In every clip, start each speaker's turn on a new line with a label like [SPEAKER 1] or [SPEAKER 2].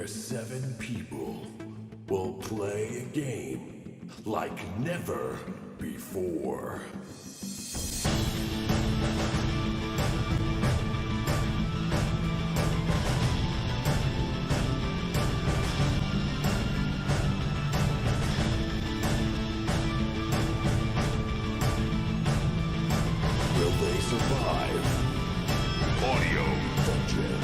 [SPEAKER 1] where 7 people will play a game like never before. Will they survive? Audio Dungeon.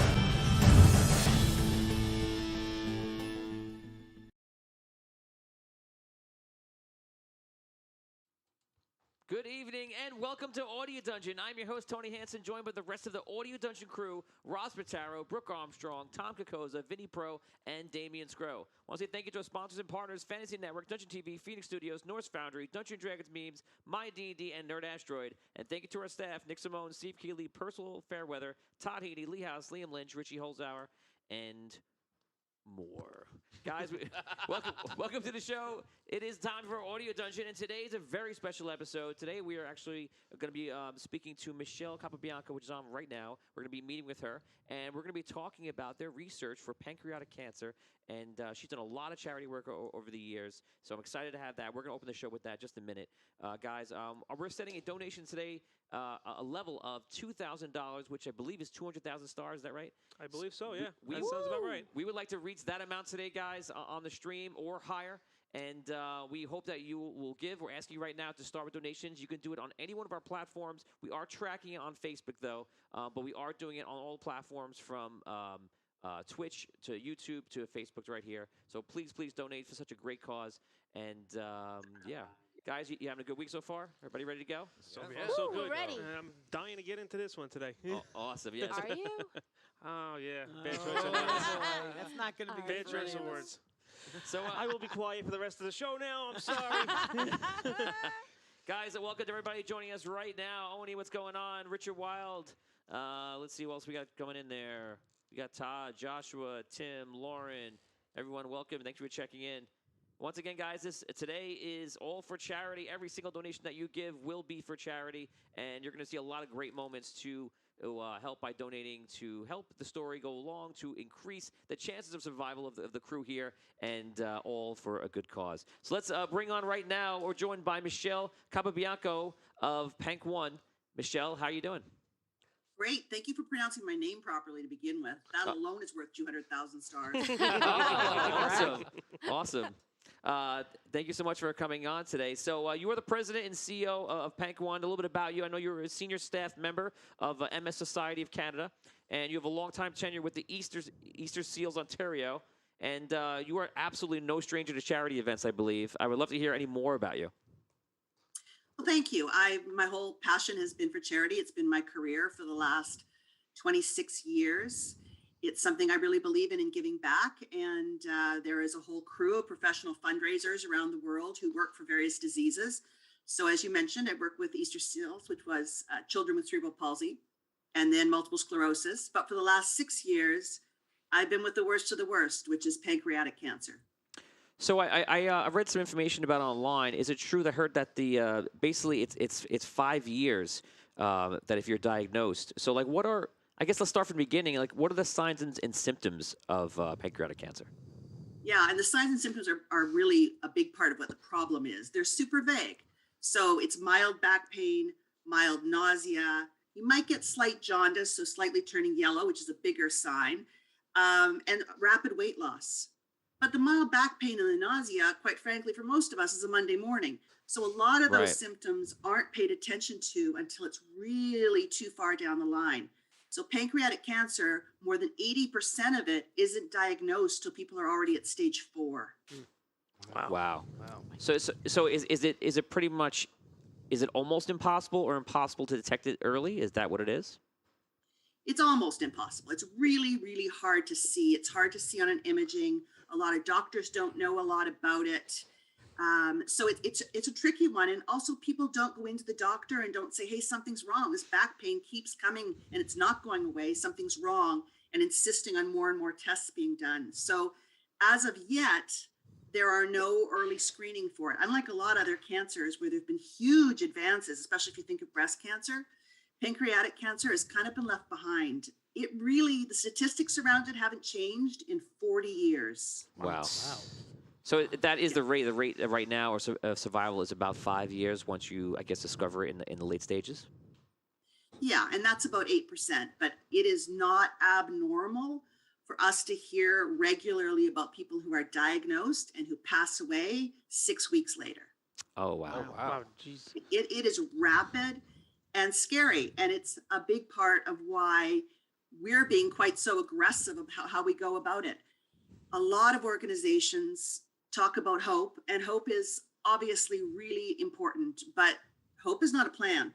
[SPEAKER 2] Good evening and welcome to Audio Dungeon. I'm your host, Tony Hansen, joined by the rest of the Audio Dungeon crew, Ross Bertaro, Brooke Armstrong, Tom Kokoza, Vinny Pro, and Damian Scrow. I want to say thank you to our sponsors and partners, Fantasy Network, Dungeon TV, Phoenix Studios, Norse Foundry, Dungeon Dragons Memes, My D&D, and Nerd Asteroid. And thank you to our staff, Nick Simone, Steve Keeley, Percival Fairweather, Todd Heaney, Lee House, Liam Lynch, Richie Holzhauer, and more. Guys, welcome to the show. It is time for Audio Dungeon, and today is a very special episode. Today we are actually going to be speaking to Michelle Capobianco, which is on right now. We're going to be meeting with her, and we're going to be talking about their research for pancreatic cancer, and she's done a lot of charity work over the years, so I'm excited to have that. We're going to open the show with that just a minute. Guys, we're setting a donation today, a level of $2,000, which I believe is 200,000 stars. Is that right?
[SPEAKER 3] I believe so, yeah. That sounds about right.
[SPEAKER 2] We would like to reach that amount today, guys, on the stream or higher. And we hope that you will give. We're asking you right now to start with donations. You can do it on any one of our platforms. We are tracking it on Facebook, though, but we are doing it on all platforms from Twitch to YouTube to Facebook right here. So please donate for such a great cause. And, yeah. Guys, you having a good week so far? Everybody ready to go?
[SPEAKER 3] So good.
[SPEAKER 4] Ready.
[SPEAKER 3] I'm dying to get into this one today.
[SPEAKER 2] Oh, awesome, yes.
[SPEAKER 4] Are you?
[SPEAKER 3] Oh, yeah. Bad choice of words.
[SPEAKER 4] That's not going to be
[SPEAKER 3] Bad
[SPEAKER 4] good for
[SPEAKER 3] choice of
[SPEAKER 4] any of us.
[SPEAKER 3] words.
[SPEAKER 2] So
[SPEAKER 3] I will be quiet for the rest of the show now. I'm sorry.
[SPEAKER 2] Guys, welcome to everybody joining us right now. Oni, what's going on? Richard Wild. Let's see what else we got coming in there. We got Todd, Joshua, Tim, Lauren. Everyone, welcome. Thanks for checking in. Once again, guys, today is all for charity. Every single donation that you give will be for charity, and you're going to see a lot of great moments to help by donating to help the story go along, to increase the chances of survival of the crew here, and all for a good cause. So let's bring on right now, we're joined by Michelle Capobianco of PancOne. Michelle, how are you doing?
[SPEAKER 5] Great. Thank you for pronouncing my name properly to begin with. That alone is worth 200,000 stars.
[SPEAKER 2] Awesome. Thank you so much for coming on today. So you are the president and CEO of PancOne. A little bit about you. I know you're a senior staff member of MS Society of Canada, and you have a long-time tenure with the Easter Seals Ontario, and you are absolutely no stranger to charity events, I believe. I would love to hear any more about you.
[SPEAKER 5] Well, thank you. My whole passion has been for charity. It's been my career for the last 26 years. It's something I really believe in giving back. And there is a whole crew of professional fundraisers around the world who work for various diseases. So as you mentioned, I work with Easter Seals, which was children with cerebral palsy, and then multiple sclerosis. But for the last 6 years, I've been with the worst of the worst, which is pancreatic cancer.
[SPEAKER 2] So I've read some information about it online. Is it true that I heard that basically it's 5 years that if you're diagnosed? So like I guess let's start from the beginning. Like, what are the signs and symptoms of pancreatic cancer?
[SPEAKER 5] Yeah, and the signs and symptoms are really a big part of what the problem is. They're super vague. So it's mild back pain, mild nausea. You might get slight jaundice, so slightly turning yellow, which is a bigger sign, and rapid weight loss. But the mild back pain and the nausea, quite frankly, for most of us is a Monday morning. So a lot of those symptoms aren't paid attention to until it's really too far down the line. So pancreatic cancer, more than 80% of it isn't diagnosed till people are already at stage 4.
[SPEAKER 2] Wow. So is it pretty much, is it almost impossible or impossible to detect it early? Is that what it is?
[SPEAKER 5] It's almost impossible. It's really, really hard to see. It's hard to see on an imaging. A lot of doctors don't know a lot about it. So it's a tricky one. And also people don't go into the doctor and don't say, hey, something's wrong. This back pain keeps coming and it's not going away. Something's wrong, and insisting on more and more tests being done. So as of yet, there are no early screening for it. Unlike a lot of other cancers where there've been huge advances, especially if you think of breast cancer, pancreatic cancer has kind of been left behind. it really, the statistics around it haven't changed in 40 years.
[SPEAKER 2] Wow. So that is the rate. The rate right now of survival is about 5 years once you, I guess, discover it in the late stages.
[SPEAKER 5] Yeah, and that's about 8%, but it is not abnormal for us to hear regularly about people who are diagnosed and who pass away 6 weeks later.
[SPEAKER 2] Oh, wow.
[SPEAKER 3] Wow. Jeez.
[SPEAKER 5] It is rapid and scary, and it's a big part of why we're being quite so aggressive about how we go about it. A lot of organizations talk about hope, and hope is obviously really important, but hope is not a plan,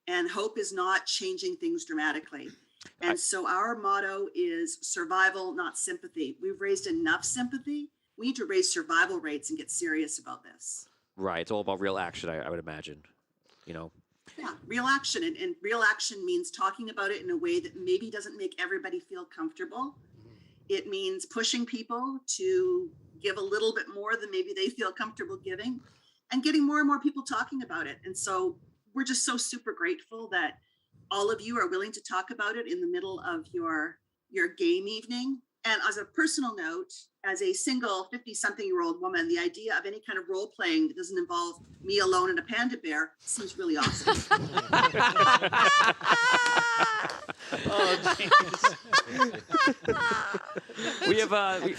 [SPEAKER 5] and hope is not changing things dramatically. And so our motto is survival, not sympathy. We've raised enough sympathy. We need to raise survival rates and get serious about this.
[SPEAKER 2] Right. It's all about real action, I would imagine. You know.
[SPEAKER 5] Yeah, real action. And real action means talking about it in a way that maybe doesn't make everybody feel comfortable. It means pushing people to give a little bit more than maybe they feel comfortable giving, and getting more and more people talking about it. And so we're just so super grateful that all of you are willing to talk about it in the middle of your game evening. And as a personal note, as a single 50-something-year-old woman, the idea of any kind of role playing that doesn't involve me alone and a panda bear seems really awesome.
[SPEAKER 3] Oh, jeez.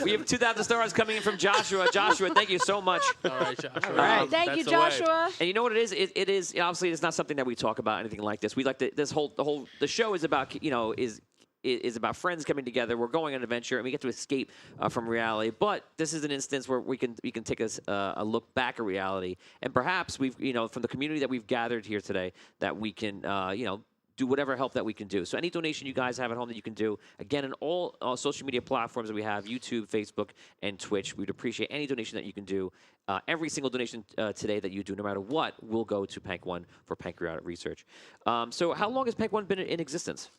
[SPEAKER 2] We have 2,000 stars coming in from Joshua. Joshua, thank you so much.
[SPEAKER 3] All right, Joshua.
[SPEAKER 2] All right.
[SPEAKER 6] Thank you,
[SPEAKER 3] That's the way.
[SPEAKER 6] Joshua.
[SPEAKER 2] And you know what it is? It is obviously it's not something that we talk about anything like this. We like to, the show is about is about friends coming together. We're going on an adventure and we get to escape from reality. But this is an instance where we can take a look back at reality, and perhaps we've from the community that we've gathered here today that we can do whatever help that we can do. So any donation you guys have at home that you can do, again, in all social media platforms that we have, YouTube, Facebook, and Twitch, we'd appreciate any donation that you can do. Every single donation today that you do, no matter what, will go to PancOne for pancreatic research. So how long has PancOne been in existence?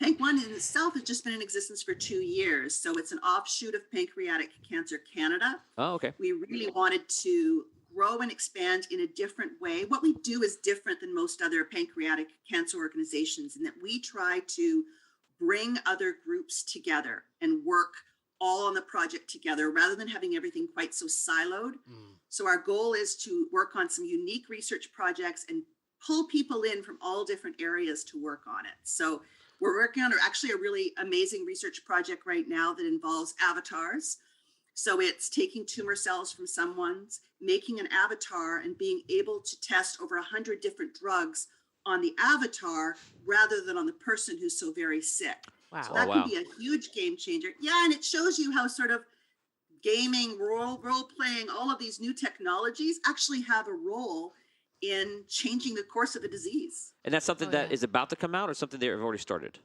[SPEAKER 5] PancOne in itself has just been in existence for 2 years. So it's an offshoot of Pancreatic Cancer Canada.
[SPEAKER 2] Oh, okay.
[SPEAKER 5] We really wanted to grow and expand in a different way. What we do is different than most other pancreatic cancer organizations in that we try to bring other groups together and work all on the project together rather than having everything quite so siloed. So our goal is to work on some unique research projects and pull people in from all different areas to work on it. So we're working on actually a really amazing research project right now that involves avatars. So it's taking tumor cells from someone's, making an avatar, and being able to test over 100 different drugs on the avatar rather than on the person who's so very sick.
[SPEAKER 6] Wow.
[SPEAKER 5] So that can be a huge game changer. Yeah, and it shows you how sort of gaming, role playing, all of these new technologies actually have a role in changing the course of a disease.
[SPEAKER 2] And that's something that is about to come out, or something that have already started?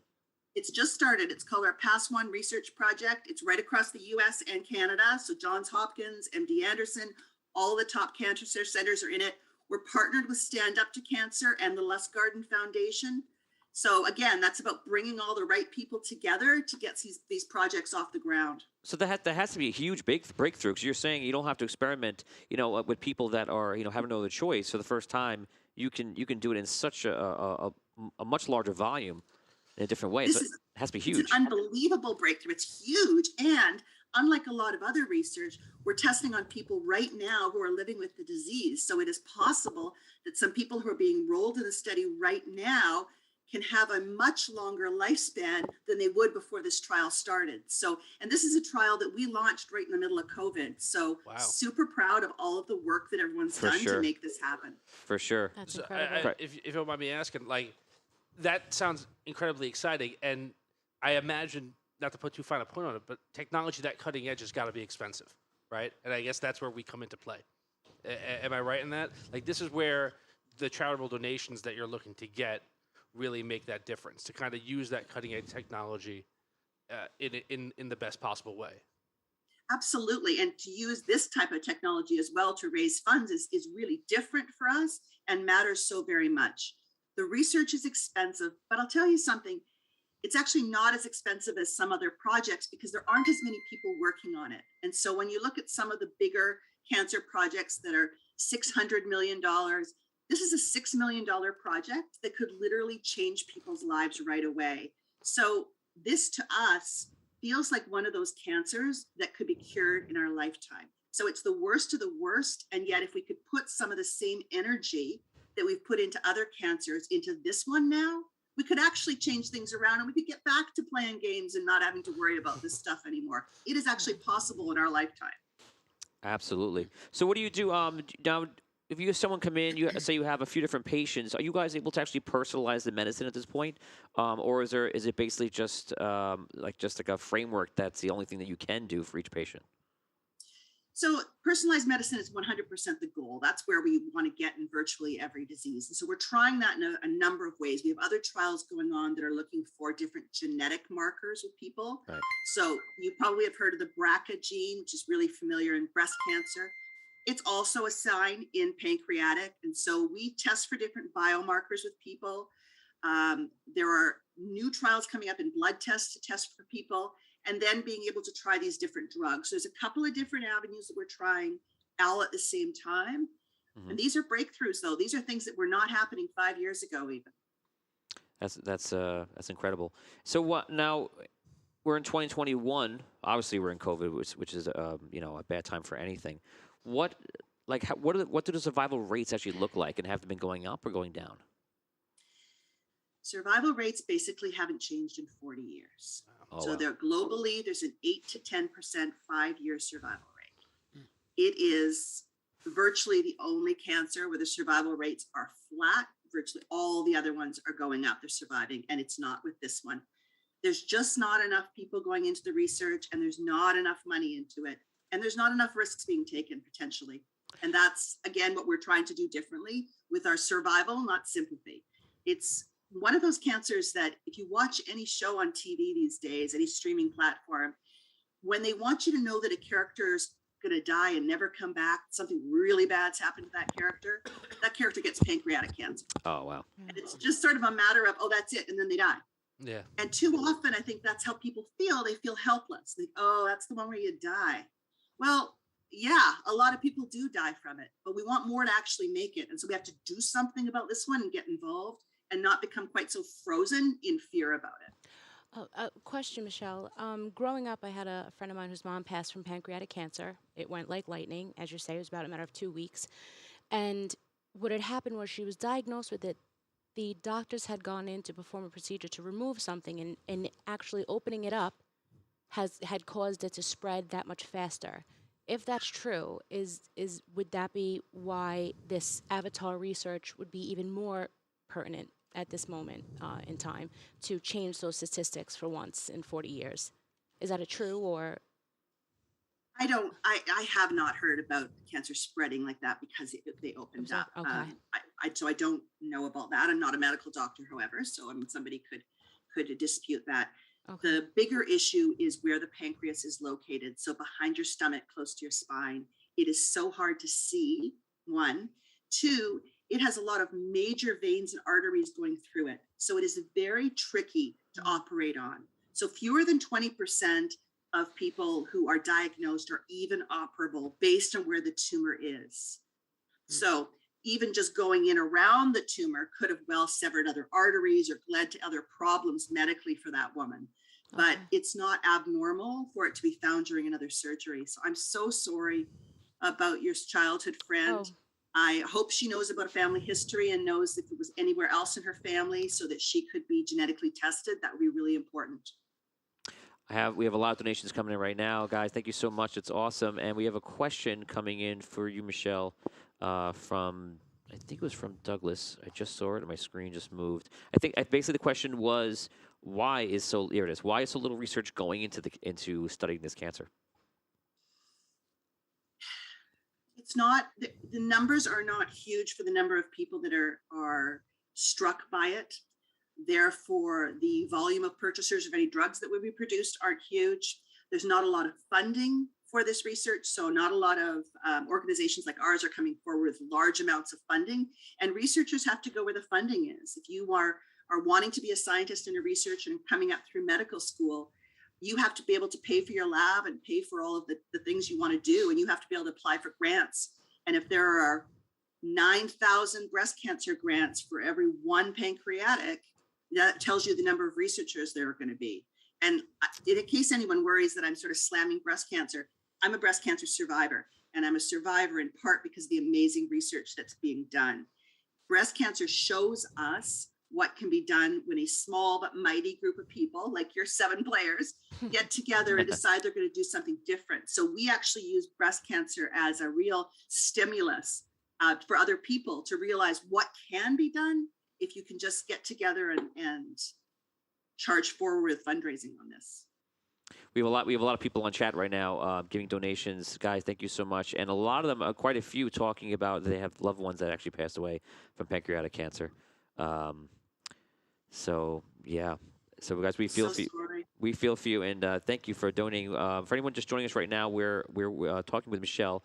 [SPEAKER 5] It's just started. It's called our PancOne research project. It's right across the US and Canada. So Johns Hopkins, MD Anderson, all the top cancer centers are in it. We're partnered with Stand Up to Cancer and the Lustgarten Foundation. So again, that's about bringing all the right people together to get these projects off the ground.
[SPEAKER 2] So that has to be a huge breakthrough, because you're saying you don't have to experiment, with people that are, having no other choice for the first time. You can do it in such a much larger volume in a different way. So it has to be huge.
[SPEAKER 5] It's an unbelievable breakthrough. It's huge. And unlike a lot of other research, we're testing on people right now who are living with the disease. So it is possible that some people who are being enrolled in the study right now can have a much longer lifespan than they would before this trial started. So, and this is a trial that we launched right in the middle of COVID. So super proud of all of the work that everyone's done to make this happen.
[SPEAKER 2] For sure.
[SPEAKER 6] That's incredible.
[SPEAKER 3] If you don't mind me asking, that sounds incredibly exciting. And I imagine, not to put too fine a point on it, but technology that cutting edge has got to be expensive, right? And I guess that's where we come into play. Am I right in that? This is where the charitable donations that you're looking to get really make that difference, to kind of use that cutting edge technology in the best possible way.
[SPEAKER 5] Absolutely. And to use this type of technology as well to raise funds is really different for us and matters so very much. The research is expensive, but I'll tell you something, it's actually not as expensive as some other projects because there aren't as many people working on it. And so when you look at some of the bigger cancer projects that are $600 million, this is a $6 million project that could literally change people's lives right away. So this to us feels like one of those cancers that could be cured in our lifetime. So it's the worst of the worst. And yet if we could put some of the same energy that we've put into other cancers into this one now, we could actually change things around and we could get back to playing games and not having to worry about this stuff anymore. It is actually possible in our lifetime.
[SPEAKER 2] Absolutely. So what do you do now? If you have someone come in, you say you have a few different patients, are you guys able to actually personalize the medicine at this point, or is it basically just like a framework that's the only thing that you can do for each patient?
[SPEAKER 5] So personalized medicine is 100% the goal. That's where we want to get in virtually every disease. And so we're trying that in a number of ways. We have other trials going on that are looking for different genetic markers with people.
[SPEAKER 2] Right.
[SPEAKER 5] So you probably have heard of the BRCA gene, which is really familiar in breast cancer. It's also a sign in pancreatic. And so we test for different biomarkers with people. There are new trials coming up in blood tests to test for people, and then being able to try these different drugs. So there's a couple of different avenues that we're trying all at the same time.
[SPEAKER 2] Mm-hmm.
[SPEAKER 5] And these are breakthroughs, though. These are things that were not happening 5 years ago, even.
[SPEAKER 2] That's incredible. So what now? We're in 2021. Obviously, we're in COVID, which is a bad time for anything. What do the survival rates actually look like, and have they been going up or going down?
[SPEAKER 5] Survival rates basically haven't changed in 40 years.
[SPEAKER 2] Oh,
[SPEAKER 5] so
[SPEAKER 2] wow.
[SPEAKER 5] they're globally, there's an 8 to 10% 5-year survival rate. It is virtually the only cancer where the survival rates are flat. Virtually all the other ones are going up. They're surviving, and it's not with this one. There's just not enough people going into the research, and there's not enough money into it, and there's not enough risks being taken potentially. And that's, again, what we're trying to do differently with our survival, not sympathy. It's one of those cancers that if you watch any show on TV these days, any streaming platform, when they want you to know that a character is going to die and never come back, something really bad's happened to that character gets pancreatic cancer.
[SPEAKER 2] Oh, wow.
[SPEAKER 5] And it's just sort of a matter of, oh, that's it. And then they die.
[SPEAKER 3] Yeah.
[SPEAKER 5] And too often, I think that's how people feel. They feel helpless. They, oh, that's the one where you die. Well, yeah, a lot of people do die from it, but we want more to actually make it. And so we have to do something about this one and get involved and not become quite so frozen in fear about it.
[SPEAKER 6] Question, Michelle. Growing up, I had a friend of mine whose mom passed from pancreatic cancer. It went like lightning, as you say. It was about a matter of 2 weeks. And what had happened was she was diagnosed with it. The doctors had gone in to perform a procedure to remove something, and actually opening it up had caused it to spread that much faster. If that's true, would that be why this avatar research would be even more pertinent at this moment in time to change those statistics for once in 40 years? Is that a true or?
[SPEAKER 5] I have not heard about cancer spreading like that because they opened up.
[SPEAKER 6] Okay.
[SPEAKER 5] So I don't know about that. I'm not a medical doctor, however, so I mean, somebody could dispute that.
[SPEAKER 6] Okay.
[SPEAKER 5] The bigger issue is where the pancreas is located. So behind your stomach, close to your spine. It is so hard to see, one. Two, it has a lot of major veins and arteries going through it. So it is very tricky to operate on. So fewer than 20% of people who are diagnosed are even operable based on where the tumor is. So even just going in around the tumor could have well severed other arteries or led to other problems medically for that woman. But it's not abnormal for it to be found during another surgery. So I'm so sorry about your childhood friend.
[SPEAKER 6] Oh.
[SPEAKER 5] I hope she knows about a family history and knows if it was anywhere else in her family so that she could be genetically tested. That would be really important.
[SPEAKER 2] We have a lot of donations coming in right now, guys. Thank you so much. It's awesome. And we have a question coming in for you, Michelle, from, I think it was from Douglas. I just saw it and my screen just moved. I think basically the question was, why is so little research going into studying this cancer?
[SPEAKER 5] It's not, the numbers are not huge for the number of people that are struck by it. Therefore, the volume of purchasers of any drugs that would be produced aren't huge. There's not a lot of funding for this research. So not a lot of organizations like ours are coming forward with large amounts of funding. And researchers have to go where the funding is. If you are wanting to be a scientist in a research and coming up through medical school, you have to be able to pay for your lab and pay for all of the things you want to do. And you have to be able to apply for grants. And if there are 9,000 breast cancer grants for every one pancreatic, That tells you the number of researchers there are going to be. And in case anyone worries that I'm sort of slamming breast cancer, I'm a breast cancer survivor, and I'm a survivor in part because of the amazing research that's being done. Breast cancer shows us what can be done when a small but mighty group of people, like your 7 players, get together and decide they're going to do something different. So we actually use breast cancer as a real stimulus for other people to realize what can be done if you can just get together and charge forward with fundraising on this.
[SPEAKER 2] We have a lot of people on chat right now giving donations. Guys, thank you so much. And a lot of them, quite a few, talking about they have loved ones that actually passed away from pancreatic cancer. So yeah. So guys, we feel for you, and thank you for donating. For anyone just joining us right now, we're talking with Michelle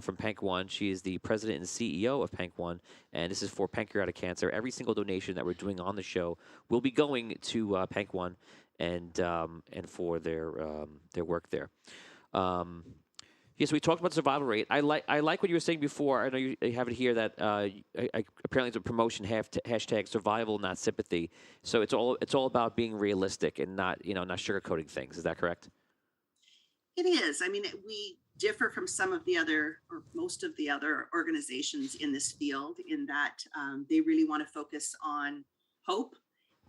[SPEAKER 2] from PancOne. She is the president and CEO of PancOne, and this is for pancreatic cancer. Every single donation that we're doing on the show will be going to PancOne and for their work there. Yes, we talked about the survival rate. I like what you were saying before. I know you have it here that apparently it's a promotion hashtag survival, not sympathy. So it's all about being realistic and not sugarcoating things. Is that correct?
[SPEAKER 5] It is. I mean, we differ from some of the other, or most of the other organizations in this field in that they really want to focus on hope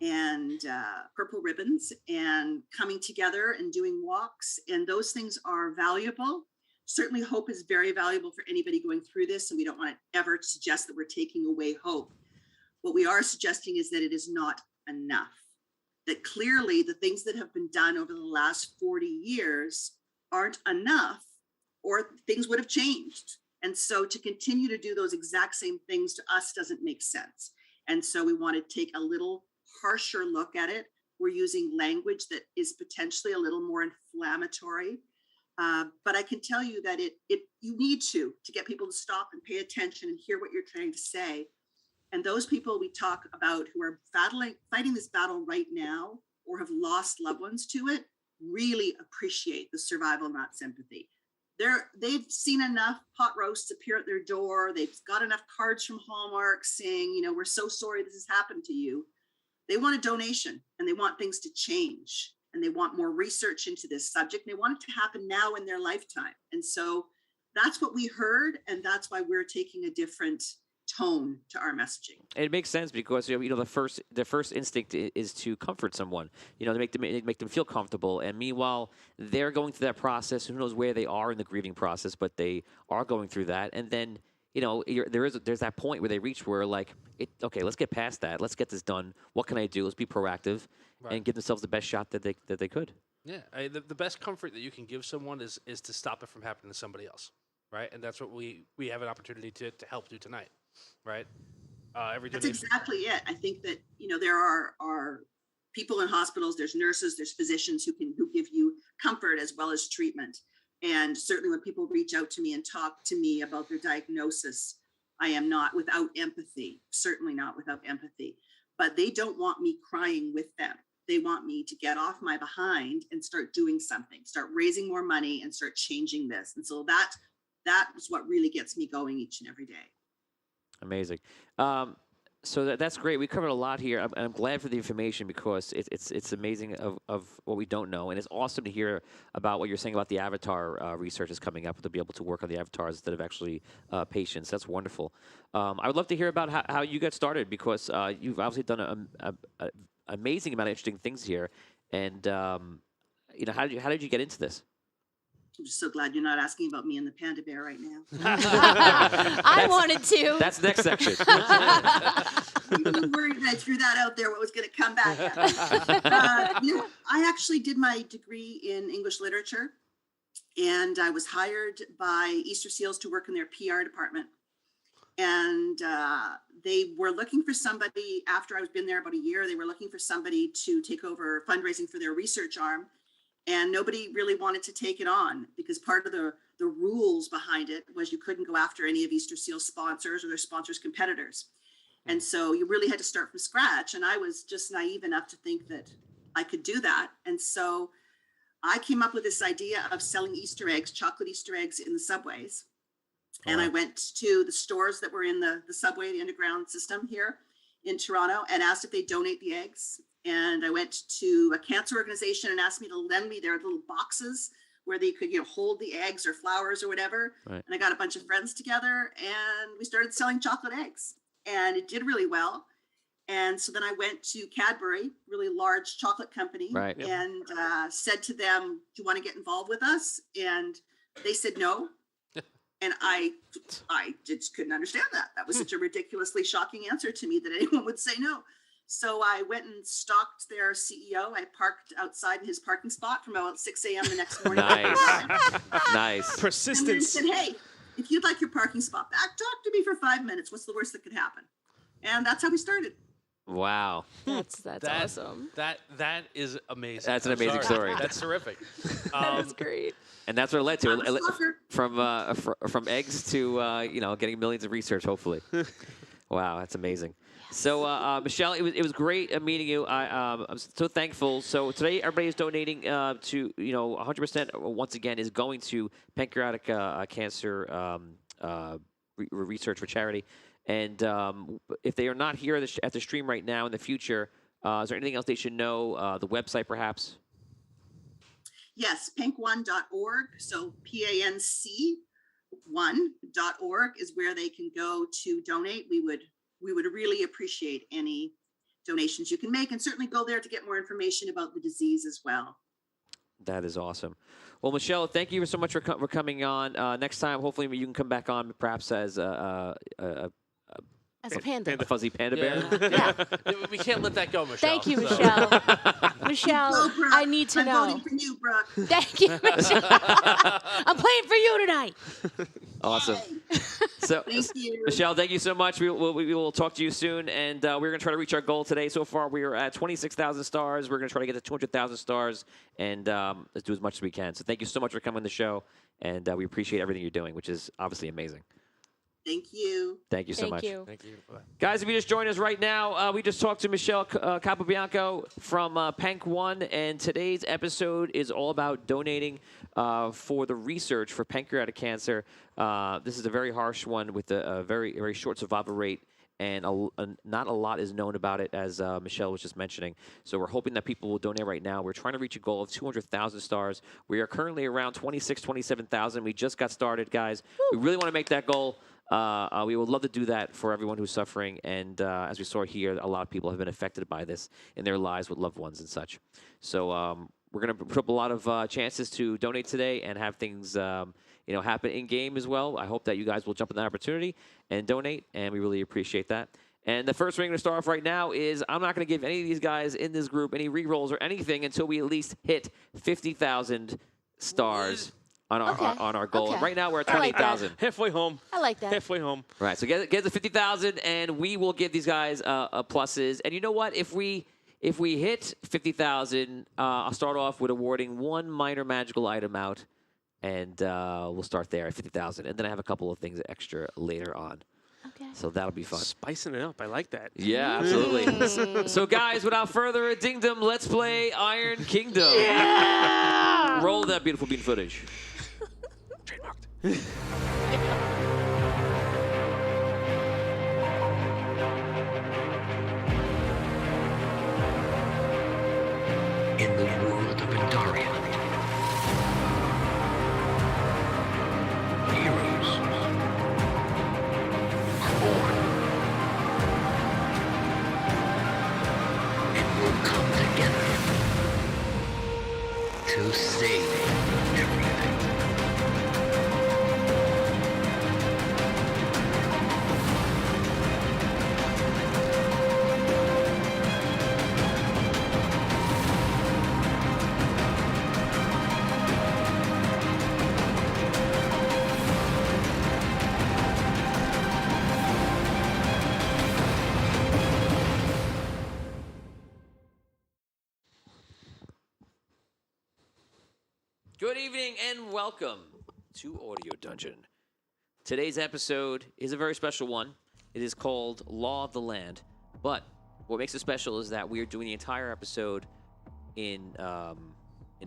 [SPEAKER 5] and purple ribbons and coming together and doing walks. And those things are valuable. Certainly hope is very valuable for anybody going through this, and we don't want to ever suggest that we're taking away hope. What we are suggesting is that it is not enough, that clearly the things that have been done over the last 40 years aren't enough, or things would have changed. And so to continue to do those exact same things to us doesn't make sense. And so we want to take a little harsher look at it. We're using language that is potentially a little more inflammatory. But I can tell you that you need to get people to stop and pay attention and hear what you're trying to say. And those people we talk about who are fighting this battle right now or have lost loved ones to it really appreciate the survival, not sympathy. They've seen enough pot roasts appear at their door. They've got enough cards from Hallmark saying, we're so sorry this has happened to you. They want a donation and they want things to change. And they want more research into this subject. And they want it to happen now in their lifetime. And so that's what we heard. And that's why we're taking a different tone to our messaging.
[SPEAKER 2] And it makes sense because the first instinct is to comfort someone, to make them feel comfortable. And meanwhile, they're going through that process. Who knows where they are in the grieving process, but they are going through that. And then there's that point where they reach where okay, let's get past that. Let's get this done. What can I do? Let's be proactive and give themselves the best shot that they could.
[SPEAKER 3] Yeah, the best comfort that you can give someone is to stop it from happening to somebody else, right? And that's what we have an opportunity to help do tonight, right? That's
[SPEAKER 5] exactly it. I think that there are people in hospitals. There's nurses. There's physicians who give you comfort as well as treatment. And certainly when people reach out to me and talk to me about their diagnosis, I am not without empathy, certainly not without empathy, but they don't want me crying with them. They want me to get off my behind and start doing something, start raising more money and start changing this. And so that is what really gets me going each and every day.
[SPEAKER 2] Amazing. So that's great. We covered a lot here. I'm glad for the information because it's amazing of what we don't know, and it's awesome to hear about what you're saying about the avatar research is coming up to be able to work on the avatars instead of actually patients. That's wonderful. I would love to hear about how you got started because you've obviously done an amazing amount of interesting things here, and how did you get into this?
[SPEAKER 5] I'm just so glad you're not asking about me and the panda bear right now.
[SPEAKER 6] I wanted to.
[SPEAKER 2] That's the next section.
[SPEAKER 5] I'm a little worried that I threw that out there, what was going to come back. I actually did my degree in English literature, and I was hired by Easter Seals to work in their PR department. And they were looking for somebody, after I was been there about a year, they were looking for somebody to take over fundraising for their research arm. And nobody really wanted to take it on because part of the rules behind it was you couldn't go after any of Easter Seal's sponsors or their sponsors' competitors. And so you really had to start from scratch. And I was just naive enough to think that I could do that. And so I came up with this idea of selling Easter eggs, chocolate Easter eggs in the subways. And I went to the stores that were in the subway, the underground system here. in Toronto and asked if they donate the eggs. And I went to a cancer organization and asked me to lend me their little boxes where they could, hold the eggs or flowers or whatever.
[SPEAKER 2] Right.
[SPEAKER 5] And I got a bunch of friends together and we started selling chocolate eggs, and it did really well. And so then I went to Cadbury, really large chocolate company,
[SPEAKER 2] Right. Yep.
[SPEAKER 5] and said to them, do you want to get involved with us? And they said no. And I just couldn't understand that. That was such a ridiculously shocking answer to me that anyone would say no. So I went and stalked their CEO. I parked outside in his parking spot from about 6 a.m. the next morning.
[SPEAKER 2] Nice.
[SPEAKER 5] And
[SPEAKER 7] Persistence.
[SPEAKER 5] then said, hey, if you'd like your parking spot back, talk to me for 5 minutes. What's the worst that could happen? And that's how we started.
[SPEAKER 2] Wow.
[SPEAKER 6] That's awesome.
[SPEAKER 3] That is amazing.
[SPEAKER 2] That's an
[SPEAKER 3] I'm
[SPEAKER 2] amazing
[SPEAKER 3] sorry.
[SPEAKER 2] story.
[SPEAKER 3] That's terrific.
[SPEAKER 6] That's great.
[SPEAKER 2] And that's what it led to.
[SPEAKER 5] I'm a stalker.
[SPEAKER 2] From eggs to getting millions of research. Hopefully. Wow, that's amazing. So Michelle, it was great meeting you. I'm so thankful. So today everybody is donating to 100% once again is going to pancreatic cancer research for charity. And if they are not here at the stream right now in the future, is there anything else they should know? The website perhaps?
[SPEAKER 5] Yes, PancOne.org. So PANC1.org is where they can go to donate. We would really appreciate any donations you can make, and certainly go there to get more information about the disease as well.
[SPEAKER 2] That is awesome. Well, Michelle, thank you so much for coming on. Next time, hopefully you can come back on perhaps as a
[SPEAKER 6] As a panda.
[SPEAKER 2] A fuzzy panda bear.
[SPEAKER 6] Yeah.
[SPEAKER 3] We can't let that go, Michelle.
[SPEAKER 6] Thank you,
[SPEAKER 3] So-
[SPEAKER 6] Michelle. Michelle,
[SPEAKER 5] Go, Brooke.
[SPEAKER 6] I need to
[SPEAKER 5] I'm
[SPEAKER 6] know.
[SPEAKER 5] voting for you, Brooke.
[SPEAKER 6] Thank you, Michelle. I'm playing for you tonight.
[SPEAKER 2] Awesome.
[SPEAKER 5] Yay.
[SPEAKER 2] So,
[SPEAKER 5] Thank you.
[SPEAKER 2] Michelle, thank you so much. We will talk to you soon, and we're going to try to reach our goal today. So far, we are at 26,000 stars. We're going to try to get to 200,000 stars, and let's do as much as we can. So thank you so much for coming on the show, and we appreciate everything you're doing, which is obviously amazing.
[SPEAKER 5] Thank you.
[SPEAKER 2] Thank you so much.
[SPEAKER 3] Thank you. Bye.
[SPEAKER 2] Guys, if you just joined us right now, we just talked to Michelle Capobianco from PancOne, and today's episode is all about donating for the research for pancreatic cancer. This is a very harsh one with a very, very short survival rate, and not a lot is known about it, as Michelle was just mentioning. So we're hoping that people will donate right now. We're trying to reach a goal of 200,000 stars. We are currently around 27,000. We just got started, guys. We really want to make that goal. We would love to do that for everyone who's suffering, and as we saw here, a lot of people have been affected by this in their lives with loved ones and such. So we're going to put up a lot of chances to donate today and have things happen in game as well. I hope that you guys will jump on that opportunity and donate, and we really appreciate that. And the first thing we're going to start off right now is I'm not going to give any of these guys in this group any rerolls or anything until we at least hit 50,000 stars on our goal.
[SPEAKER 6] Okay.
[SPEAKER 2] Right now we're at
[SPEAKER 6] I like that.
[SPEAKER 2] 28,000.
[SPEAKER 7] Halfway home.
[SPEAKER 6] I like that.
[SPEAKER 7] Halfway home.
[SPEAKER 2] Right, so get to 50,000, and we will give these guys pluses. And you know what? If we hit 50,000, I'll start off with awarding one minor magical item out, and we'll start there at 50,000. And then I have a couple of things extra later on.
[SPEAKER 6] Okay.
[SPEAKER 2] So that'll be fun.
[SPEAKER 7] Spicing it up. I like that.
[SPEAKER 2] Yeah, absolutely. So guys, without further ado, let's play Iron Kingdom.
[SPEAKER 6] Yeah!
[SPEAKER 2] Roll that beautiful bean footage.
[SPEAKER 7] Trademarked.
[SPEAKER 1] In the world of Andaria, heroes are born and will come together to save everything.
[SPEAKER 2] Good evening and welcome to Audio Dungeon. Today's episode is a very special one. It is called Law of the Land. But what makes it special is that we are doing the entire episode in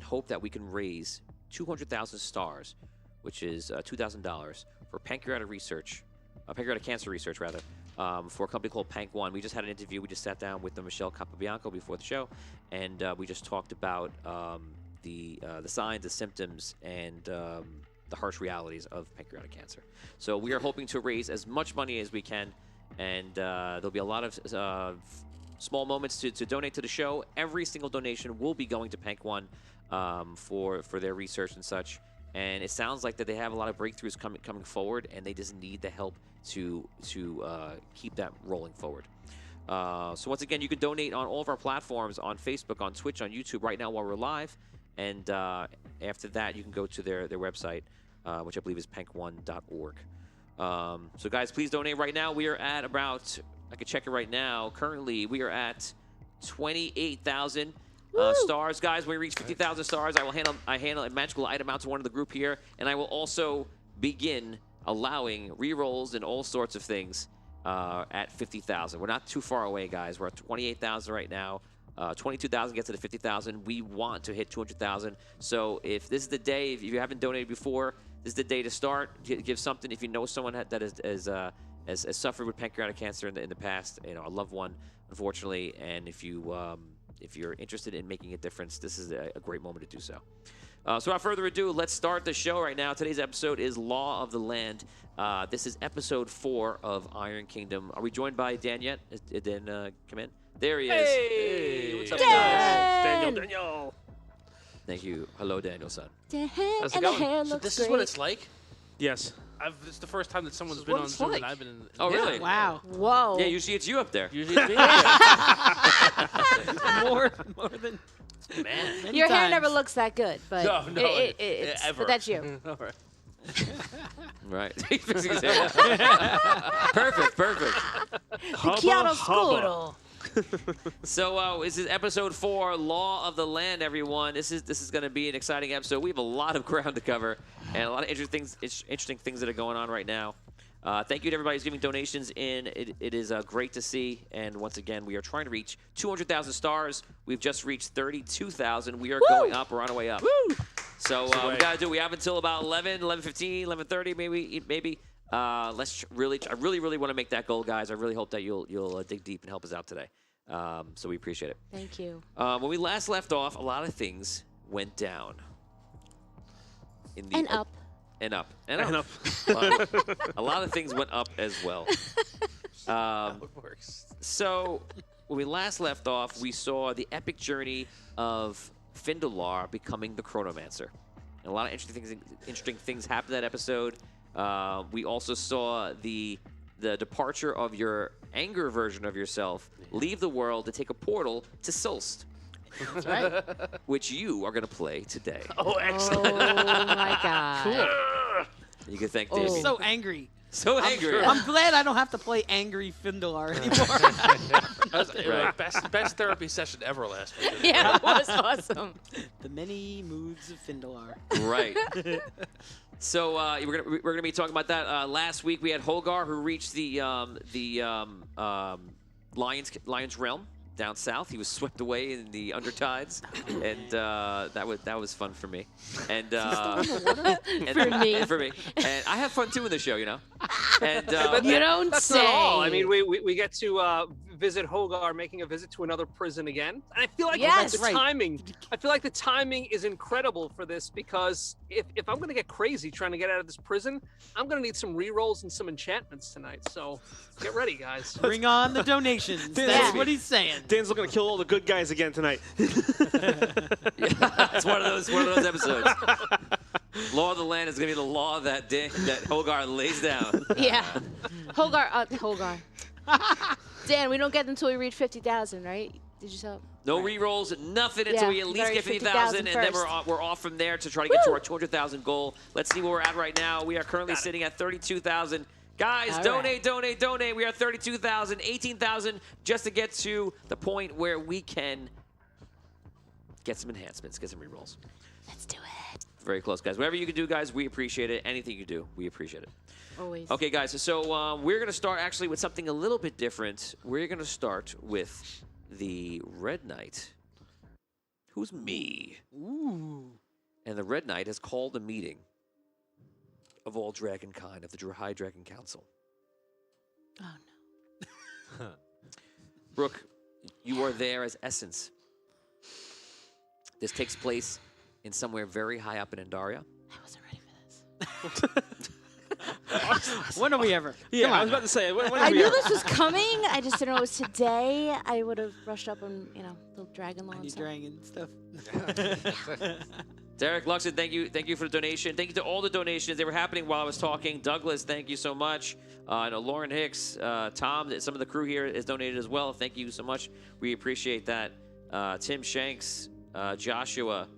[SPEAKER 2] hope that we can raise 200,000 stars, which is $2,000 for pancreatic cancer research, for a company called PancOne. We just had an interview. We just sat down with Michelle Capobianco before the show, and we just talked about the signs, the symptoms, and the harsh realities of pancreatic cancer. So we are hoping to raise as much money as we can, and there'll be a lot of small moments to donate to the show. Every single donation will be going to PancOne for their research and such. And it sounds like that they have a lot of breakthroughs coming forward, and they just need the help to keep that rolling forward. So once again, you can donate on all of our platforms, on Facebook, on Twitch, on YouTube right now while we're live. And after that, you can go to their website, which I believe is pancone.org. So guys, please donate right now. We are at about, I can check it right now. Currently, we are at 28,000 stars. Guys, when we reach 50,000 stars, I handle a magical item out to one of the group here, and I will also begin allowing rerolls and all sorts of things at 50,000. We're not too far away, guys. We're at 28,000 right now. 22,000 gets to the 50,000. We want to hit 200,000. So if this is the day, if you haven't donated before, this is the day to start. Give something. If you know someone that has suffered with pancreatic cancer in the past, a loved one, unfortunately, and if you're interested in making a difference, this is a great moment to do so. So without further ado, let's start the show right now. Today's episode is Law of the Land. This is episode 4 of Iron Kingdom. Are we joined by Dan yet? Did Dan come in? There he is.
[SPEAKER 7] Hey, what's up,
[SPEAKER 6] Dan!
[SPEAKER 7] guys? Daniel.
[SPEAKER 2] Thank you. Hello, Daniel, son.
[SPEAKER 6] The
[SPEAKER 7] How's
[SPEAKER 6] hair
[SPEAKER 7] it
[SPEAKER 6] and the
[SPEAKER 7] going?
[SPEAKER 6] hair
[SPEAKER 3] So
[SPEAKER 6] looks
[SPEAKER 3] this
[SPEAKER 6] great.
[SPEAKER 3] is what it's like.
[SPEAKER 7] Yes.
[SPEAKER 3] It's the first time that someone's
[SPEAKER 7] This is
[SPEAKER 3] been
[SPEAKER 7] what
[SPEAKER 3] on
[SPEAKER 7] it's
[SPEAKER 3] Zoom
[SPEAKER 7] like.
[SPEAKER 3] and I've been in.
[SPEAKER 2] Oh, really?
[SPEAKER 4] Wow.
[SPEAKER 6] Whoa.
[SPEAKER 2] Yeah, usually it's you up there.
[SPEAKER 3] Usually it's me.
[SPEAKER 4] more than
[SPEAKER 3] Man.
[SPEAKER 4] many
[SPEAKER 6] Your hair
[SPEAKER 4] times.
[SPEAKER 6] never looks that good, but
[SPEAKER 3] No,
[SPEAKER 6] it's,
[SPEAKER 3] ever.
[SPEAKER 6] but that's you.
[SPEAKER 3] All right.
[SPEAKER 2] Right. He's fixing his hair. Perfect.
[SPEAKER 6] Chiaroscuro.
[SPEAKER 2] So this is episode 4, Law of the Land, everyone. This is going to be an exciting episode. We have a lot of ground to cover and a lot of interesting things that are going on right now. Thank you to everybody who's giving donations in. It is great to see. And once again, we are trying to reach 200,000 stars. We've just reached 32,000. We are going up. We're on our way up. Woo! So we got to do. We have until about 11:15, 11:30, maybe. I really want to make that goal, guys. I really hope that you'll dig deep and help us out today. So we appreciate it.
[SPEAKER 6] Thank you.
[SPEAKER 2] When we last left off, a lot of things went down.
[SPEAKER 6] And up.
[SPEAKER 2] And up. A lot of things went up as well.
[SPEAKER 3] How it works.
[SPEAKER 2] So when we last left off, we saw the epic journey of Findalar becoming the Chronomancer. And a lot of interesting things happened that episode. We also saw the departure of your anger version of yourself leave the world to take a portal to Solst.
[SPEAKER 4] That's right.
[SPEAKER 2] Which you are going to play today.
[SPEAKER 3] Oh, excellent.
[SPEAKER 6] Oh my God.
[SPEAKER 4] Cool.
[SPEAKER 2] You can thank
[SPEAKER 6] Oh.
[SPEAKER 2] Davey.
[SPEAKER 4] So angry.
[SPEAKER 2] So angry.
[SPEAKER 4] I'm glad I don't have to play angry Findalar anymore.
[SPEAKER 3] That was
[SPEAKER 2] Right.
[SPEAKER 3] best therapy session ever last week.
[SPEAKER 6] Yeah, it was awesome.
[SPEAKER 4] The many moods of Findalar.
[SPEAKER 2] Right. So we're gonna be talking about that. Last week we had Hogar, who reached the Lion's Realm down south. He was swept away in the undertides, and that was fun for me. And,
[SPEAKER 6] For me.
[SPEAKER 2] And I have fun too in the show, And
[SPEAKER 6] You don't
[SPEAKER 8] That's
[SPEAKER 6] say.
[SPEAKER 8] not all. I mean, we get to visit Hogar, making a visit to another prison again. And I feel like
[SPEAKER 6] Yes.
[SPEAKER 8] the
[SPEAKER 4] Right.
[SPEAKER 8] timing. I feel like the timing is incredible for this because if I'm gonna get crazy trying to get out of this prison, I'm gonna need some rerolls and some enchantments tonight. So get ready, guys.
[SPEAKER 4] Bring on the donations. That's what he's saying.
[SPEAKER 7] Dan's looking to kill all the good guys again tonight.
[SPEAKER 2] it's one of those episodes. Law of the Land is gonna be the law that Hogar lays down.
[SPEAKER 6] Yeah. Hogar. Dan, we don't get them until we reach 50,000, right? Did you tell?
[SPEAKER 2] No rerolls, nothing until
[SPEAKER 6] Yeah,
[SPEAKER 2] we at least
[SPEAKER 6] very
[SPEAKER 2] get 50,000, and then
[SPEAKER 6] first.
[SPEAKER 2] we're off from there to try to get to our 200,000 goal. Let's see where we're at right now. We are currently sitting at 32,000. Guys,
[SPEAKER 6] All
[SPEAKER 2] donate. We are 32,000, 18,000, just to get to the point where we can get some enhancements, get some rerolls.
[SPEAKER 6] Let's do it.
[SPEAKER 2] Very close, guys. Whatever you can do, guys, we appreciate it. Anything you do, we appreciate it.
[SPEAKER 6] Always.
[SPEAKER 2] Okay, guys, so we're going to start actually with something a little bit different. We're going to start with the Red Knight, who's me.
[SPEAKER 4] Ooh.
[SPEAKER 2] And the Red Knight has called a meeting of all dragonkind of the High Dragon Council.
[SPEAKER 6] Oh,
[SPEAKER 2] Brooke, you are there as Essence. This takes place in somewhere very high up in Andaria.
[SPEAKER 6] I wasn't ready for this.
[SPEAKER 4] When are we ever?
[SPEAKER 7] Yeah,
[SPEAKER 4] Come
[SPEAKER 7] I
[SPEAKER 4] on.
[SPEAKER 7] was about to say. When
[SPEAKER 6] I
[SPEAKER 7] we
[SPEAKER 6] knew
[SPEAKER 7] are-
[SPEAKER 6] this was coming. I just didn't know it was today. I would have brushed up on, the dragon law
[SPEAKER 4] I
[SPEAKER 6] and
[SPEAKER 4] need
[SPEAKER 6] stuff.
[SPEAKER 4] dragon stuff.
[SPEAKER 2] Derek Luxon, thank you for the donation. Thank you to all the donations. They were happening while I was talking. Douglas, thank you so much. I know Lauren Hicks, Tom, some of the crew here has donated as well. Thank you so much. We appreciate that. Tim Shanks, Joshua,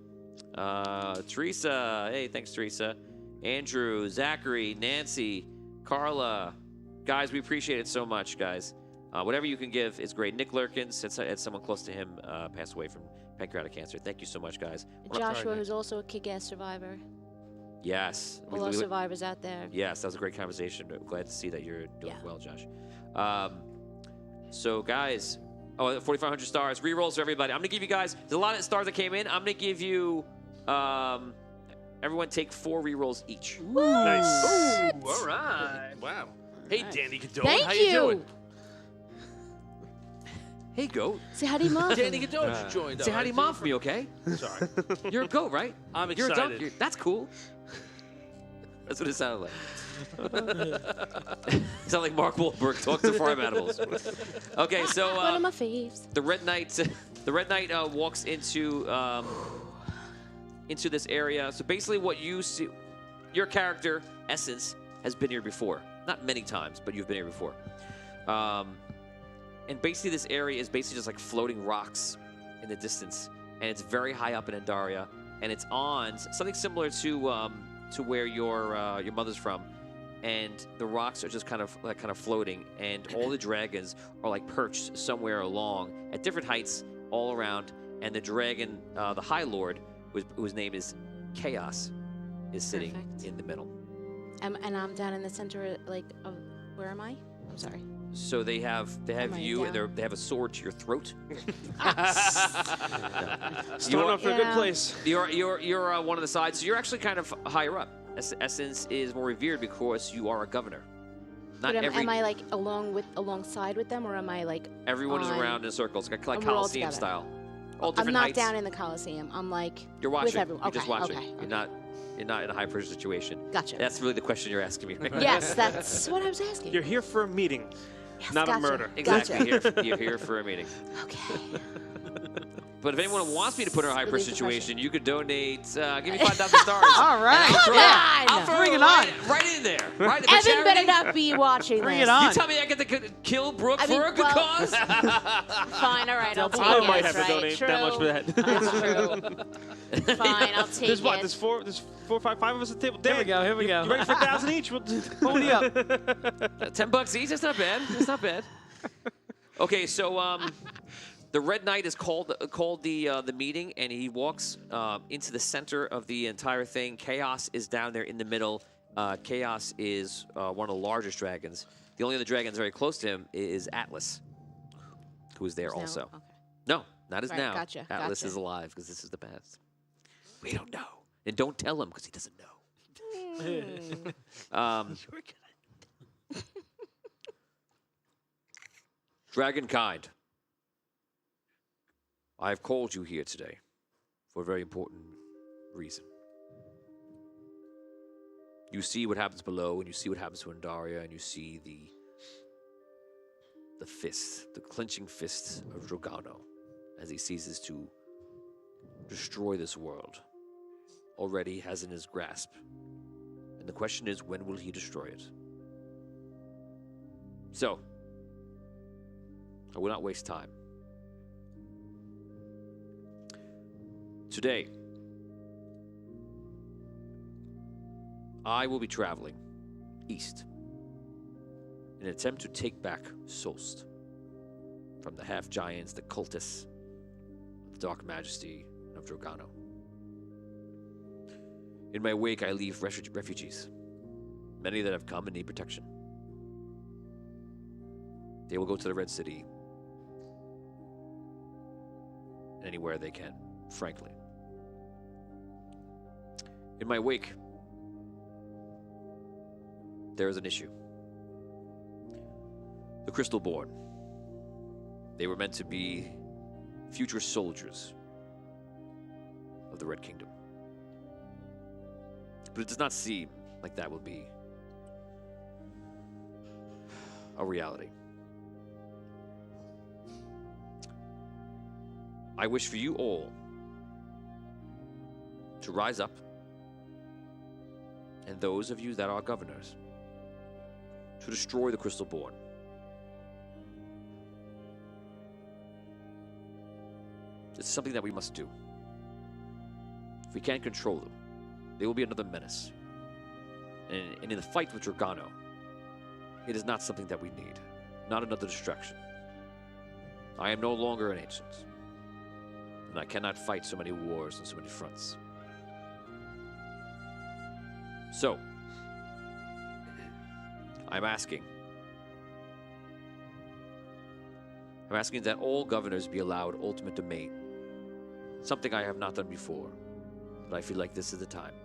[SPEAKER 2] Teresa. Hey, thanks, Teresa. Andrew, Zachary, Nancy, Carla. Guys, we appreciate it so much, guys. Whatever you can give is great. Nick Lurkins, had someone close to him pass away from pancreatic cancer. Thank you so much, guys.
[SPEAKER 6] Joshua, who's also a kick-ass survivor.
[SPEAKER 2] Yes.
[SPEAKER 6] All those survivors out there.
[SPEAKER 2] Yes, that was a great conversation. Glad to see that you're doing
[SPEAKER 6] Yeah.
[SPEAKER 2] well, Josh. So, guys, 4,500 stars. Rerolls for everybody. I'm going to give you guys, there's a lot of stars that came in. I'm going to give you, everyone take 4 rerolls each.
[SPEAKER 7] Nice.
[SPEAKER 8] Ooh, all right.
[SPEAKER 3] Wow. Hey,
[SPEAKER 4] Nice.
[SPEAKER 3] Danny Godot.
[SPEAKER 6] Thank
[SPEAKER 3] how
[SPEAKER 6] you.
[SPEAKER 3] you doing?
[SPEAKER 2] Hey, goat.
[SPEAKER 6] Say hi to your mom.
[SPEAKER 3] Danny Godot just joined us.
[SPEAKER 2] Say hi to your mom for me, okay?
[SPEAKER 3] Sorry.
[SPEAKER 2] You're a goat, right?
[SPEAKER 3] I'm
[SPEAKER 2] You're a
[SPEAKER 3] excited.
[SPEAKER 2] dunk. That's cool. That's what it sounded like. You sound like Mark Wahlberg talking to farm animals. Okay, so
[SPEAKER 6] One of my faves.
[SPEAKER 2] the Red Knight walks into this area. So basically, what you see, your character Essence has been here before. Not many times, but you've been here before. And basically, this area is basically just like floating rocks in the distance, and it's very high up in Andaria, and it's on something similar to where your mother's from, and the rocks are just kind of floating, and all the dragons are like perched somewhere along at different heights all around, and the dragon, the High Lord, whose name is Chaos, is sitting
[SPEAKER 6] Perfect.
[SPEAKER 2] in the middle.
[SPEAKER 6] And I'm down in the center, of where am I? I'm sorry.
[SPEAKER 2] So they have
[SPEAKER 6] I
[SPEAKER 2] you, and
[SPEAKER 6] down?
[SPEAKER 2] they have a sword to your throat.
[SPEAKER 7] Starting off in a good
[SPEAKER 6] Yeah.
[SPEAKER 7] place.
[SPEAKER 2] You're one of the sides, so you're actually kind of higher up. Essence is more revered because you are a governor. Not
[SPEAKER 6] But
[SPEAKER 2] every
[SPEAKER 6] am I alongside with them, or am I
[SPEAKER 2] everyone is
[SPEAKER 6] on-
[SPEAKER 2] around in circles, like
[SPEAKER 6] we're all
[SPEAKER 2] Coliseum
[SPEAKER 6] together.
[SPEAKER 2] style. All
[SPEAKER 6] I'm
[SPEAKER 2] different
[SPEAKER 6] not
[SPEAKER 2] heights.
[SPEAKER 6] down in the Coliseum. I'm
[SPEAKER 2] You're
[SPEAKER 6] with
[SPEAKER 2] watching.
[SPEAKER 6] everyone.
[SPEAKER 2] You're just
[SPEAKER 6] Okay,
[SPEAKER 2] watching.
[SPEAKER 6] okay,
[SPEAKER 2] You're
[SPEAKER 6] okay.
[SPEAKER 2] not in a high pressure situation.
[SPEAKER 6] Gotcha.
[SPEAKER 2] That's really the question you're asking me, right?
[SPEAKER 6] Yes, that's what I was asking.
[SPEAKER 7] You're here for a meeting,
[SPEAKER 6] Yes,
[SPEAKER 7] not
[SPEAKER 6] gotcha.
[SPEAKER 7] a murder.
[SPEAKER 2] Exactly.
[SPEAKER 6] Gotcha.
[SPEAKER 2] You're here for a meeting.
[SPEAKER 6] Okay.
[SPEAKER 2] But if anyone wants me to put her in a high
[SPEAKER 6] Relieve
[SPEAKER 2] pressure
[SPEAKER 6] the
[SPEAKER 2] situation, you could donate. Give me 5,000 stars.
[SPEAKER 4] All right.
[SPEAKER 2] I'll throw it-
[SPEAKER 6] Come
[SPEAKER 2] I'll
[SPEAKER 6] on.
[SPEAKER 2] throw
[SPEAKER 4] Bring
[SPEAKER 2] it
[SPEAKER 4] it
[SPEAKER 2] right in there. Right for
[SPEAKER 6] Evan
[SPEAKER 2] charity.
[SPEAKER 6] better not be watching
[SPEAKER 4] Bring
[SPEAKER 6] this.
[SPEAKER 4] it on.
[SPEAKER 2] You tell me I get to kill Brooke
[SPEAKER 6] I mean,
[SPEAKER 2] for a good
[SPEAKER 6] well-
[SPEAKER 2] cause?
[SPEAKER 6] Fine, all right, I'll take
[SPEAKER 7] I
[SPEAKER 6] it.
[SPEAKER 7] might
[SPEAKER 6] That's
[SPEAKER 7] have to
[SPEAKER 6] right.
[SPEAKER 7] donate
[SPEAKER 6] True.
[SPEAKER 7] that much for that.
[SPEAKER 6] That's true. Fine, I'll take
[SPEAKER 7] There's what?
[SPEAKER 6] it.
[SPEAKER 7] There's four, five of us at the table.
[SPEAKER 4] Here we
[SPEAKER 7] Dan,
[SPEAKER 4] go, here we
[SPEAKER 7] you-
[SPEAKER 4] go.
[SPEAKER 7] You ready for 1,000 each?
[SPEAKER 4] Pony up.
[SPEAKER 2] $10 each. That's not bad. That's not bad. Okay, so the Red Knight is called the meeting, and he walks into the center of the entire thing. Chaos is down there in the middle. Chaos is one of the largest dragons. The only other dragon that's very close to him is Atlas, who is there
[SPEAKER 6] Who's now-
[SPEAKER 2] also.
[SPEAKER 6] okay.
[SPEAKER 2] No, not as
[SPEAKER 6] Right,
[SPEAKER 2] now.
[SPEAKER 6] gotcha,
[SPEAKER 2] Atlas
[SPEAKER 6] gotcha.
[SPEAKER 2] is alive because this is the past. We don't know, and don't tell him because he doesn't know. Dragonkind, I have called you here today for a very important reason. You see what happens below, and you see what happens to Andaria, and you see the fist, the clenching fist of Drogano, as he ceases to destroy this world. Already has in his grasp. And the question is, when will he destroy it? So, I will not waste time. Today, I will be traveling east in an attempt to take back Solst from the half-giants, the cultists, the Dark Majesty of Drogano. In my wake, I leave refugees, many that have come and need protection. They will go to the Red City anywhere they can, frankly. In my wake, there is an issue. The Crystalborn They were meant to be future soldiers of the Red Kingdom. But it does not seem like that will be a reality. I wish for you all to rise up, and those of you that are governors, to destroy the Crystalborn. It's something that we must do. If we can't control them, they will be another menace. And in the fight with Dragano, it is not something that we need. Not another distraction. I am no longer an ancient. And I cannot fight so many wars on so many fronts. So, I'm asking that all governors be allowed ultimate domain. Something I have not done before, but I feel like this is the time.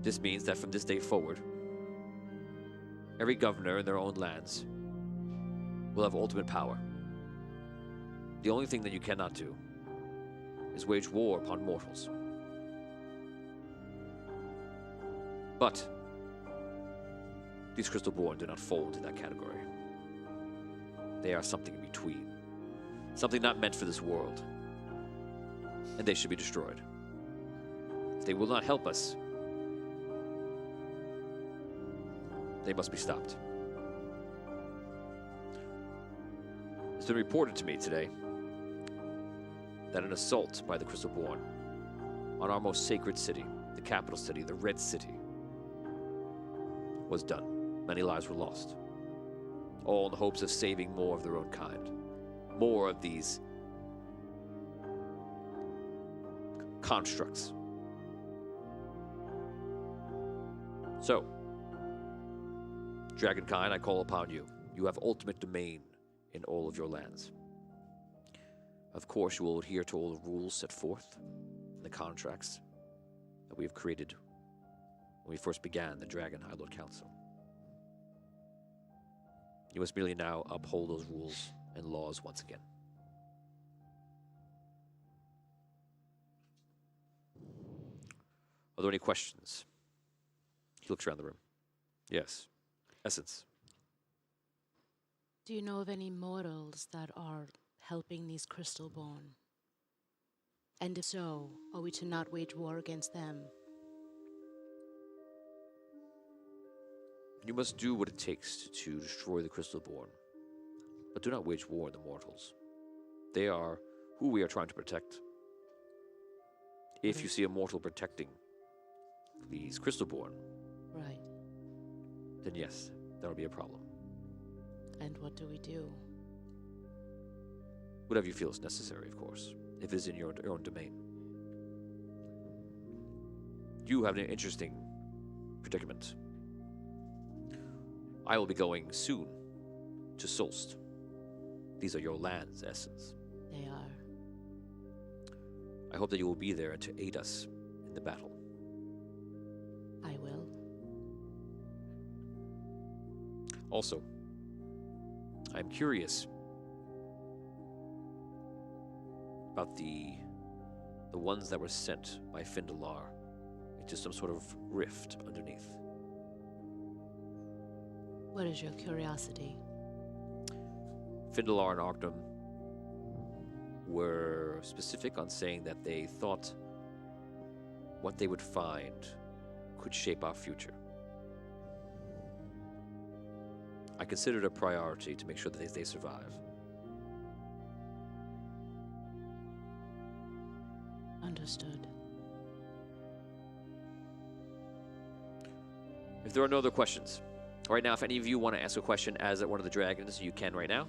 [SPEAKER 2] This means that from this day forward, every governor in their own lands will have ultimate power. The only thing that you cannot do is wage war upon mortals. But these Crystalborn do not fall into that category. They are something in between. Something not meant for this world. And they should be destroyed. If they will not help us, they must be stopped. It's been reported to me today that an assault by the Crystalborn on our most sacred city, the capital city, the Red City, was done. Many lives were lost. All in the hopes of saving more of their own kind. More of these constructs. So, Dragonkind, I call upon you. You have ultimate domain in all of your lands. Of course, you will adhere to all the rules set forth in the contracts that we have created when we first began the Dragon High Lord Council. You must merely now uphold those rules and laws once again. Are there any questions? He looks around the room. Yes. Essence.
[SPEAKER 6] Do you know of any mortals that are helping these Crystalborn? And if so, are we to not wage war against them?
[SPEAKER 2] You must do what it takes to destroy the Crystalborn, but do not wage war on the mortals. They are who we are trying to protect. If you see a mortal protecting these Crystalborn,
[SPEAKER 6] Right.
[SPEAKER 2] then yes, there will be a problem.
[SPEAKER 6] And what do we do?
[SPEAKER 2] Whatever you feel is necessary, of course, if it is in your own domain. You have an interesting predicament. I will be going soon to Solst. These are your lands, Essence.
[SPEAKER 6] They are.
[SPEAKER 2] I hope that you will be there to aid us in the battle.
[SPEAKER 6] I will.
[SPEAKER 2] Also, I'm curious about the ones that were sent by Findalar into some sort of rift underneath.
[SPEAKER 6] What is your curiosity?
[SPEAKER 2] Findalar and Arctum were specific on saying that they thought what they would find could shape our future. I consider it a priority to make sure that they survive.
[SPEAKER 6] Understood.
[SPEAKER 2] If there are no other questions, right now, if any of you want to ask a question as one of the dragons, you can right now.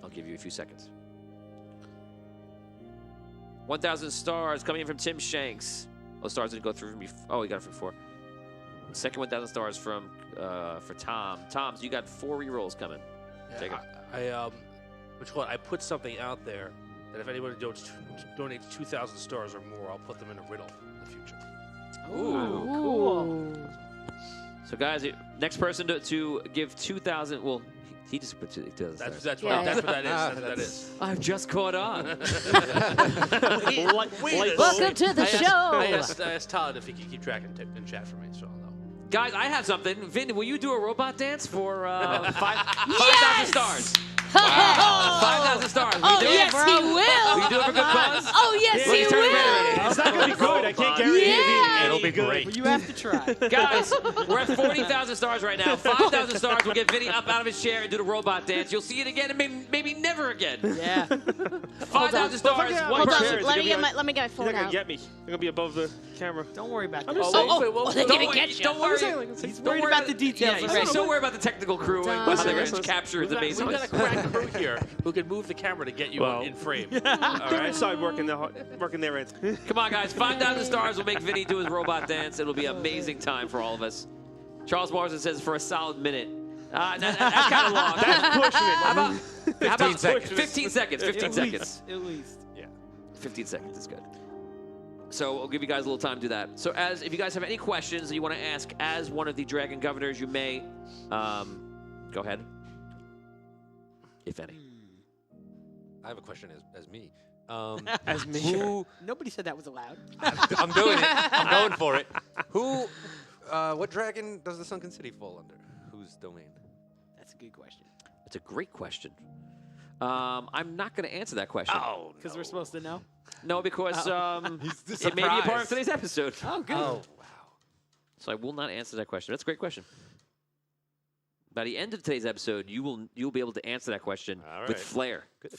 [SPEAKER 2] I'll give you a few seconds. 1,000 stars coming in from Tim Shanks. Oh, stars didn't go through from me. Oh, he got it from 4. Second 1,000 stars from for Tom. Tom, so you got 4 rerolls coming. Take it.
[SPEAKER 3] I put something out there that if anybody donates 2,000 stars or more, I'll put them in a riddle in the future.
[SPEAKER 2] Ooh,
[SPEAKER 8] cool.
[SPEAKER 2] So guys, next person to give 2,000, well, He just puts it. Does
[SPEAKER 3] That's
[SPEAKER 2] that.
[SPEAKER 3] what
[SPEAKER 6] Yeah,
[SPEAKER 3] that's what that is. That's what that is.
[SPEAKER 2] I've just caught on.
[SPEAKER 6] Welcome to the show.
[SPEAKER 3] I asked Todd if he could keep track in chat for me, so I'll know.
[SPEAKER 2] Guys, I have something. Vin, will you do a robot dance for 5,000 stars? 5,000 stars. Will
[SPEAKER 6] Oh,
[SPEAKER 2] you do
[SPEAKER 6] yes,
[SPEAKER 2] it?
[SPEAKER 6] he will.
[SPEAKER 2] Will you do it for good cause?
[SPEAKER 6] Oh, yes,
[SPEAKER 2] Well,
[SPEAKER 6] he
[SPEAKER 2] he's turning red
[SPEAKER 6] will.
[SPEAKER 2] already.
[SPEAKER 7] It's not going to be good. I can't guarantee
[SPEAKER 6] Yeah.
[SPEAKER 1] It'll be
[SPEAKER 7] good.
[SPEAKER 1] great.
[SPEAKER 4] But you have to try.
[SPEAKER 2] Guys, we're at 40,000 stars right now. 5,000 stars will get Vinny up out of his chair and do the robot dance. You'll see it again and maybe never again.
[SPEAKER 4] Yeah.
[SPEAKER 2] 5,000 stars.
[SPEAKER 7] Well,
[SPEAKER 2] One
[SPEAKER 6] Hold on.
[SPEAKER 2] person.
[SPEAKER 6] Let me get my
[SPEAKER 7] You're
[SPEAKER 6] phone
[SPEAKER 7] not going
[SPEAKER 6] out.
[SPEAKER 7] to get me. You're going to be above the camera.
[SPEAKER 4] Don't worry about that.
[SPEAKER 7] just
[SPEAKER 6] Oh,
[SPEAKER 7] saying.
[SPEAKER 6] they're
[SPEAKER 2] Don't
[SPEAKER 6] gonna
[SPEAKER 2] worry-
[SPEAKER 6] get you.
[SPEAKER 2] Don't worry.
[SPEAKER 4] He's
[SPEAKER 2] Don't
[SPEAKER 4] worried
[SPEAKER 2] worry
[SPEAKER 4] about the details.
[SPEAKER 2] Yeah,
[SPEAKER 4] of
[SPEAKER 2] he's
[SPEAKER 4] it.
[SPEAKER 2] so worried about the technical crew and how
[SPEAKER 6] Listen,
[SPEAKER 2] they're going
[SPEAKER 7] listen.
[SPEAKER 2] to capture the amazing.
[SPEAKER 3] We've got a crack crew here who can move the camera to get you
[SPEAKER 7] Well.
[SPEAKER 3] in frame.
[SPEAKER 7] They're inside working their end.
[SPEAKER 2] Come on, guys. 5,000 stars will make Vinny do his robot dance. It'll be an amazing time for all of us. Charles Marsden says for a solid minute. That's kind of long.
[SPEAKER 7] That's pushing it.
[SPEAKER 2] How about
[SPEAKER 1] 15 seconds.
[SPEAKER 2] 15 seconds. 15
[SPEAKER 4] At
[SPEAKER 2] seconds.
[SPEAKER 4] least. At least.
[SPEAKER 2] 15 seconds is good. So I'll give you guys a little time to do that. So if you guys have any questions that you want to ask as one of the Dragon Governors, you may go ahead. If any.
[SPEAKER 1] I have a question as me.
[SPEAKER 7] As me.
[SPEAKER 1] Who?
[SPEAKER 4] Nobody said that was allowed.
[SPEAKER 1] I'm doing it. I'm going for it. Who? What dragon does the Sunken City fall under? Whose domain?
[SPEAKER 4] That's a good question.
[SPEAKER 2] It's a great question. I'm not going to answer that question.
[SPEAKER 1] Oh,
[SPEAKER 4] Because we're supposed to know.
[SPEAKER 2] No, because
[SPEAKER 1] He's
[SPEAKER 2] it may be a part of
[SPEAKER 1] surprised.
[SPEAKER 2] today's episode.
[SPEAKER 4] Oh, good.
[SPEAKER 1] Oh, wow.
[SPEAKER 2] So I will not answer that question. That's a great question. By the end of today's episode, you'll be able to answer that question
[SPEAKER 1] All
[SPEAKER 2] with
[SPEAKER 1] right.
[SPEAKER 2] flair.
[SPEAKER 1] Good.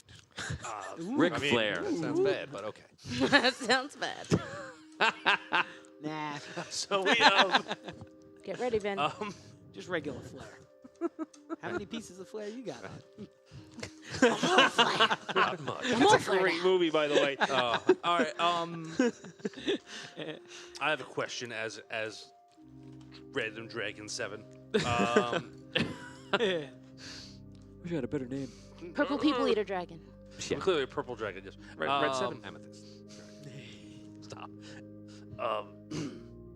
[SPEAKER 2] Ric
[SPEAKER 1] I mean,
[SPEAKER 2] Flair.
[SPEAKER 1] That sounds bad, but okay.
[SPEAKER 6] That sounds bad.
[SPEAKER 4] Nah.
[SPEAKER 3] So we
[SPEAKER 6] Get ready, Vin.
[SPEAKER 4] Just regular flair. How many pieces of flair you got on?
[SPEAKER 1] Not much.
[SPEAKER 6] More
[SPEAKER 7] That's a
[SPEAKER 6] flair
[SPEAKER 7] great
[SPEAKER 6] now.
[SPEAKER 7] movie, by the way.
[SPEAKER 3] all right. I have a question as Random Dragon 7.
[SPEAKER 2] Wish I had a better name.
[SPEAKER 6] Purple people eater dragon.
[SPEAKER 2] Yeah.
[SPEAKER 3] Clearly a purple dragon, yes.
[SPEAKER 7] Red 7.
[SPEAKER 1] Amethyst.
[SPEAKER 3] Stop.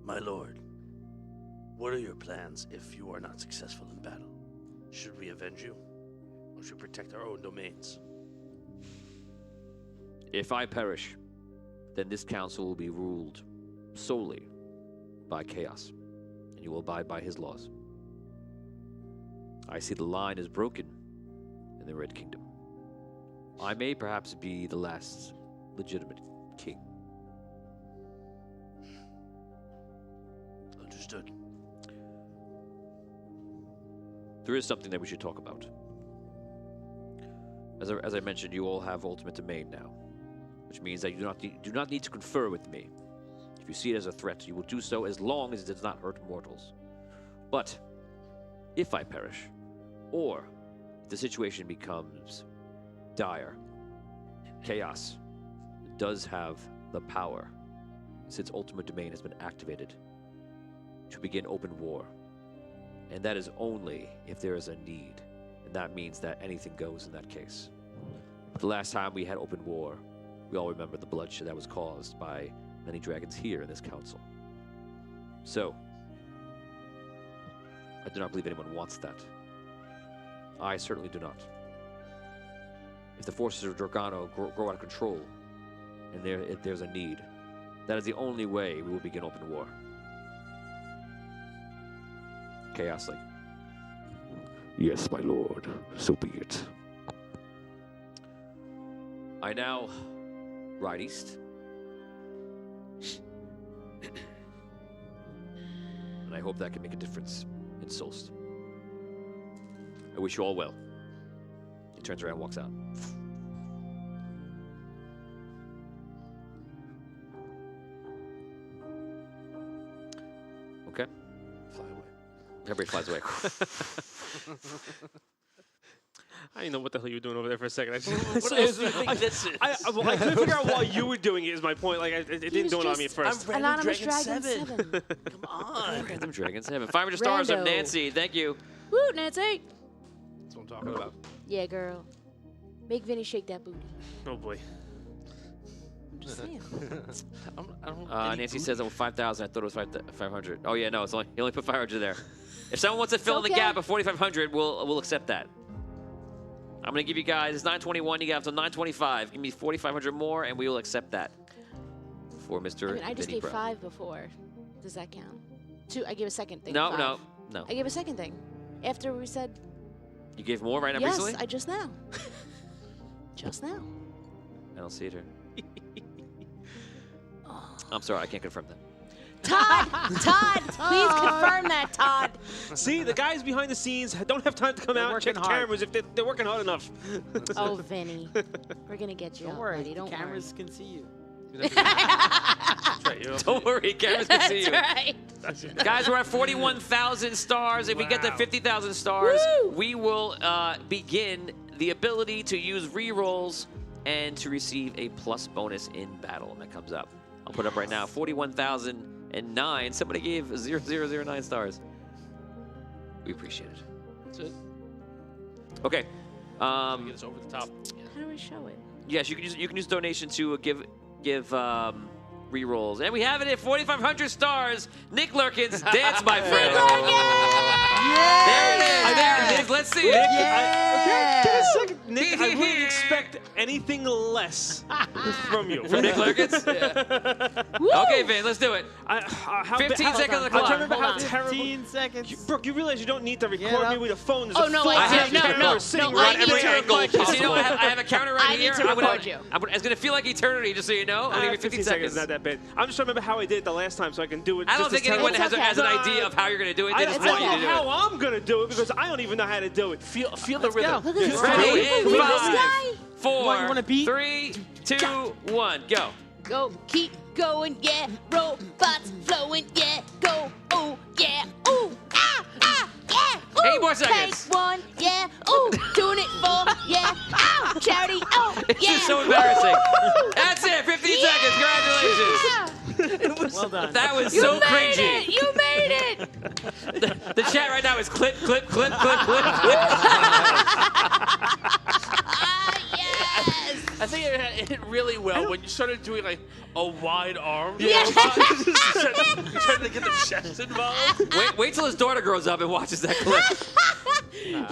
[SPEAKER 3] My lord, what are your plans if you are not successful in battle? Should we avenge you, or should we protect our own domains?
[SPEAKER 2] If I perish, then this council will be ruled solely by chaos, and you will abide by his laws. I see the line is broken in the Red Kingdom. I may perhaps be the last legitimate king.
[SPEAKER 3] Understood.
[SPEAKER 2] There is something that we should talk about. As I mentioned, you all have ultimate domain now, which means that you do not need to confer with me. If you see it as a threat, you will do so as long as it does not hurt mortals. But if I perish, or if the situation becomes dire, chaos does have the power, since ultimate domain has been activated, to begin open war. And that is only if there is a need. And that means that anything goes in that case. The last time we had open war, we all remember the bloodshed that was caused by many dragons here in this council. So, I do not believe anyone wants that. I certainly do not. If the forces of Dragano grow out of control, and if there's a need, that is the only way we will begin open war. Chaos, like, yes, my lord, so be it. I now ride east. And I hope that can make a difference in Solst. I wish you all well. He turns around and walks out. Okay.
[SPEAKER 3] Fly away.
[SPEAKER 2] Everybody flies away.
[SPEAKER 7] I didn't know what the hell you were doing over there for a second. I just,
[SPEAKER 3] What else do you think this is?
[SPEAKER 7] I couldn't figure out why you were doing it. Is my point. Like it didn't dawn on me at first.
[SPEAKER 6] Anonymous Dragon 7.
[SPEAKER 3] Come on.
[SPEAKER 2] Random Dragons Heaven. 500 stars of
[SPEAKER 6] Rando.
[SPEAKER 2] Nancy. Thank you.
[SPEAKER 6] Woo, Nancy.
[SPEAKER 3] That's what I'm talking about.
[SPEAKER 6] Yeah, girl. Make Vinny shake that booty.
[SPEAKER 7] Oh boy.
[SPEAKER 6] I'm just saying.
[SPEAKER 3] I don't
[SPEAKER 2] Nancy says I'm 5,000. I thought it was 500. Oh yeah, no, he only put 500 there. If someone wants to fill in the
[SPEAKER 6] okay.
[SPEAKER 2] gap of 4,500, we'll accept that. I'm going to give you guys, it's 921, you got until 925. Give me 4,500 more, and we will accept that for Mr.
[SPEAKER 6] I mean, I just
[SPEAKER 2] Vinny
[SPEAKER 6] gave
[SPEAKER 2] Pro.
[SPEAKER 6] 5 before. Does that count? 2. I gave a second thing.
[SPEAKER 2] No,
[SPEAKER 6] 5.
[SPEAKER 2] no.
[SPEAKER 6] I gave a second thing. After we said
[SPEAKER 2] You gave more right now
[SPEAKER 6] yes,
[SPEAKER 2] recently?
[SPEAKER 6] I just now. Just now.
[SPEAKER 2] I don't see it here. I'm sorry, I can't confirm that.
[SPEAKER 6] Todd, please confirm that, Todd.
[SPEAKER 7] See, the guys behind the scenes don't have time to come
[SPEAKER 4] They're
[SPEAKER 7] out and check
[SPEAKER 4] working hard.
[SPEAKER 7] cameras if they're working hard enough.
[SPEAKER 6] Oh, Vinny, we're gonna get you
[SPEAKER 4] Don't
[SPEAKER 6] out,
[SPEAKER 4] worry,
[SPEAKER 6] buddy. Don't
[SPEAKER 4] cameras can see you.
[SPEAKER 3] That's right, you know.
[SPEAKER 2] Don't worry, cameras can see you.
[SPEAKER 6] That's right.
[SPEAKER 2] Guys, we're at 41,000 stars. If we get to
[SPEAKER 3] Wow.
[SPEAKER 2] 50,000 stars,
[SPEAKER 6] Woo!
[SPEAKER 2] we will begin the ability to use rerolls and to receive a plus bonus in battle. And that comes up. I'll put up right now 41,009. Somebody gave 0009 stars. We appreciate it.
[SPEAKER 3] That's it.
[SPEAKER 2] Okay.
[SPEAKER 3] Get us over the top.
[SPEAKER 6] How do I show it?
[SPEAKER 2] Yes, you can use donation to give rerolls, and we have it at 4,500 stars. Nick Lurkins, dance, my friend. There it is. There it is. Let's see it.
[SPEAKER 7] Give a second. Nick, I wouldn't expect anything less from you.
[SPEAKER 2] From Nick Lurkins? Okay, Vin, let's do it. 15 seconds on the
[SPEAKER 7] I
[SPEAKER 2] clock.
[SPEAKER 7] remember how
[SPEAKER 6] Hold on.
[SPEAKER 7] terrible.
[SPEAKER 4] 15 seconds.
[SPEAKER 7] Brooke, you realize you don't need to
[SPEAKER 4] Get
[SPEAKER 7] record me
[SPEAKER 4] up.
[SPEAKER 7] with a phone. There's
[SPEAKER 6] Oh,
[SPEAKER 7] a
[SPEAKER 6] no,
[SPEAKER 7] phone
[SPEAKER 6] I do. No,
[SPEAKER 7] camera
[SPEAKER 6] no,
[SPEAKER 7] sitting
[SPEAKER 6] no,
[SPEAKER 7] right
[SPEAKER 6] I
[SPEAKER 7] at
[SPEAKER 6] need
[SPEAKER 7] every
[SPEAKER 6] to
[SPEAKER 7] angle
[SPEAKER 6] record you.
[SPEAKER 2] So, you know,
[SPEAKER 7] possible.
[SPEAKER 2] I have a counter right
[SPEAKER 6] I need
[SPEAKER 2] here.
[SPEAKER 6] to
[SPEAKER 2] I'm gonna-
[SPEAKER 6] record you.
[SPEAKER 2] It's going to feel like eternity, just so you know. I'm going to give you 15 seconds.
[SPEAKER 7] is not that bad. I'm just trying to remember how I did it the last time so I can do it.
[SPEAKER 2] I don't
[SPEAKER 7] just as
[SPEAKER 2] think anyone
[SPEAKER 7] terrible.
[SPEAKER 2] has,
[SPEAKER 6] It's okay.
[SPEAKER 2] has an idea of how you're going to do it. They
[SPEAKER 7] I
[SPEAKER 2] just
[SPEAKER 7] don't
[SPEAKER 2] want you to
[SPEAKER 7] know
[SPEAKER 2] do
[SPEAKER 7] how
[SPEAKER 2] it.
[SPEAKER 7] I'm going to do it because I don't even know how to do it. Feel the
[SPEAKER 4] Let's
[SPEAKER 7] rhythm.
[SPEAKER 4] go.
[SPEAKER 6] Look at this
[SPEAKER 2] Ready?
[SPEAKER 6] guy.
[SPEAKER 2] In
[SPEAKER 6] Look at this
[SPEAKER 2] 5,
[SPEAKER 6] guy.
[SPEAKER 2] 4,
[SPEAKER 4] You wanna beat?
[SPEAKER 2] 3, 2, 1, go.
[SPEAKER 6] Go, keep going, yeah. Robots flowing, yeah. Go, oh, yeah. Ooh, yeah. Ooh,
[SPEAKER 2] 8 more seconds.
[SPEAKER 6] PancOne, yeah. Ooh, doing it for, yeah. Ow, charity, oh,
[SPEAKER 2] It's
[SPEAKER 6] yeah.
[SPEAKER 2] just so embarrassing.
[SPEAKER 6] Woo!
[SPEAKER 2] That's it. 15 seconds. Congratulations.
[SPEAKER 6] Yeah.
[SPEAKER 4] Well done.
[SPEAKER 2] That was
[SPEAKER 6] You
[SPEAKER 2] so
[SPEAKER 6] made
[SPEAKER 2] cringy.
[SPEAKER 6] it. You made it.
[SPEAKER 2] The chat right now is clip, clip, clip, clip, clip, clip.
[SPEAKER 6] Yes.
[SPEAKER 3] I think it hit really well when you started doing like a wide arm.
[SPEAKER 6] Yeah.
[SPEAKER 3] You're trying to get the chest involved.
[SPEAKER 2] Wait till his daughter grows up and watches that clip.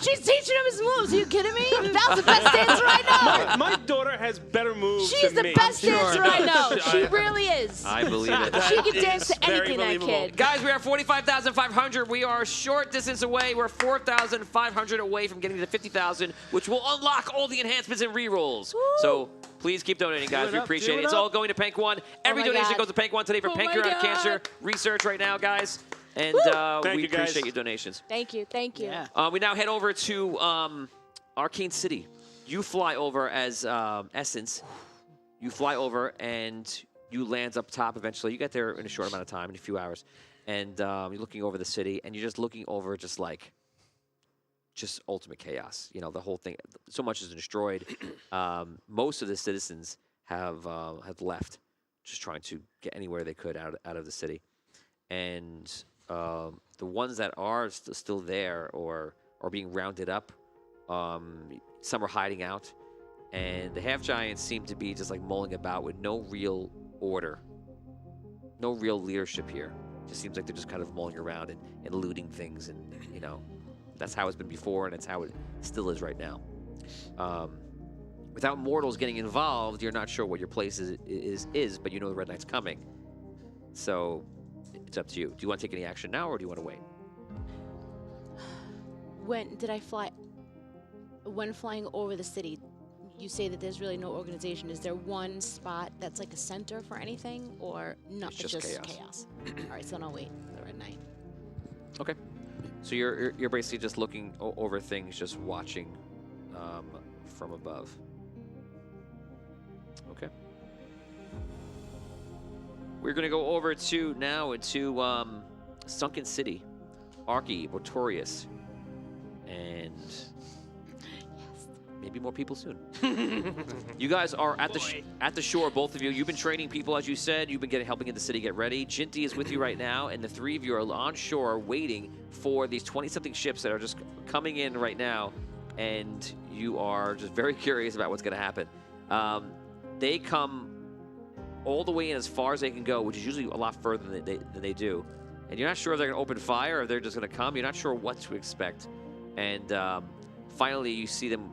[SPEAKER 6] She's teaching him his moves. Are you kidding me? Val's the best dancer I know.
[SPEAKER 7] My daughter has better moves
[SPEAKER 6] She's
[SPEAKER 7] than
[SPEAKER 6] the
[SPEAKER 7] me.
[SPEAKER 6] best dancer I know. She
[SPEAKER 3] I-
[SPEAKER 6] really is.
[SPEAKER 2] I believe it.
[SPEAKER 6] She can
[SPEAKER 3] That
[SPEAKER 6] dance
[SPEAKER 3] is
[SPEAKER 6] to
[SPEAKER 3] very
[SPEAKER 6] anything, that
[SPEAKER 3] believable.
[SPEAKER 6] kid.
[SPEAKER 2] Guys, we are 45,500. We are a short distance away. We're 4,500 away from getting to 50,000, which will unlock all the enhancements and rerolls.
[SPEAKER 6] Woo.
[SPEAKER 2] So please keep donating, guys. We
[SPEAKER 4] it up,
[SPEAKER 2] appreciate
[SPEAKER 4] do
[SPEAKER 2] it.
[SPEAKER 4] it
[SPEAKER 2] It's
[SPEAKER 4] up.
[SPEAKER 2] all going to PancOne. Every
[SPEAKER 6] my
[SPEAKER 2] donation
[SPEAKER 6] God.
[SPEAKER 2] goes to PancOne today for
[SPEAKER 6] Oh my
[SPEAKER 2] pancreatic
[SPEAKER 6] God.
[SPEAKER 2] cancer research right now, guys. And
[SPEAKER 7] Thank
[SPEAKER 2] we
[SPEAKER 7] you, guys.
[SPEAKER 2] appreciate your donations.
[SPEAKER 6] Thank you. Thank you.
[SPEAKER 4] Yeah.
[SPEAKER 2] We now head over to Arcane City. You fly over as Essence. You fly over and you land up top eventually. You get there in a short amount of time, in a few hours. And you're looking over the city, and you're just looking over just ultimate chaos. You know, the whole thing, so much is destroyed. Most of the citizens have left, just trying to get anywhere they could out of the city. And the ones that are still there or are being rounded up, some are hiding out, and the half giants seem to be just like mulling about with no real order, no real leadership here. Just seems like they're just kind of mulling around and looting things, and you know, that's how it's been before, and it's how it still is right now. Without mortals getting involved, you're not sure what your place is, but you know the Red Knight's coming. So it's up to you. Do you want to take any action now, or do you want to wait?
[SPEAKER 6] When did I fly? When flying over the city, you say that there's really no organization. Is there one spot that's like a center for anything, or no?
[SPEAKER 2] It's just chaos.
[SPEAKER 6] All right, so then I'll wait for the Red Knight.
[SPEAKER 2] Okay. So you're basically just looking over things, just watching from above. Okay. We're gonna go over to Sunken City, Archie, Botorius, and maybe more people soon. You guys are at the shore, both of you. You've been training people, as you said. You've been helping in the city get ready. Jinty is with you right now, and the three of you are on shore waiting for these 20-something ships that are just coming in right now, and you are just very curious about what's going to happen. They come all the way in as far as they can go, which is usually a lot further than they do. And you're not sure if they're going to open fire or if they're just going to come. You're not sure what to expect. And finally, you see them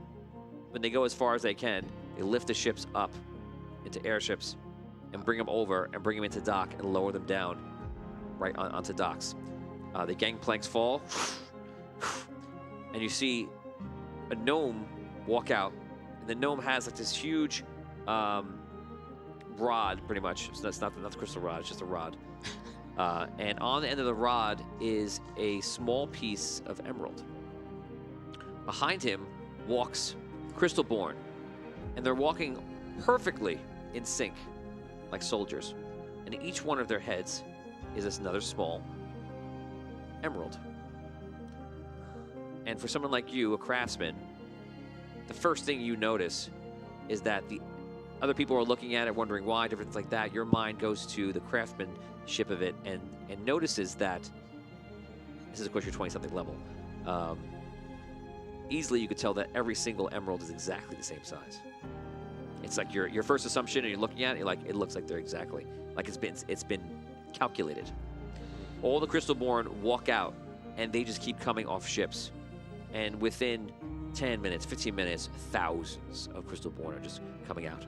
[SPEAKER 2] when they go as far as they can, they lift the ships up into airships and bring them over and bring them into dock and lower them down right onto docks. The gangplanks fall, and you see a gnome walk out. And the gnome has like this huge rod, pretty much. So that's not the crystal rod, it's just a rod. And on the end of the rod is a small piece of emerald. Behind him walks Crystalborn, and they're walking perfectly in sync, like soldiers. And each one of their heads is this another small emerald. And for someone like you, a craftsman, the first thing you notice is that the other people are looking at it, wondering why, different things like that. Your mind goes to the craftsmanship of it and notices that, this is of course your 20-something level, easily you could tell that every single emerald is exactly the same size. It's like your first assumption, and you're looking at it, you're like, it looks like they're exactly, like it's been calculated. All the Crystalborn walk out, and they just keep coming off ships. And within 10 minutes, 15 minutes, thousands of Crystalborn are just coming out.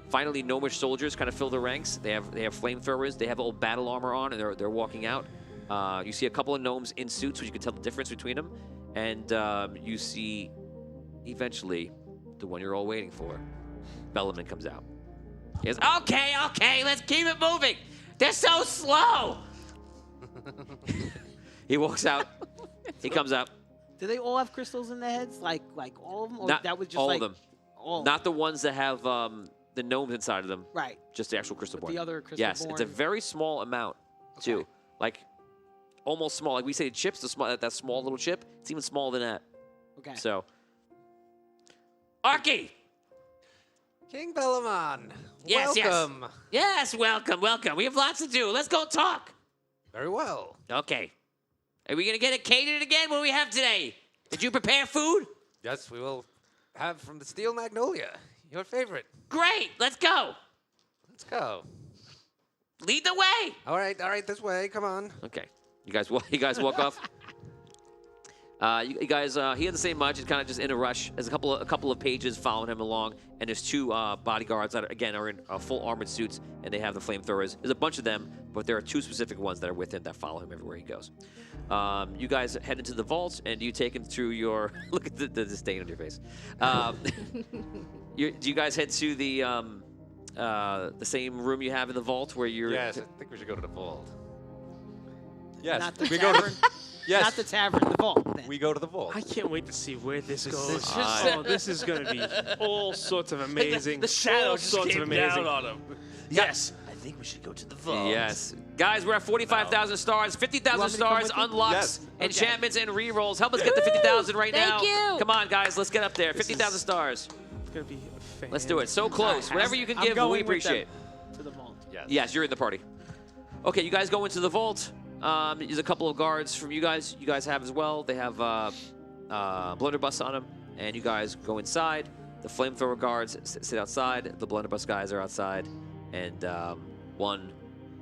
[SPEAKER 2] Finally, gnomish soldiers kind of fill the ranks. They have flamethrowers. They have old battle armor on, and they're walking out. You see a couple of gnomes in suits, which you can tell the difference between them. And you see, eventually, the one you're all waiting for. Bellaman comes out. He goes, okay, let's keep it moving. They're so slow. He walks out. He comes out.
[SPEAKER 4] Do they all have crystals in their heads? Like all of them? Or
[SPEAKER 2] Not
[SPEAKER 4] that was just
[SPEAKER 2] all
[SPEAKER 4] like
[SPEAKER 2] of them.
[SPEAKER 4] all
[SPEAKER 2] Not the ones that have the gnomes inside of them.
[SPEAKER 4] right.
[SPEAKER 2] Just the actual Crystalborn.
[SPEAKER 4] The other Crystalborn.
[SPEAKER 2] Yes, it's a very small amount, too.
[SPEAKER 4] Okay.
[SPEAKER 2] Like, almost small. Like we say chips, that small little chip, it's even smaller than that.
[SPEAKER 4] Okay.
[SPEAKER 2] So, Arky!
[SPEAKER 1] King Bellaman,
[SPEAKER 2] Yes, yes.
[SPEAKER 1] welcome.
[SPEAKER 2] Yes, welcome. We have lots to do. Let's go talk.
[SPEAKER 1] Very well.
[SPEAKER 2] Okay. Are we going to get it catered again? What do we have today? Did you prepare food?
[SPEAKER 1] Yes, we will have from the Steel Magnolia, your favorite.
[SPEAKER 2] Great. Let's go.
[SPEAKER 1] Let's go.
[SPEAKER 2] Lead the way.
[SPEAKER 1] All right, this way. Come on.
[SPEAKER 2] Okay. You guys walk off. You guys, he doesn't say much. He's kind of just in a rush. There's a couple of pages following him along, and there's two bodyguards that are in full armored suits, and they have the flamethrowers. There's a bunch of them, but there are two specific ones that are with him that follow him everywhere he goes. You guys head into the vault, and you take him through your look at the disdain on your face. Do you guys head to the same room you have in the vault where you're?
[SPEAKER 1] Yes, I think we should go to the vault. Yes,
[SPEAKER 4] Not the
[SPEAKER 1] we go to.
[SPEAKER 4] tavern.
[SPEAKER 1] Yes,
[SPEAKER 4] Not the tavern. The vault. Then.
[SPEAKER 1] we go to the vault.
[SPEAKER 7] I can't wait to see where this goes.
[SPEAKER 1] is just-
[SPEAKER 7] Oh, this is going to be all sorts of amazing.
[SPEAKER 3] The shadow
[SPEAKER 7] all
[SPEAKER 3] just
[SPEAKER 7] sorts of
[SPEAKER 3] came
[SPEAKER 7] amazing.
[SPEAKER 3] down on him.
[SPEAKER 7] Yes. I think we should go to the vault.
[SPEAKER 2] Yes. Guys, we're at 45,000 stars. 50,000 stars unlocks
[SPEAKER 1] Yes.
[SPEAKER 2] enchantments and rerolls. Help us get to 50,000 right now.
[SPEAKER 6] Thank you.
[SPEAKER 2] Come on, guys. Let's get up there. 50,000 stars.
[SPEAKER 7] It's going to be fantastic.
[SPEAKER 2] Let's do it. So close. Whatever you can
[SPEAKER 4] I'm
[SPEAKER 2] give,
[SPEAKER 4] going
[SPEAKER 2] we
[SPEAKER 4] with
[SPEAKER 2] appreciate.
[SPEAKER 4] them to the vault.
[SPEAKER 2] Yes, you're in the party. Okay, you guys go into the vault. There's a couple of guards from you guys. You guys have as well. They have blunderbuss on them, and you guys go inside. The flamethrower guards sit outside. The blunderbuss guys are outside, and 1,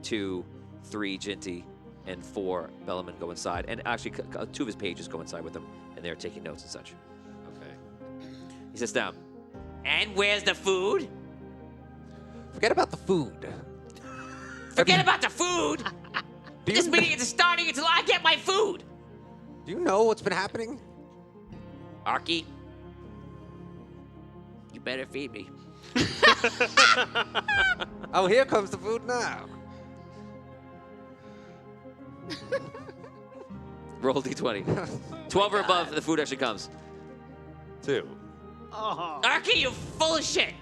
[SPEAKER 2] 2, 3 Jinty, and 4 Bellaman go inside. And actually, 2 of his pages go inside with him, and they're taking notes and such.
[SPEAKER 1] Okay.
[SPEAKER 2] He sits down. And where's the food?
[SPEAKER 1] Forget about the food.
[SPEAKER 2] Forget about the food.
[SPEAKER 1] Do
[SPEAKER 2] This
[SPEAKER 1] you,
[SPEAKER 2] meeting isn't starting until I get my food.
[SPEAKER 1] do you know what's been happening?
[SPEAKER 2] Arky, you better feed me.
[SPEAKER 1] Oh, here comes the food now.
[SPEAKER 2] Roll D20. 12 or above, the food actually comes.
[SPEAKER 1] 2.
[SPEAKER 4] Oh.
[SPEAKER 2] Arky, you full of shit.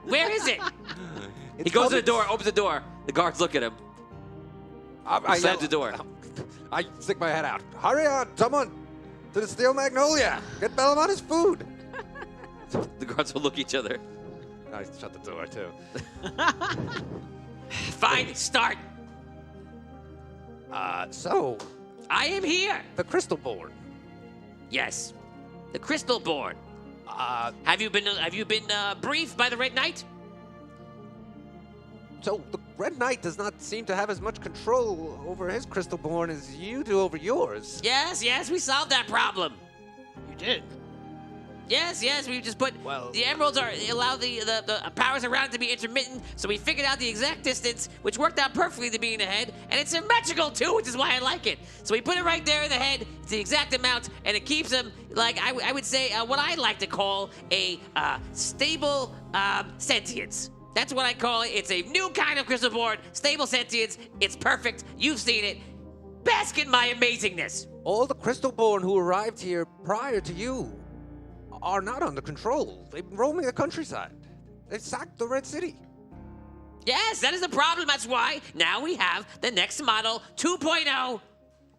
[SPEAKER 2] Where is it? He
[SPEAKER 1] It's
[SPEAKER 2] goes to the
[SPEAKER 1] coming.
[SPEAKER 2] door, opens the door. The guards look at him.
[SPEAKER 1] I
[SPEAKER 2] Slams the door.
[SPEAKER 1] I stick my head out. Hurry on, someone, to the Steel Magnolia. Get Bellaman his food.
[SPEAKER 2] The guards will look at each other.
[SPEAKER 1] I shut the door too.
[SPEAKER 2] Fine, start.
[SPEAKER 1] So
[SPEAKER 2] I am here.
[SPEAKER 1] the Crystalborn.
[SPEAKER 2] Yes, the Crystalborn. Have you been briefed by the Red Knight?
[SPEAKER 1] So the Red Knight does not seem to have as much control over his Crystalborn as you do over yours.
[SPEAKER 2] Yes, we solved that problem.
[SPEAKER 4] You did.
[SPEAKER 2] Yes, we just put
[SPEAKER 1] Well-
[SPEAKER 2] the emeralds allow the powers around it to be intermittent, so we figured out the exact distance, which worked out perfectly to be in the head, and it's symmetrical too, which is why I like it. So we put it right there in the head, it's the exact amount, and it keeps them, like, I would say, what I like to call a stable sentience. That's what I call it. It's a new kind of crystal board, stable sentience. It's perfect. You've seen it. Bask in my amazingness.
[SPEAKER 1] All the crystalborn who arrived here prior to you are not under control. They've been roaming the countryside. They've sacked the Red City.
[SPEAKER 2] Yes, that is the problem. That's why now we have the next model, 2.0,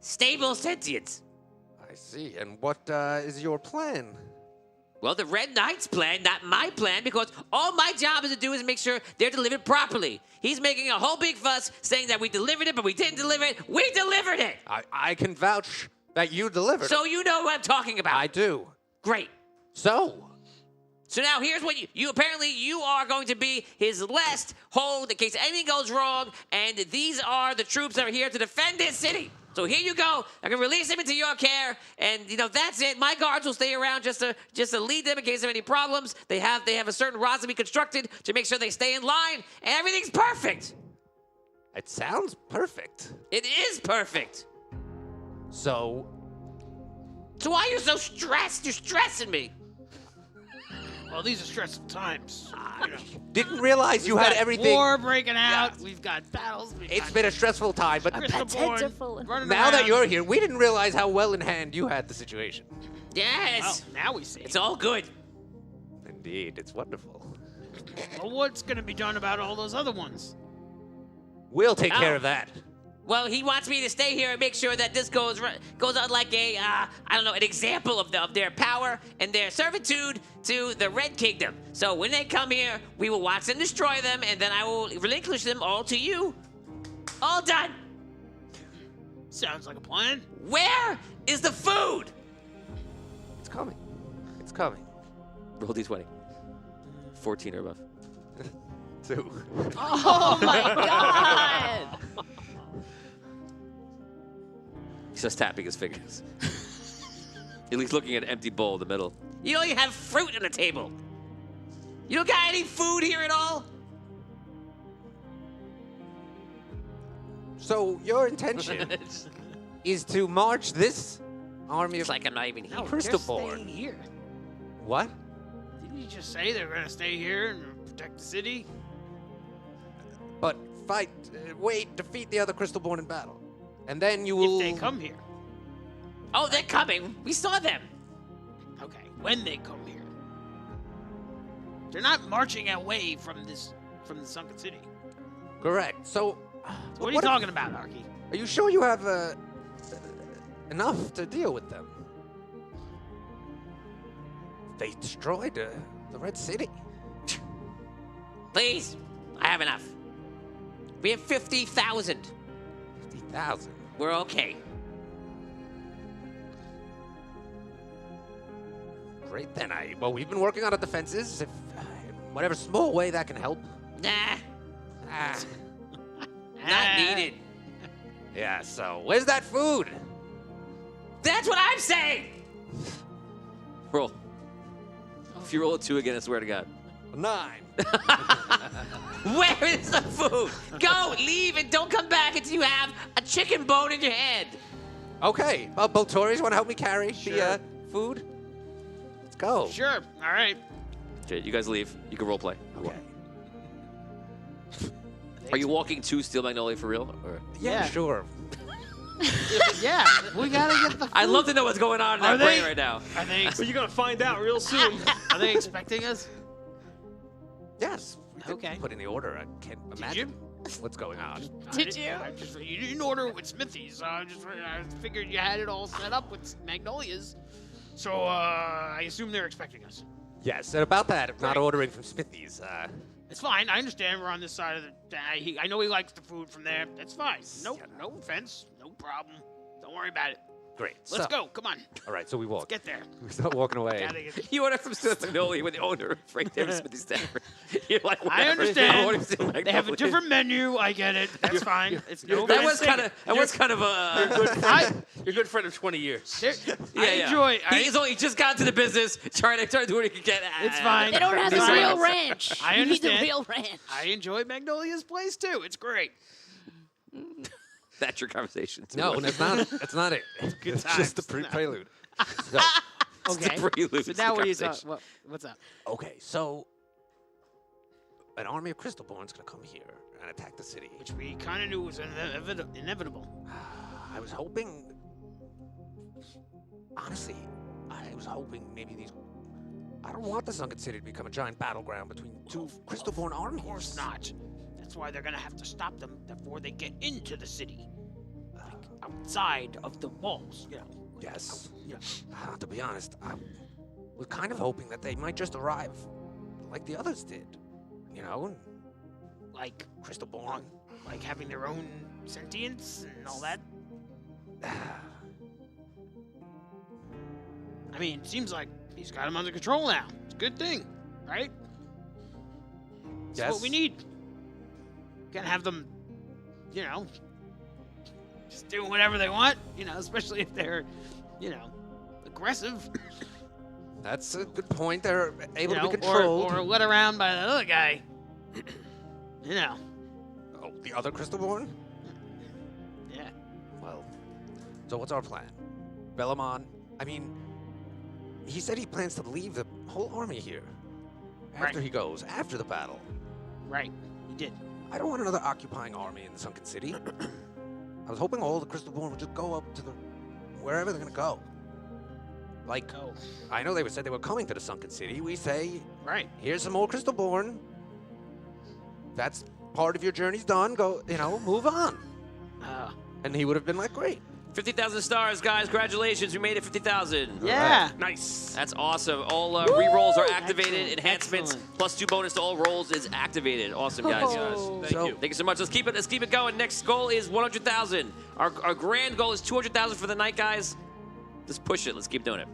[SPEAKER 2] stable sentience.
[SPEAKER 1] I see. And what is your plan?
[SPEAKER 2] Well, the Red Knight's plan, not my plan, because all my job is to do is make sure they're delivered properly. He's making a whole big fuss saying that we delivered it, but we didn't deliver it. We delivered it!
[SPEAKER 1] I can vouch that you delivered.
[SPEAKER 2] So you know what I'm talking about.
[SPEAKER 1] I do.
[SPEAKER 2] Great.
[SPEAKER 1] So
[SPEAKER 2] now here's what you apparently you are going to be his last hold in case anything goes wrong, and these are the troops that are here to defend this city. So here you go. I can release him into your care, and that's it. My guards will stay around just to lead them in case of any problems. They have a certain roster we constructed to make sure they stay in line, and everything's perfect.
[SPEAKER 1] it sounds perfect.
[SPEAKER 2] It is perfect.
[SPEAKER 1] So
[SPEAKER 2] why are you so stressed? You're stressing me.
[SPEAKER 4] Well, these are stressful times.
[SPEAKER 1] didn't realize you had everything.
[SPEAKER 4] War breaking out. We've got battles.
[SPEAKER 1] It's been a stressful time, but
[SPEAKER 4] crystal
[SPEAKER 6] Pets' heads are
[SPEAKER 4] born,
[SPEAKER 6] full.
[SPEAKER 4] running
[SPEAKER 1] now that
[SPEAKER 4] around.
[SPEAKER 1] you're here, we didn't realize how well in hand you had the situation.
[SPEAKER 2] Yes.
[SPEAKER 4] Well, now we see.
[SPEAKER 2] It's all good.
[SPEAKER 1] Indeed, it's wonderful.
[SPEAKER 4] Well, what's going to be done about all those other ones?
[SPEAKER 1] We'll take care
[SPEAKER 2] Oh.
[SPEAKER 1] of that.
[SPEAKER 2] Well, he wants me to stay here and make sure that this goes on like a, an example of their power and their servitude to the Red Kingdom. So when they come here, we will watch them destroy them, and then I will relinquish them all to you. All done.
[SPEAKER 4] Sounds like a plan.
[SPEAKER 2] Where is the food?
[SPEAKER 1] It's coming. It's coming.
[SPEAKER 2] Roll D20. 14 or above.
[SPEAKER 1] 2.
[SPEAKER 6] Oh my god!
[SPEAKER 2] He's just tapping his fingers. He's looking at an empty bowl in the middle. You don't even have fruit on the table. You don't got any food here at all?
[SPEAKER 1] So your intention is to march this army
[SPEAKER 2] It's
[SPEAKER 1] of
[SPEAKER 2] like I'm not even here.
[SPEAKER 4] No,
[SPEAKER 1] crystal
[SPEAKER 4] they're
[SPEAKER 1] born.
[SPEAKER 4] staying here.
[SPEAKER 1] What?
[SPEAKER 4] Didn't you just say they're going to stay here and protect the city?
[SPEAKER 1] But fight, wait, defeat the other crystalborn in battle, and then you will.
[SPEAKER 4] If they come here.
[SPEAKER 2] Oh, they're coming. We saw them.
[SPEAKER 4] Okay, when they come here. They're not marching away from the Sunken City.
[SPEAKER 1] Correct. So,
[SPEAKER 4] What are you talking about, Arky?
[SPEAKER 1] Are you sure you have enough to deal with them? They destroyed the Red City.
[SPEAKER 2] Please, I have enough. We have 50,000.
[SPEAKER 1] 50,000.
[SPEAKER 2] We're okay.
[SPEAKER 1] Great then. Well, we've been working on our defenses. If in whatever small way that can help.
[SPEAKER 2] Nah,
[SPEAKER 1] Ah,
[SPEAKER 2] not needed.
[SPEAKER 1] yeah. So, where's that food?
[SPEAKER 2] That's what I'm saying. Roll. If you roll a 2 again, I swear to God.
[SPEAKER 1] 9.
[SPEAKER 2] Where is the food? Go, leave, and don't come back until you have a chicken bone in your head.
[SPEAKER 1] Okay. Botoris, want to help me carry the food? Let's go.
[SPEAKER 4] Sure. All right.
[SPEAKER 2] Okay, you guys leave. You can role play.
[SPEAKER 1] Okay.
[SPEAKER 2] Are you walking to Steel Magnolia for real? Or?
[SPEAKER 1] Yeah,
[SPEAKER 4] Yeah.
[SPEAKER 1] sure.
[SPEAKER 4] Yeah, we gotta get the food.
[SPEAKER 2] I'd love to know what's going on in
[SPEAKER 4] Are
[SPEAKER 2] that brain
[SPEAKER 4] they-
[SPEAKER 2] right now.
[SPEAKER 4] Are they,
[SPEAKER 7] Well, you're gonna find out real soon.
[SPEAKER 4] are they expecting us?
[SPEAKER 1] Yes. we did
[SPEAKER 4] Okay.
[SPEAKER 1] Put in the order. I can't imagine what's going on.
[SPEAKER 6] Did you?
[SPEAKER 4] You didn't order with Smithy's, so I figured you had it all set up with Magnolias. So I assume they're expecting us.
[SPEAKER 1] Yes, and about that, not
[SPEAKER 4] Right.
[SPEAKER 1] ordering from Smithy's.
[SPEAKER 4] It's fine. I understand we're on this side of the. I know he likes the food from there. That's fine. No, no offense. No problem. Don't worry about it.
[SPEAKER 1] Great.
[SPEAKER 4] Let's
[SPEAKER 1] so,
[SPEAKER 4] go. Come on.
[SPEAKER 1] All right, so we walk.
[SPEAKER 4] Get there.
[SPEAKER 1] We start walking away.
[SPEAKER 4] Gotta get.
[SPEAKER 2] You order from Steel Magnolia with the owner right there in Smithy's Tavern. You're like,
[SPEAKER 4] I
[SPEAKER 2] whatever.
[SPEAKER 4] understand.
[SPEAKER 2] Orders in
[SPEAKER 4] They have a
[SPEAKER 2] Magnolia.
[SPEAKER 4] different menu. I get it. That's fine. It's no
[SPEAKER 2] That
[SPEAKER 4] offense.
[SPEAKER 2] was kind of a.
[SPEAKER 3] You're a good friend of 20 years.
[SPEAKER 4] I enjoy.
[SPEAKER 2] He just got into the business, trying to do what he can get.
[SPEAKER 4] It's fine.
[SPEAKER 6] They don't have the
[SPEAKER 4] It's fine.
[SPEAKER 6] real ranch.
[SPEAKER 4] I
[SPEAKER 6] You need the
[SPEAKER 4] understand.
[SPEAKER 6] real ranch.
[SPEAKER 4] I enjoy Magnolia's place too. It's great.
[SPEAKER 2] That's your conversation.
[SPEAKER 1] No, it's not. It's not it.
[SPEAKER 4] Good
[SPEAKER 1] It's just the
[SPEAKER 4] times.
[SPEAKER 1] prelude. So,
[SPEAKER 4] Okay.
[SPEAKER 2] prelude
[SPEAKER 4] So
[SPEAKER 2] to
[SPEAKER 4] now
[SPEAKER 2] the
[SPEAKER 4] what are you
[SPEAKER 2] conversation.
[SPEAKER 4] talking? What's up?
[SPEAKER 1] okay, so an army of Crystalborn's gonna come here and attack the city.
[SPEAKER 4] Which we kind of knew was inevitable.
[SPEAKER 1] I was hoping. Honestly, I was hoping maybe these. I don't want the Sunken City to become a giant battleground between two Crystalborn armies.
[SPEAKER 4] Of course not. That's why they're gonna have to stop them before they get into the city, like outside of the walls. You know.
[SPEAKER 1] Yes.
[SPEAKER 4] Yeah.
[SPEAKER 1] To be honest, I was kind of hoping that they might just arrive like the others did. You know,
[SPEAKER 4] Like
[SPEAKER 1] Crystalborn.
[SPEAKER 4] like having their own sentience and all that. I mean, it seems like he's got them under control now. It's a good thing, right? That's what we need. Can't have them, you know, just doing whatever they want, you know, especially if they're, you know, aggressive,
[SPEAKER 1] That's a good point. They're able
[SPEAKER 4] you
[SPEAKER 1] to
[SPEAKER 4] know,
[SPEAKER 1] be controlled.
[SPEAKER 4] or led around by the other guy. You know,
[SPEAKER 1] Oh, the other Crystalborn?
[SPEAKER 4] yeah.
[SPEAKER 1] Well, so what's our plan? Bellamon, I mean, he said he plans to leave the whole army here. After
[SPEAKER 4] Right.
[SPEAKER 1] he goes, after the battle.
[SPEAKER 4] Right, he did.
[SPEAKER 1] I don't want another occupying army in the Sunken City. I was hoping all the Crystalborn would just go up to the wherever they're gonna go. Like,
[SPEAKER 4] Go.
[SPEAKER 1] I know they said they were coming to the Sunken City. We say,
[SPEAKER 4] Right.
[SPEAKER 1] here's some more Crystalborn. That's part of your journey's done. Go, move on. And he would have been like, great.
[SPEAKER 2] 50,000 stars, guys. Congratulations. We made it 50,000.
[SPEAKER 4] Yeah.
[SPEAKER 3] Nice.
[SPEAKER 2] That's awesome. All rerolls are activated.
[SPEAKER 4] Excellent.
[SPEAKER 2] Enhancements
[SPEAKER 4] Excellent.
[SPEAKER 2] +2 bonus to all rolls is activated. Awesome, guys.
[SPEAKER 6] Oh.
[SPEAKER 3] Thank you.
[SPEAKER 2] Thank you so much. Let's keep it going. Next goal is 100,000. Our grand goal is 200,000 for the night, guys. Let's push it. Let's keep doing it.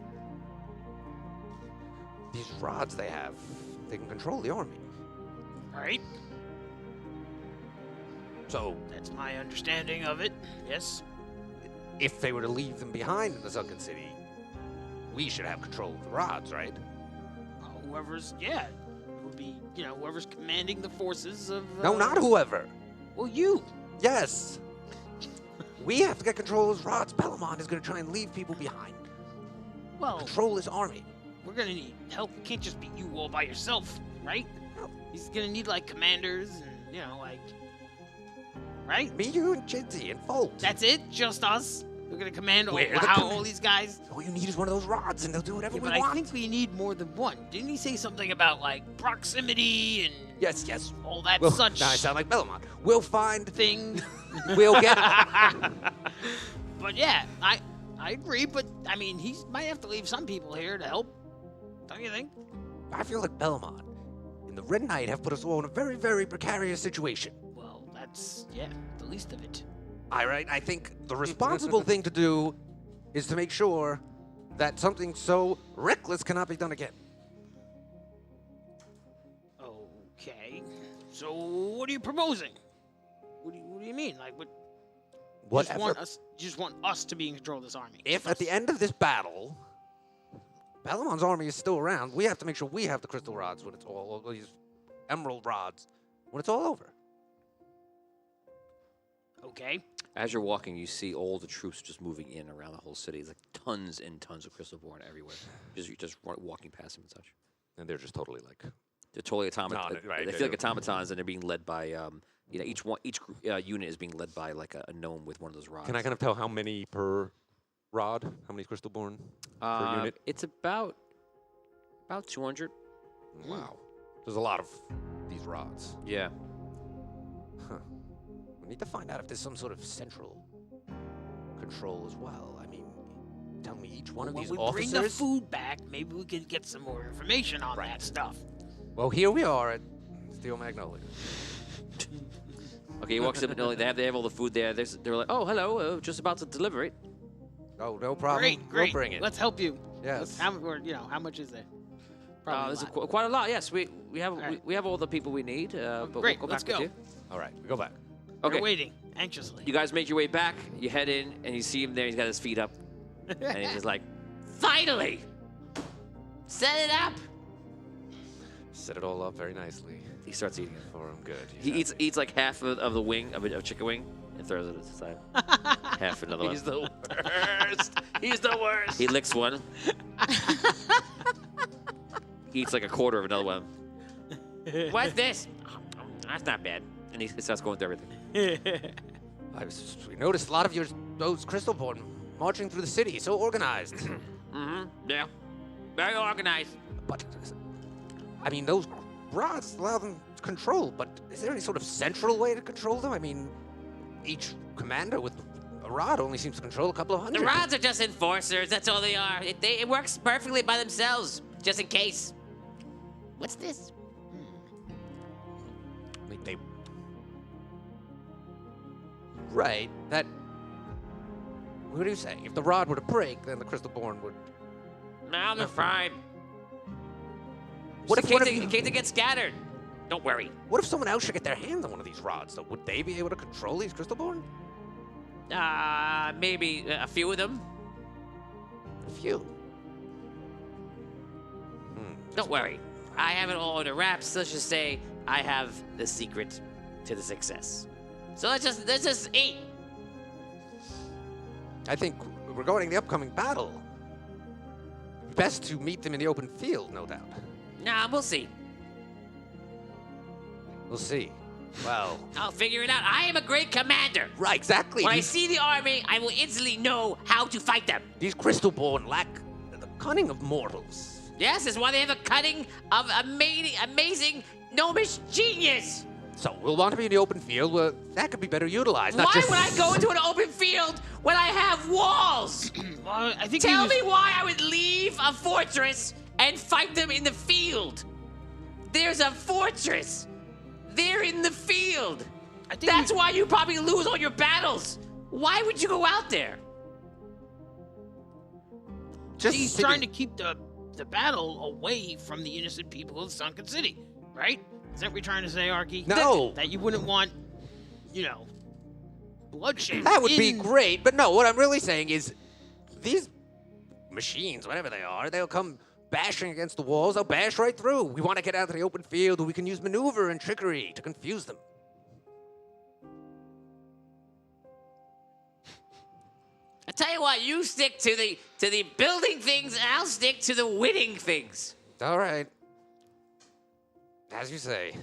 [SPEAKER 1] These rods they have, they can control the army.
[SPEAKER 4] Right.
[SPEAKER 1] So
[SPEAKER 4] That's my understanding of it. Yes.
[SPEAKER 1] if they were to leave them behind in the Sunken City, we should have control of the rods, right?
[SPEAKER 4] Whoever's, yeah, it would be, you know, whoever's commanding the forces of.
[SPEAKER 1] No, not whoever.
[SPEAKER 4] Well, you.
[SPEAKER 1] Yes. We have to get control of those rods. Bellamon is going to try and leave people behind.
[SPEAKER 4] Well,
[SPEAKER 1] Control his army.
[SPEAKER 4] we're gonna need help. It can't just be you all by yourself, right? He's gonna need like commanders and you know, like, right?
[SPEAKER 1] Me, you, and Jinty, and Fold.
[SPEAKER 4] That's it. Just us. We're gonna command all,
[SPEAKER 1] We're the
[SPEAKER 4] how
[SPEAKER 1] command-
[SPEAKER 4] all these guys.
[SPEAKER 1] All you need is one of those rods, and they'll do whatever
[SPEAKER 4] Yeah,
[SPEAKER 1] we
[SPEAKER 4] but
[SPEAKER 1] want.
[SPEAKER 4] I think we need more than one. Didn't he say something about like proximity and
[SPEAKER 1] Yes, yes.
[SPEAKER 4] all that
[SPEAKER 1] Well,
[SPEAKER 4] such
[SPEAKER 1] now I sound like Bellamon. We'll find.
[SPEAKER 4] thing?
[SPEAKER 1] We'll get.
[SPEAKER 4] But yeah, I agree. But I mean, he might have to leave some people here to help. Don't you think?
[SPEAKER 1] I feel like Bellamon and the Red Knight have put us all in a very, very precarious situation.
[SPEAKER 4] Well, that's the least of it.
[SPEAKER 1] All right, I think the responsible thing to do is to make sure that something so reckless cannot be done again.
[SPEAKER 4] Okay. So what are you proposing? What do you mean? Like what?
[SPEAKER 1] Whatever.
[SPEAKER 4] Just want us to be in control of this army.
[SPEAKER 1] If at the end of this battle, Bellamon's army is still around, we have to make sure we have the crystal rods when it's all these emerald rods when it's all over.
[SPEAKER 4] Okay.
[SPEAKER 2] As you're walking, you see all the troops just moving in around the whole city. It's like tons and tons of Crystalborn everywhere. Just walking past them and such.
[SPEAKER 1] And they're just totally like.
[SPEAKER 2] They're totally automatons.
[SPEAKER 1] No, right,
[SPEAKER 2] They
[SPEAKER 1] they're-
[SPEAKER 2] feel like automatons, and they're being led by, each unit is being led by like a gnome with one of those rods.
[SPEAKER 9] Can I kind of tell how many per rod? How many Crystalborn per unit?
[SPEAKER 2] It's about 200.
[SPEAKER 1] Wow. There's a lot of these rods.
[SPEAKER 2] Yeah.
[SPEAKER 1] Huh. We need to find out if there's some sort of central control as well. I mean, tell me each one of
[SPEAKER 4] When
[SPEAKER 1] these
[SPEAKER 4] we
[SPEAKER 1] officers.
[SPEAKER 4] bring the food back, maybe we can get some more information on that stuff.
[SPEAKER 1] Well, here we are at Steel Magnolia.
[SPEAKER 2] Okay, he walks up and they have all the food there. They're like, oh, hello, just about to deliver it.
[SPEAKER 1] Oh, no problem.
[SPEAKER 4] Great.
[SPEAKER 1] We'll bring it.
[SPEAKER 4] Let's help you.
[SPEAKER 1] Yes.
[SPEAKER 4] How much is there? Probably
[SPEAKER 2] There's
[SPEAKER 4] a lot.
[SPEAKER 2] quite a lot. Yes, we have
[SPEAKER 4] right.
[SPEAKER 2] we have all the people we need. But
[SPEAKER 4] Great,
[SPEAKER 2] we'll go
[SPEAKER 4] let's
[SPEAKER 2] back with
[SPEAKER 4] go.
[SPEAKER 2] you.
[SPEAKER 1] All right, we go back.
[SPEAKER 2] Okay.
[SPEAKER 4] We're waiting anxiously.
[SPEAKER 2] You guys make your way back. You head in, and you see him there. He's got his feet up, and he's just like, "Finally, set it up."
[SPEAKER 1] Set it all up very nicely.
[SPEAKER 2] He starts eating it.
[SPEAKER 1] For him, good.
[SPEAKER 2] He eats like half of the wing of a chicken wing and throws it aside. Half another one.
[SPEAKER 3] He's the worst. He's the worst.
[SPEAKER 2] He licks one. Eats like a quarter of another one. What's this? That's not bad. And he starts going through everything.
[SPEAKER 1] We noticed a lot of those crystalborn marching through the city, so organized.
[SPEAKER 2] Mm-hmm. Yeah. Very organized.
[SPEAKER 1] But, I mean, those rods allow them to control, but is there any sort of central way to control them? I mean, each commander with a rod only seems to control a couple of hundred.
[SPEAKER 2] The rods are just enforcers. That's all they are. It works perfectly by themselves, just in case. What's this?
[SPEAKER 1] I mean, they... Right, that... What do you say? If the rod were to break, then the crystalborn would...
[SPEAKER 2] No, they're fine.
[SPEAKER 1] What
[SPEAKER 2] Just
[SPEAKER 1] if one of
[SPEAKER 2] in case they get scattered? Don't worry.
[SPEAKER 1] What if someone else should get their hands on one of these rods, though? Would they be able to control these crystalborn?
[SPEAKER 2] Maybe a few of them.
[SPEAKER 1] A few.
[SPEAKER 2] Don't worry. I have it all under wraps. Let's just say I have the secret to the success. So let's just eat.
[SPEAKER 1] I think regarding the upcoming battle, best to meet them in the open field, no doubt.
[SPEAKER 2] Nah, we'll see.
[SPEAKER 1] We'll see. Well,
[SPEAKER 2] I'll figure it out. I am a great commander.
[SPEAKER 1] right, exactly.
[SPEAKER 2] When I see the army, I will instantly know how to fight them.
[SPEAKER 1] These crystalborn lack the cunning of mortals.
[SPEAKER 2] Yes, that's why they have a cutting of amazing gnomish genius.
[SPEAKER 1] So we'll want to be in the open field where that could be better utilized. Not
[SPEAKER 2] Why
[SPEAKER 1] just...
[SPEAKER 2] would I go into an open field when I have walls?
[SPEAKER 4] Well, I think
[SPEAKER 2] Tell me why I would leave a fortress and fight them in the field. There's a fortress. They're in the field.
[SPEAKER 4] I think
[SPEAKER 2] That's why you probably lose all your battles. Why would you go out there?
[SPEAKER 1] just
[SPEAKER 4] he's
[SPEAKER 1] sitting-
[SPEAKER 4] trying to keep the battle away from the innocent people of Sunken City, right? Is that what you're trying to say, Arky?
[SPEAKER 1] No.
[SPEAKER 4] That you wouldn't want, bloodshed.
[SPEAKER 1] That would be
[SPEAKER 4] in-
[SPEAKER 1] great, but no, what I'm really saying is these machines, whatever they are, they'll come bashing against the walls, they'll bash right through. We want to get out to the open field where we can use maneuver and trickery to confuse them.
[SPEAKER 2] I tell you what, you stick to the building things, and I'll stick to the winning things.
[SPEAKER 1] All right. As you say.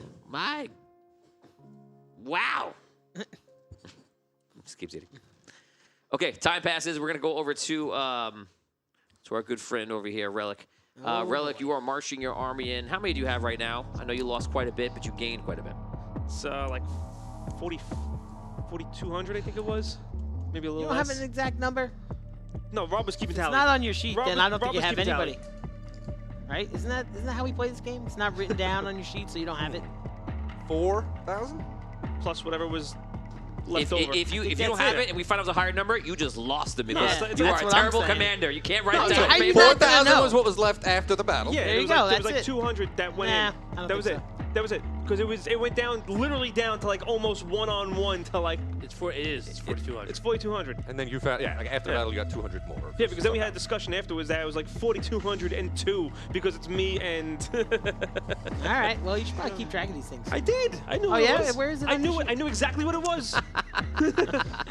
[SPEAKER 2] Wow. Just keeps eating. Okay, time passes. We're gonna go over to our good friend over here, Relic. Relic, you are marching your army in. How many do you have right now? I know you lost quite a bit, but you gained quite a bit.
[SPEAKER 7] It's like 4,200, I think it was. Maybe a
[SPEAKER 4] You
[SPEAKER 7] little
[SPEAKER 4] don't
[SPEAKER 7] less.
[SPEAKER 4] have an exact number?
[SPEAKER 7] No, Rob was keeping
[SPEAKER 4] It's
[SPEAKER 7] tally.
[SPEAKER 4] not on your sheet,
[SPEAKER 7] Rob
[SPEAKER 4] then
[SPEAKER 7] was-
[SPEAKER 4] I don't think
[SPEAKER 7] Rob
[SPEAKER 4] you
[SPEAKER 7] was
[SPEAKER 4] have
[SPEAKER 7] keeping
[SPEAKER 4] anybody.
[SPEAKER 7] tally.
[SPEAKER 4] Right? Isn't that how we play this game? It's not written down on your sheet, so you don't have it.
[SPEAKER 1] 4,000?
[SPEAKER 7] Plus whatever was left
[SPEAKER 2] If
[SPEAKER 7] over.
[SPEAKER 2] you
[SPEAKER 4] think
[SPEAKER 2] don't
[SPEAKER 4] that's
[SPEAKER 2] have
[SPEAKER 4] it.
[SPEAKER 2] it and we find out the higher number, you just lost them because
[SPEAKER 4] Yeah,
[SPEAKER 2] you are
[SPEAKER 4] that's
[SPEAKER 2] a
[SPEAKER 4] what I'm
[SPEAKER 2] terrible
[SPEAKER 4] saying.
[SPEAKER 2] commander. You can't write
[SPEAKER 4] No,
[SPEAKER 2] down
[SPEAKER 4] how you
[SPEAKER 2] paper.
[SPEAKER 4] not gonna
[SPEAKER 1] 4,000
[SPEAKER 4] know?
[SPEAKER 1] was what was left after the battle.
[SPEAKER 7] Yeah,
[SPEAKER 4] There
[SPEAKER 7] it
[SPEAKER 4] you
[SPEAKER 7] was
[SPEAKER 4] go,
[SPEAKER 7] like, there was
[SPEAKER 4] that's
[SPEAKER 7] like
[SPEAKER 4] it.
[SPEAKER 7] 200 that went
[SPEAKER 4] Nah,
[SPEAKER 7] in.
[SPEAKER 4] I don't
[SPEAKER 7] That was
[SPEAKER 4] think
[SPEAKER 7] it. That was it. Because it went down, literally down to like almost one-on-one to like,
[SPEAKER 3] It's 4,200.
[SPEAKER 7] it's 4,200.
[SPEAKER 1] And then you found, like after
[SPEAKER 7] Yeah.
[SPEAKER 1] the battle, you got 200 more.
[SPEAKER 7] Yeah, because then we had a discussion afterwards that it was like 4,202 because it's me and.
[SPEAKER 4] All right. Well, you should probably keep track of these things.
[SPEAKER 7] I did. I knew
[SPEAKER 4] Oh,
[SPEAKER 7] what
[SPEAKER 4] yeah?
[SPEAKER 7] it was.
[SPEAKER 4] Where is it
[SPEAKER 7] I
[SPEAKER 4] on your
[SPEAKER 7] knew it.
[SPEAKER 4] sheet?
[SPEAKER 7] I knew exactly what it was. I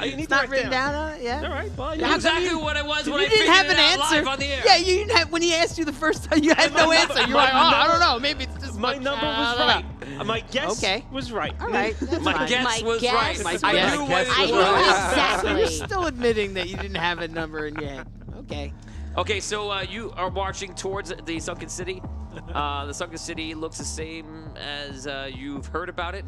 [SPEAKER 7] need
[SPEAKER 4] It's
[SPEAKER 7] to
[SPEAKER 4] not
[SPEAKER 7] write
[SPEAKER 4] written down on it. Yeah.
[SPEAKER 7] All right. Well,
[SPEAKER 2] You know exactly what it was when I
[SPEAKER 4] You didn't
[SPEAKER 2] figured
[SPEAKER 4] have
[SPEAKER 2] it
[SPEAKER 4] an
[SPEAKER 2] out
[SPEAKER 4] answer.
[SPEAKER 2] live on the air.
[SPEAKER 4] Yeah, you didn't have when he asked you the first time. You had
[SPEAKER 7] My
[SPEAKER 4] no
[SPEAKER 7] number-
[SPEAKER 4] answer. You were
[SPEAKER 7] my
[SPEAKER 4] like, I
[SPEAKER 7] number-
[SPEAKER 4] don't know. Maybe it's this
[SPEAKER 7] My
[SPEAKER 4] much.
[SPEAKER 7] number
[SPEAKER 4] I
[SPEAKER 7] was
[SPEAKER 4] don't know."
[SPEAKER 7] right. My guess
[SPEAKER 4] Okay.
[SPEAKER 7] was right.
[SPEAKER 4] All right. That's
[SPEAKER 2] My
[SPEAKER 4] fine.
[SPEAKER 2] guess
[SPEAKER 6] My
[SPEAKER 2] was
[SPEAKER 6] guess-
[SPEAKER 2] right.
[SPEAKER 4] My
[SPEAKER 2] I
[SPEAKER 4] guess-
[SPEAKER 2] knew
[SPEAKER 1] guess
[SPEAKER 2] what
[SPEAKER 6] I
[SPEAKER 2] it
[SPEAKER 6] knew
[SPEAKER 2] was.
[SPEAKER 4] So you're
[SPEAKER 6] exactly.
[SPEAKER 4] still admitting that you didn't have a number in your head. Okay.
[SPEAKER 2] Okay, so you are marching towards the Sunken City. The Sunken City looks the same as you've heard about it.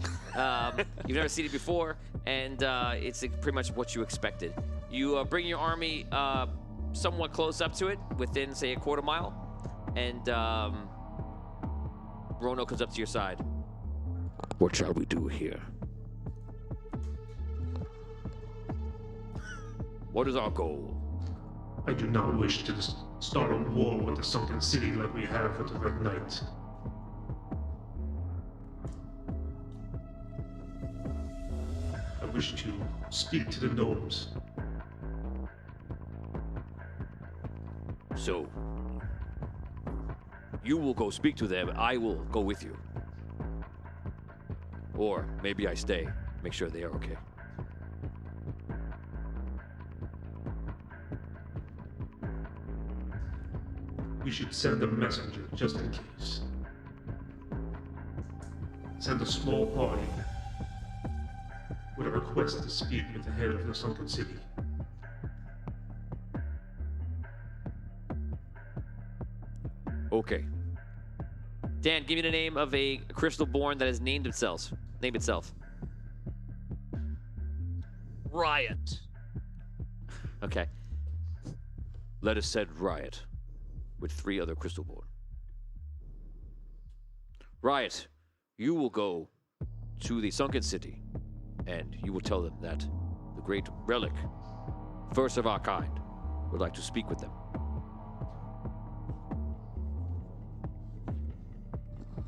[SPEAKER 2] You've never seen it before, and it's pretty much what you expected. You bring your army somewhat close up to it, within, say, a quarter mile, and Rono comes up to your side. What shall we do here? What is our goal?
[SPEAKER 10] I do not wish to start a war with the Sunken City like we have with the Red Knight. I wish to speak to the gnomes.
[SPEAKER 11] So, you will go speak to them, I will go with you. Or maybe I stay, make sure they are okay.
[SPEAKER 10] We should send a messenger just in case. Send a small party with a request to speak with the head of the Sunken City.
[SPEAKER 11] Okay. Dan, give me the name of a crystal born that has named itself. Name itself.
[SPEAKER 8] Riot.
[SPEAKER 11] Okay. Let us send Riot with 3 other crystal born. Riot, you will go to the Sunken City, and you will tell them that the great relic, first of our kind, would like to speak with them.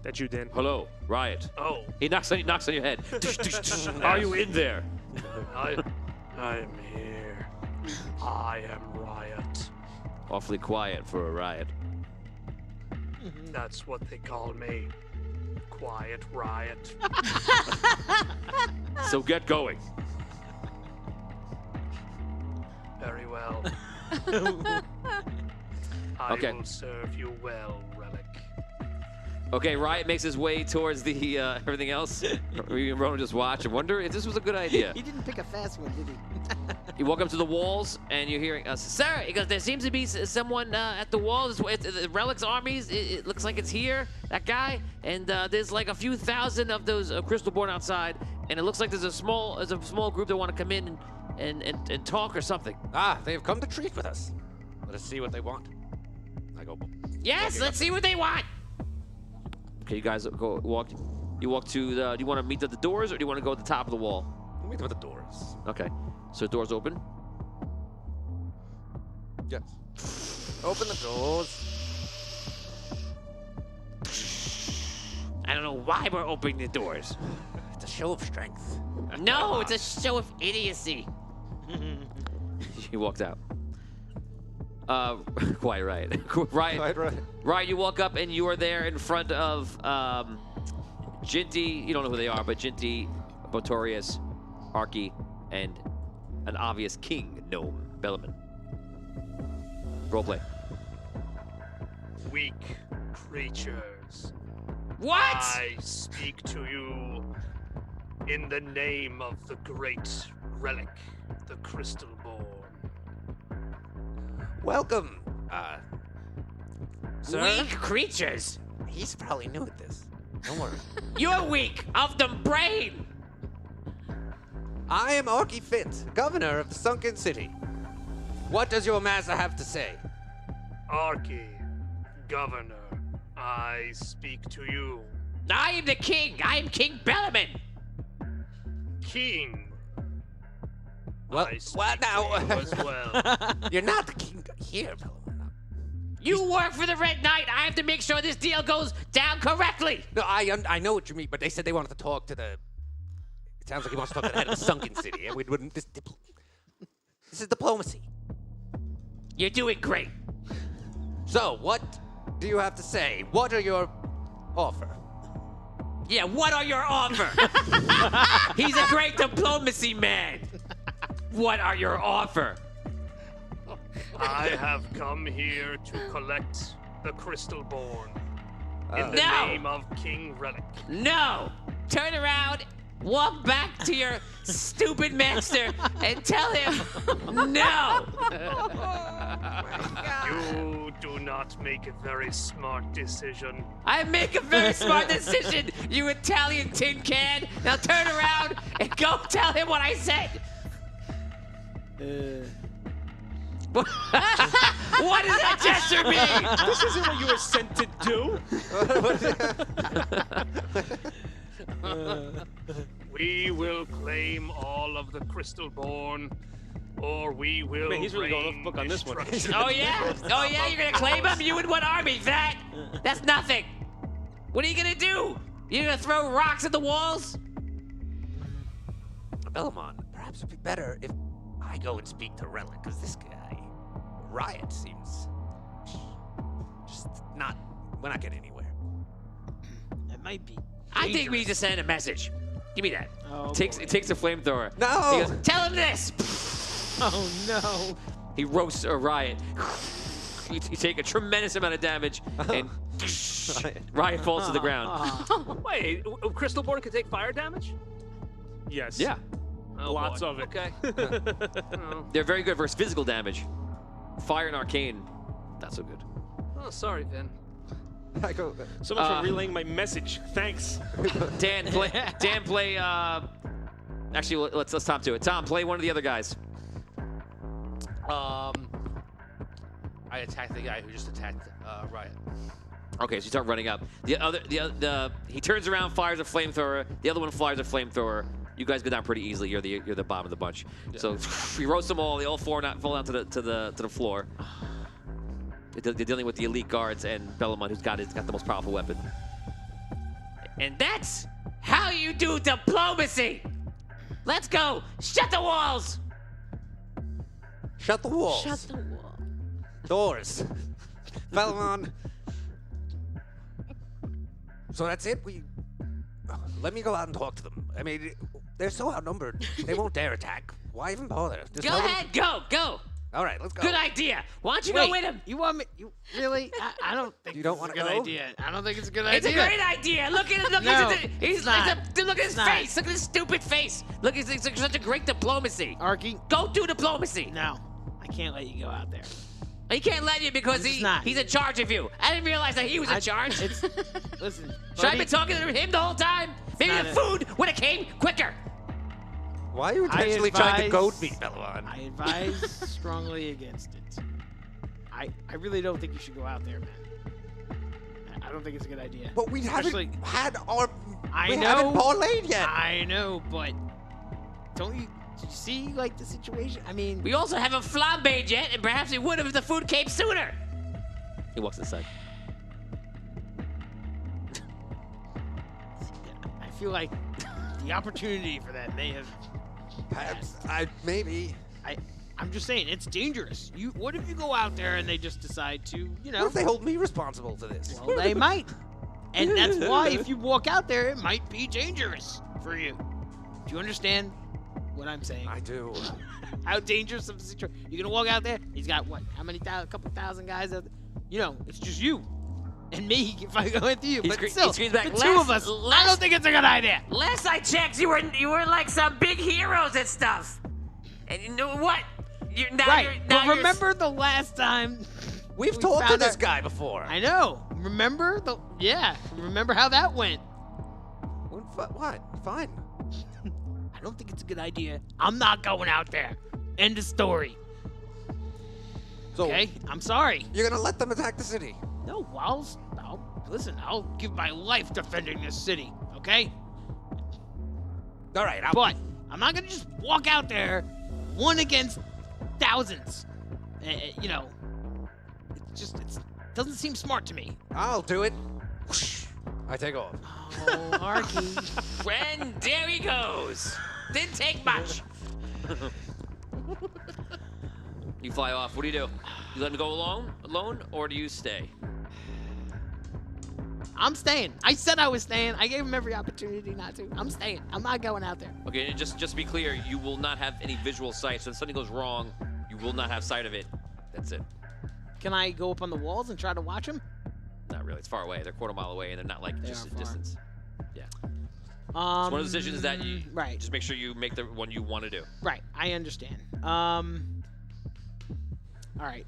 [SPEAKER 7] That's you, Dan.
[SPEAKER 11] Hello, Riot.
[SPEAKER 8] Oh.
[SPEAKER 11] He knocks on your head. Are you in there?
[SPEAKER 8] I am here. I am Riot.
[SPEAKER 11] Awfully quiet for a Riot.
[SPEAKER 8] That's what they call me. Quiet Riot.
[SPEAKER 11] So get going.
[SPEAKER 8] Very well.
[SPEAKER 11] Okay.
[SPEAKER 8] I will serve you well, Relic.
[SPEAKER 11] Okay, Riot makes his way towards the everything else. Ronan just watch and wonder if this was a good idea.
[SPEAKER 4] He didn't pick a fast one, did he?
[SPEAKER 11] You walk up to the walls and you're hearing, sir, he goes, there seems to be someone at the walls. The Relic's armies, it looks like it's here, that guy. And there's like a few thousand of those Crystalborn outside. And it looks like there's a small group that want to come in and talk or something.
[SPEAKER 1] Ah, they have come to treat with us. Let us see what they want. I go.
[SPEAKER 11] Yes, let's see what they want. Okay, you guys go walk. You walk to the. Do you want to meet at the doors or do you want to go at the top of the wall?
[SPEAKER 1] We'll meet them at the doors.
[SPEAKER 11] Okay, so doors open.
[SPEAKER 1] Yes. Open the doors.
[SPEAKER 11] I don't know why we're opening the doors.
[SPEAKER 1] It's a show of strength.
[SPEAKER 11] No, it's a show of idiocy. He walked out. Quite right. Right, you walk up and you are there in front of Jinty. You don't know who they are, but Jinty, Botorius, Arky, and an obvious king gnome, Bellaman. Roleplay.
[SPEAKER 8] Weak creatures.
[SPEAKER 11] What?
[SPEAKER 8] I speak to you in the name of the great relic, the Crystalborn.
[SPEAKER 1] Welcome, sir.
[SPEAKER 11] Weak creatures.
[SPEAKER 1] He's probably new at this. Don't worry.
[SPEAKER 11] You're weak of the brain.
[SPEAKER 1] I am Arky Fit, governor of the Sunken City. What does your master have to say?
[SPEAKER 8] Arky, governor, I speak to you.
[SPEAKER 11] I am the king. I am King Bellaman.
[SPEAKER 8] King.
[SPEAKER 1] Well,
[SPEAKER 8] I speak
[SPEAKER 1] what now?
[SPEAKER 8] to you as well.
[SPEAKER 1] You're not the king here, Bellaman.
[SPEAKER 11] You work for the Red Knight. I have to make sure this deal goes down correctly.
[SPEAKER 1] No, I know what you mean, but they said they wanted to talk to the. It sounds like he wants to talk to the head of the Sunken City. And we wouldn't. This is diplomacy.
[SPEAKER 11] You're doing great.
[SPEAKER 1] So, what do you have to say? What are your offer?
[SPEAKER 11] Yeah, what are your offer? He's a great diplomacy man. What are your offer?
[SPEAKER 8] I have come here to collect the Crystalborn in the
[SPEAKER 11] No.
[SPEAKER 8] name of King Relic.
[SPEAKER 11] No. Turn around, walk back to your stupid master, and tell him no.
[SPEAKER 8] You do not make a very smart decision.
[SPEAKER 11] I make a very smart decision, you Italian tin can. Now turn around and go tell him what I said. What does that gesture mean?
[SPEAKER 7] This isn't what you were sent to do.
[SPEAKER 8] We will claim all of the Crystalborn or we will.
[SPEAKER 7] Man, he's really going off book on this one.
[SPEAKER 11] Oh yeah? Oh yeah? You're gonna claim him? You and what army? That's nothing. What are you gonna do? You gonna throw rocks at the walls?
[SPEAKER 1] Belmont, perhaps it'd be better if I go and speak to Relic, because this guy, Riot, seems just not. We're not getting anywhere.
[SPEAKER 4] It might be.
[SPEAKER 11] I think we need to send a message. Give me that.
[SPEAKER 4] Oh,
[SPEAKER 11] It takes a flamethrower.
[SPEAKER 1] No!
[SPEAKER 11] He goes, tell him this!
[SPEAKER 4] Oh no.
[SPEAKER 11] He roasts a Riot. You take a tremendous amount of damage, and Riot falls to the ground.
[SPEAKER 8] Wait, Crystalborn can take fire damage?
[SPEAKER 7] Yes.
[SPEAKER 11] Yeah.
[SPEAKER 8] Oh,
[SPEAKER 7] Lots
[SPEAKER 8] boy.
[SPEAKER 7] of it.
[SPEAKER 8] Okay. Oh.
[SPEAKER 11] They're very good versus physical damage. Fire and Arcane, not so good.
[SPEAKER 8] Oh, sorry, Vin.
[SPEAKER 9] I go.
[SPEAKER 7] So much for relaying my message. Thanks.
[SPEAKER 11] Dan, play. Actually, let's top to it. Tom, play one of the other guys.
[SPEAKER 3] I attacked the guy who just attacked Riot.
[SPEAKER 11] Okay, so you start running up. He turns around, fires a flamethrower. The other one fires a flamethrower. You guys go down pretty easily. You're the bottom of the bunch. Yeah. So we roast them all. They all fall down to the floor. They're dealing with the elite guards and Bellamont, who's got the most powerful weapon. And that's how you do diplomacy. Let's go. Shut the walls.
[SPEAKER 1] Shut the walls.
[SPEAKER 6] Shut the wall.
[SPEAKER 1] Doors. Belmont. So that's it? Let me go out and talk to them. I mean, they're so outnumbered. They won't dare attack. Why even bother? Just
[SPEAKER 11] Go
[SPEAKER 1] tell them-
[SPEAKER 11] ahead. Go.
[SPEAKER 1] All right, let's go.
[SPEAKER 11] Good idea. Why don't you
[SPEAKER 4] Wait,
[SPEAKER 11] go with him?
[SPEAKER 4] You want me? You really? I don't think
[SPEAKER 1] You don't
[SPEAKER 4] this is a
[SPEAKER 1] wanna
[SPEAKER 4] good
[SPEAKER 1] go?
[SPEAKER 4] idea. I don't think it's a good
[SPEAKER 11] It's
[SPEAKER 4] idea.
[SPEAKER 11] a great idea. Look at him. Look
[SPEAKER 4] No,
[SPEAKER 11] at his,
[SPEAKER 4] it's not.
[SPEAKER 11] look at his
[SPEAKER 4] It's not.
[SPEAKER 11] face. Look at his stupid face. Look, it's such a great diplomacy.
[SPEAKER 4] Arky,
[SPEAKER 11] Go do diplomacy.
[SPEAKER 4] no, I can't let you go out there.
[SPEAKER 11] He can't let you because
[SPEAKER 4] I'm just not.
[SPEAKER 11] he's in charge of you. I didn't realize that he was in charge.
[SPEAKER 4] It's listen.
[SPEAKER 11] Should I
[SPEAKER 4] buddy,
[SPEAKER 11] been talking to him the whole time? Maybe
[SPEAKER 4] not
[SPEAKER 11] the
[SPEAKER 4] it.
[SPEAKER 11] food would have came quicker.
[SPEAKER 1] Why are you
[SPEAKER 4] I
[SPEAKER 1] intentionally trying to
[SPEAKER 4] advise-
[SPEAKER 1] goad me, Belmont?
[SPEAKER 4] I advise strongly against it. I really don't think you should go out there, man. I don't think it's a good idea.
[SPEAKER 1] But we
[SPEAKER 4] Especially-
[SPEAKER 1] haven't had our.
[SPEAKER 4] I
[SPEAKER 1] we
[SPEAKER 4] know.
[SPEAKER 1] haven't parlayed yet.
[SPEAKER 4] I know, but don't you see like the situation? I mean,
[SPEAKER 11] We also haven't flambéed yet, and perhaps we would have if the food came sooner. He walks inside.
[SPEAKER 4] I feel like the opportunity for that may have.
[SPEAKER 1] Perhaps maybe.
[SPEAKER 4] I'm just saying it's dangerous. What if you go out there and they just decide to,
[SPEAKER 1] What if they hold me responsible for this?
[SPEAKER 4] Well, they might. And that's why if you walk out there, it might be dangerous for you. Do you understand what I'm saying?
[SPEAKER 1] I do.
[SPEAKER 4] How dangerous of a situation. You're going to walk out there, he's got what? How many a couple thousand guys out there? It's just you. And me if I go into you.
[SPEAKER 11] He
[SPEAKER 4] But
[SPEAKER 11] screams
[SPEAKER 4] still,
[SPEAKER 11] back,
[SPEAKER 4] the two of us, I don't think it's a good idea.
[SPEAKER 11] Last I checked, you were like some big heroes and stuff. And you know what?
[SPEAKER 4] But remember the last time
[SPEAKER 1] We've
[SPEAKER 4] we
[SPEAKER 1] talked to
[SPEAKER 4] found
[SPEAKER 1] this
[SPEAKER 4] out-
[SPEAKER 1] guy before.
[SPEAKER 4] I know. Remember Remember how that went?
[SPEAKER 1] What? Fine.
[SPEAKER 4] I don't think it's a good idea. I'm not going out there. End of story.
[SPEAKER 1] So
[SPEAKER 4] Okay? I'm sorry.
[SPEAKER 1] you're gonna let them attack the city?
[SPEAKER 4] No, I'll give my life defending this city, okay?
[SPEAKER 1] All right.
[SPEAKER 4] But I'm not gonna just walk out there, one against thousands. It doesn't seem smart to me.
[SPEAKER 1] I'll do it. Whoosh. I take off.
[SPEAKER 4] Oh, Arky.
[SPEAKER 11] And there he goes. Didn't take much. You fly off. What do? You let him go alone, or do you stay?
[SPEAKER 4] I'm staying. I said I was staying. I gave him every opportunity not to. I'm staying. I'm not going out there.
[SPEAKER 11] Okay, and just to be clear, you will not have any visual sight. So if something goes wrong, you will not have sight of it. That's it.
[SPEAKER 4] Can I go up on the walls and try to watch him?
[SPEAKER 11] Not really. It's far away. They're a quarter mile away, and they're not like
[SPEAKER 4] They
[SPEAKER 11] just
[SPEAKER 4] are
[SPEAKER 11] a
[SPEAKER 4] far.
[SPEAKER 11] distance. Yeah.
[SPEAKER 4] It's
[SPEAKER 11] It's one of those decisions that you
[SPEAKER 4] right.
[SPEAKER 11] just make sure you make the one you want to do.
[SPEAKER 4] Right. I understand. All right.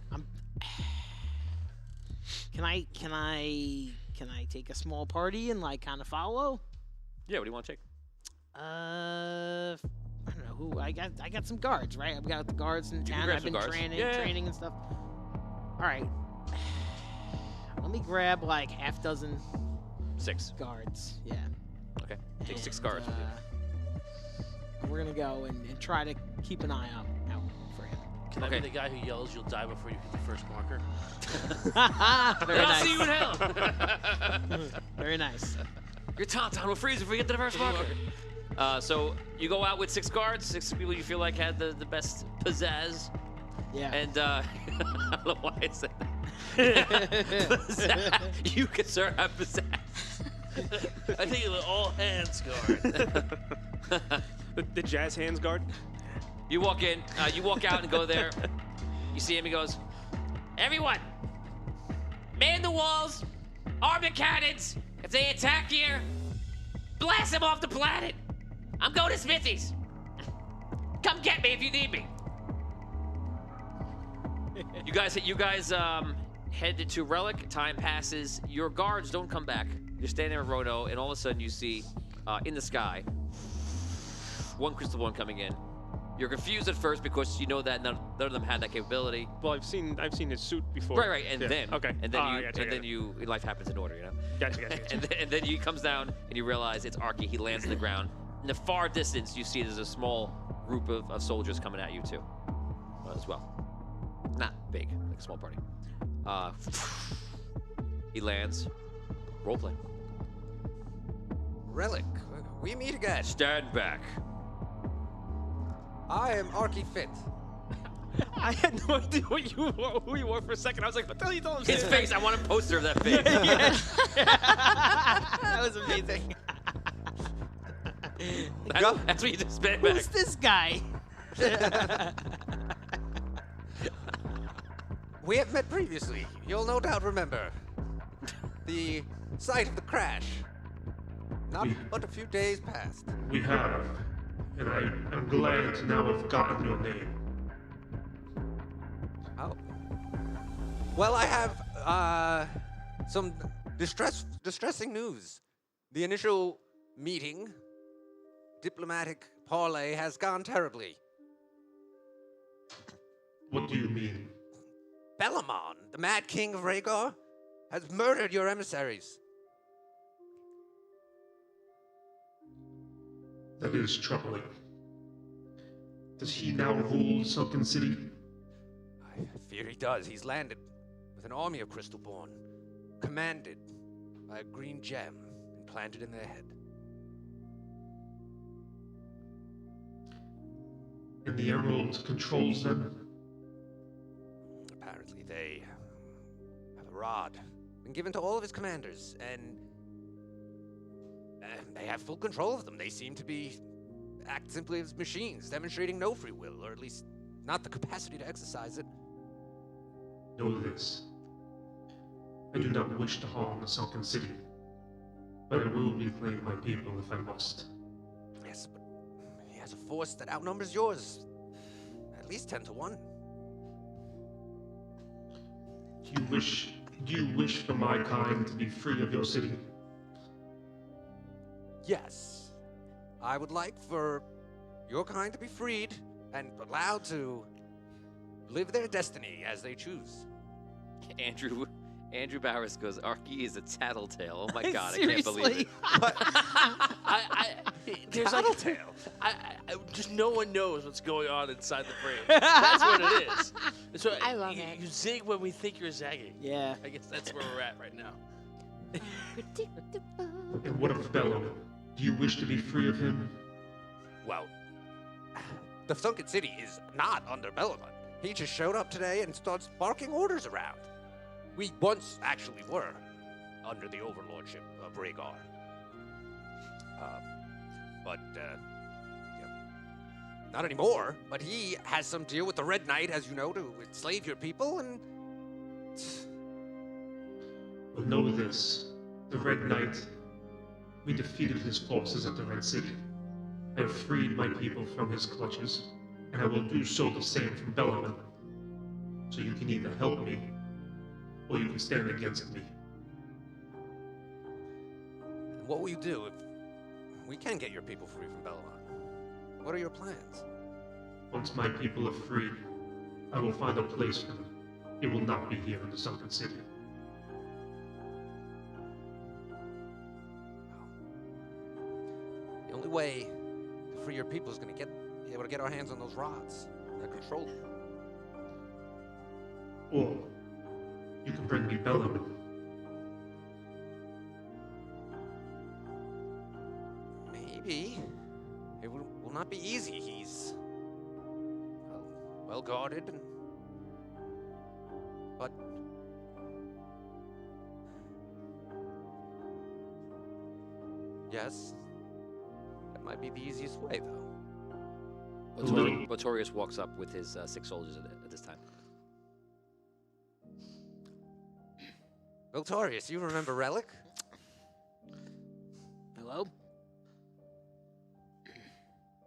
[SPEAKER 4] Can I take a small party and like kind of follow?
[SPEAKER 11] Yeah. What do you want to take?
[SPEAKER 4] I don't know who. I got some guards, right? I've got the guards in
[SPEAKER 11] You can
[SPEAKER 4] town.
[SPEAKER 11] grab
[SPEAKER 4] I've
[SPEAKER 11] some
[SPEAKER 4] been
[SPEAKER 11] guards.
[SPEAKER 4] training
[SPEAKER 11] Yeah.
[SPEAKER 4] and stuff. All right. Let me grab like half dozen
[SPEAKER 11] 6.
[SPEAKER 4] guards. Yeah.
[SPEAKER 11] Okay. Take 6
[SPEAKER 4] And,
[SPEAKER 11] guards with you.
[SPEAKER 4] We're gonna go and try to keep an eye out for
[SPEAKER 3] Can I be the guy who yells, "You'll die before you hit the first marker"?
[SPEAKER 4] Very
[SPEAKER 11] I'll
[SPEAKER 4] nice.
[SPEAKER 11] see you in hell.
[SPEAKER 4] Very nice.
[SPEAKER 11] Your tauntaun will freeze if we get to the first marker. So you go out with 6 guards, 6 people you feel like had the best pizzazz.
[SPEAKER 4] Yeah.
[SPEAKER 11] And I don't know why I said that. Pizzazz. You can sir have pizzazz.
[SPEAKER 7] I think it's all hands guard. the jazz hands guard.
[SPEAKER 11] You walk in, you walk out and go there. You see him, he goes, everyone, man the walls, arm the cannons. If they attack here, blast them off the planet. I'm going to Smithy's. Come get me if you need me. You guys head to Relic. Time passes. Your guards don't come back. You're standing there with Rono, and all of a sudden you see in the sky one crystal ball coming in. You're confused at first because you know that none of them had that capability.
[SPEAKER 7] Well, I've seen his suit before.
[SPEAKER 11] Right, and then
[SPEAKER 7] okay,
[SPEAKER 11] and then life happens in order, you know.
[SPEAKER 7] Gotcha.
[SPEAKER 11] and then he comes down and you realize it's Arky. He lands on the ground. In the far distance, you see there's a small group of soldiers coming at you too, as well. Not big, like a small party. He lands. Roleplay.
[SPEAKER 1] Relic, we meet again.
[SPEAKER 11] Stand back.
[SPEAKER 1] I am Arky Fit.
[SPEAKER 7] I had no idea who you were for a second. I was like, what the hell are you telling me?
[SPEAKER 11] His face. I want a poster of that face.
[SPEAKER 4] That was amazing.
[SPEAKER 11] That's what you just stand back.
[SPEAKER 4] Who's this guy?
[SPEAKER 1] We have met previously. You'll no doubt remember. The site of the crash. Not but a few days past.
[SPEAKER 10] We have, and I am glad to now have gotten your name.
[SPEAKER 1] Oh. Well, I have some distressing news. The initial meeting, diplomatic parley, has gone terribly.
[SPEAKER 10] What do you mean?
[SPEAKER 1] Bellamon, the Mad King of Rhaegar, has murdered your emissaries.
[SPEAKER 10] That is troubling. Does he now rule Sunken City?
[SPEAKER 1] I fear he does. He's landed with an army of Crystalborn, commanded by a green gem implanted in their head.
[SPEAKER 10] And the Emerald controls them?
[SPEAKER 1] Apparently they have a rod, been given to all of his commanders, and they have full control of them. They seem to act simply as machines, demonstrating no free will, or at least not the capacity to exercise it.
[SPEAKER 10] Know this. I do not wish to harm the Sunken City, but I will reclaim my people if I must.
[SPEAKER 1] Yes, but he has a force that outnumbers yours, at least 10 to 1.
[SPEAKER 10] Do you wish for my kind to be free of your city?
[SPEAKER 1] Yes. I would like for your kind to be freed and allowed to live their destiny as they choose.
[SPEAKER 11] Andrew Bowers goes, Arky is a tattletale. Oh my god, I can't believe
[SPEAKER 4] Seriously?
[SPEAKER 11] it.
[SPEAKER 7] There's tail. Just no one knows what's going on inside the frame. That's what it is. So
[SPEAKER 6] I love it.
[SPEAKER 7] You zig when we think you're zagging.
[SPEAKER 4] Yeah.
[SPEAKER 7] I guess that's where we're at right now.
[SPEAKER 10] And what of Bellum? Do you wish to be free of him?
[SPEAKER 1] Well, the Sunken City is not under Bellamon. He just showed up today and starts barking orders around. We once actually were under the overlordship of Rhaegar. But not anymore. But he has some deal with the Red Knight, as you know, to enslave your people, and...
[SPEAKER 10] But know this. The Red Knight, we defeated his forces at the Red City. I have freed my people from his clutches, and I will do so the same from Bellarmine. So you can either help me, or you can stand against me.
[SPEAKER 1] What will you do if we can get your people free from Bellamon? What are your plans?
[SPEAKER 10] Once my people are freed, I will find a place for them. It will not be here in the Sunken City.
[SPEAKER 1] The only way to free your people is going to be able to get our hands on those rods that control you.
[SPEAKER 10] Or you can bring me Bellum.
[SPEAKER 1] Maybe. It will not be easy. He's well guarded, but yes, that might be the easiest way, though.
[SPEAKER 2] Botorius walks up with his 6 soldiers at this time.
[SPEAKER 1] Botorius, you remember Relic?
[SPEAKER 4] Hello?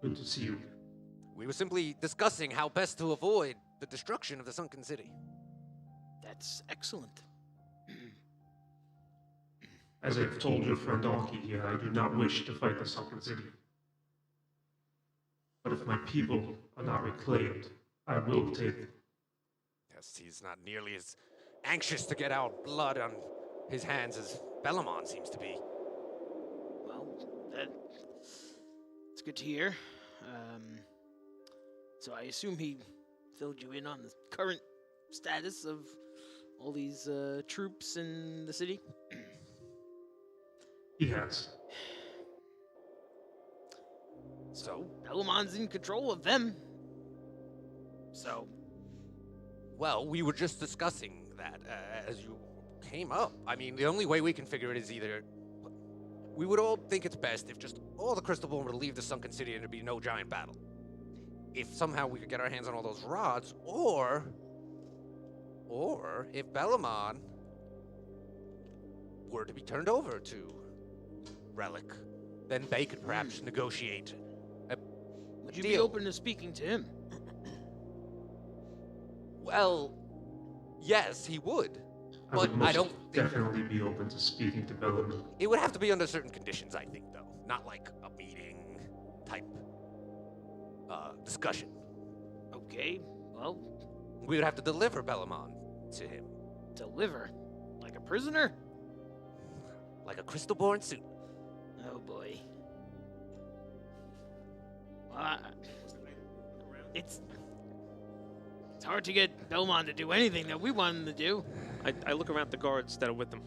[SPEAKER 10] Good to see you.
[SPEAKER 1] We were simply discussing how best to avoid the destruction of the Sunken City.
[SPEAKER 4] That's excellent.
[SPEAKER 10] As I have told your friend Donkey here, I do not wish to fight the Sunken City. But if my people are not reclaimed, I will take them.
[SPEAKER 1] Yes, he's not nearly as anxious to get our blood on his hands as Bellamon seems to be.
[SPEAKER 4] Well, that's good to hear. So I assume he filled you in on the current status of all these troops in the city?
[SPEAKER 10] He has.
[SPEAKER 4] So Bellamon's in control of them. So.
[SPEAKER 1] Well, we were just discussing that as you came up. I mean, the only way we can figure it is either we would all think it's best if just all the Crystalborn were to leave the Sunken City and there'd be no giant battle. If somehow we could get our hands on all those rods, or if Bellamon were to be turned over to Relic, then they could perhaps negotiate a
[SPEAKER 4] Would you
[SPEAKER 1] deal.
[SPEAKER 4] be open to speaking to him?
[SPEAKER 1] Well, yes, he would. But I don't think
[SPEAKER 10] definitely be open to speaking to Bellum.
[SPEAKER 1] it would have to be under certain conditions, I think, though. Not like a meeting type discussion.
[SPEAKER 4] Okay, well,
[SPEAKER 1] We would have to deliver Bellamon to him.
[SPEAKER 4] deliver? Like a prisoner?
[SPEAKER 1] Like a Crystalborn suit.
[SPEAKER 4] Oh boy. Well, it's hard to get Belmont to do anything that we want him to do.
[SPEAKER 12] I look around at the guards that are with them.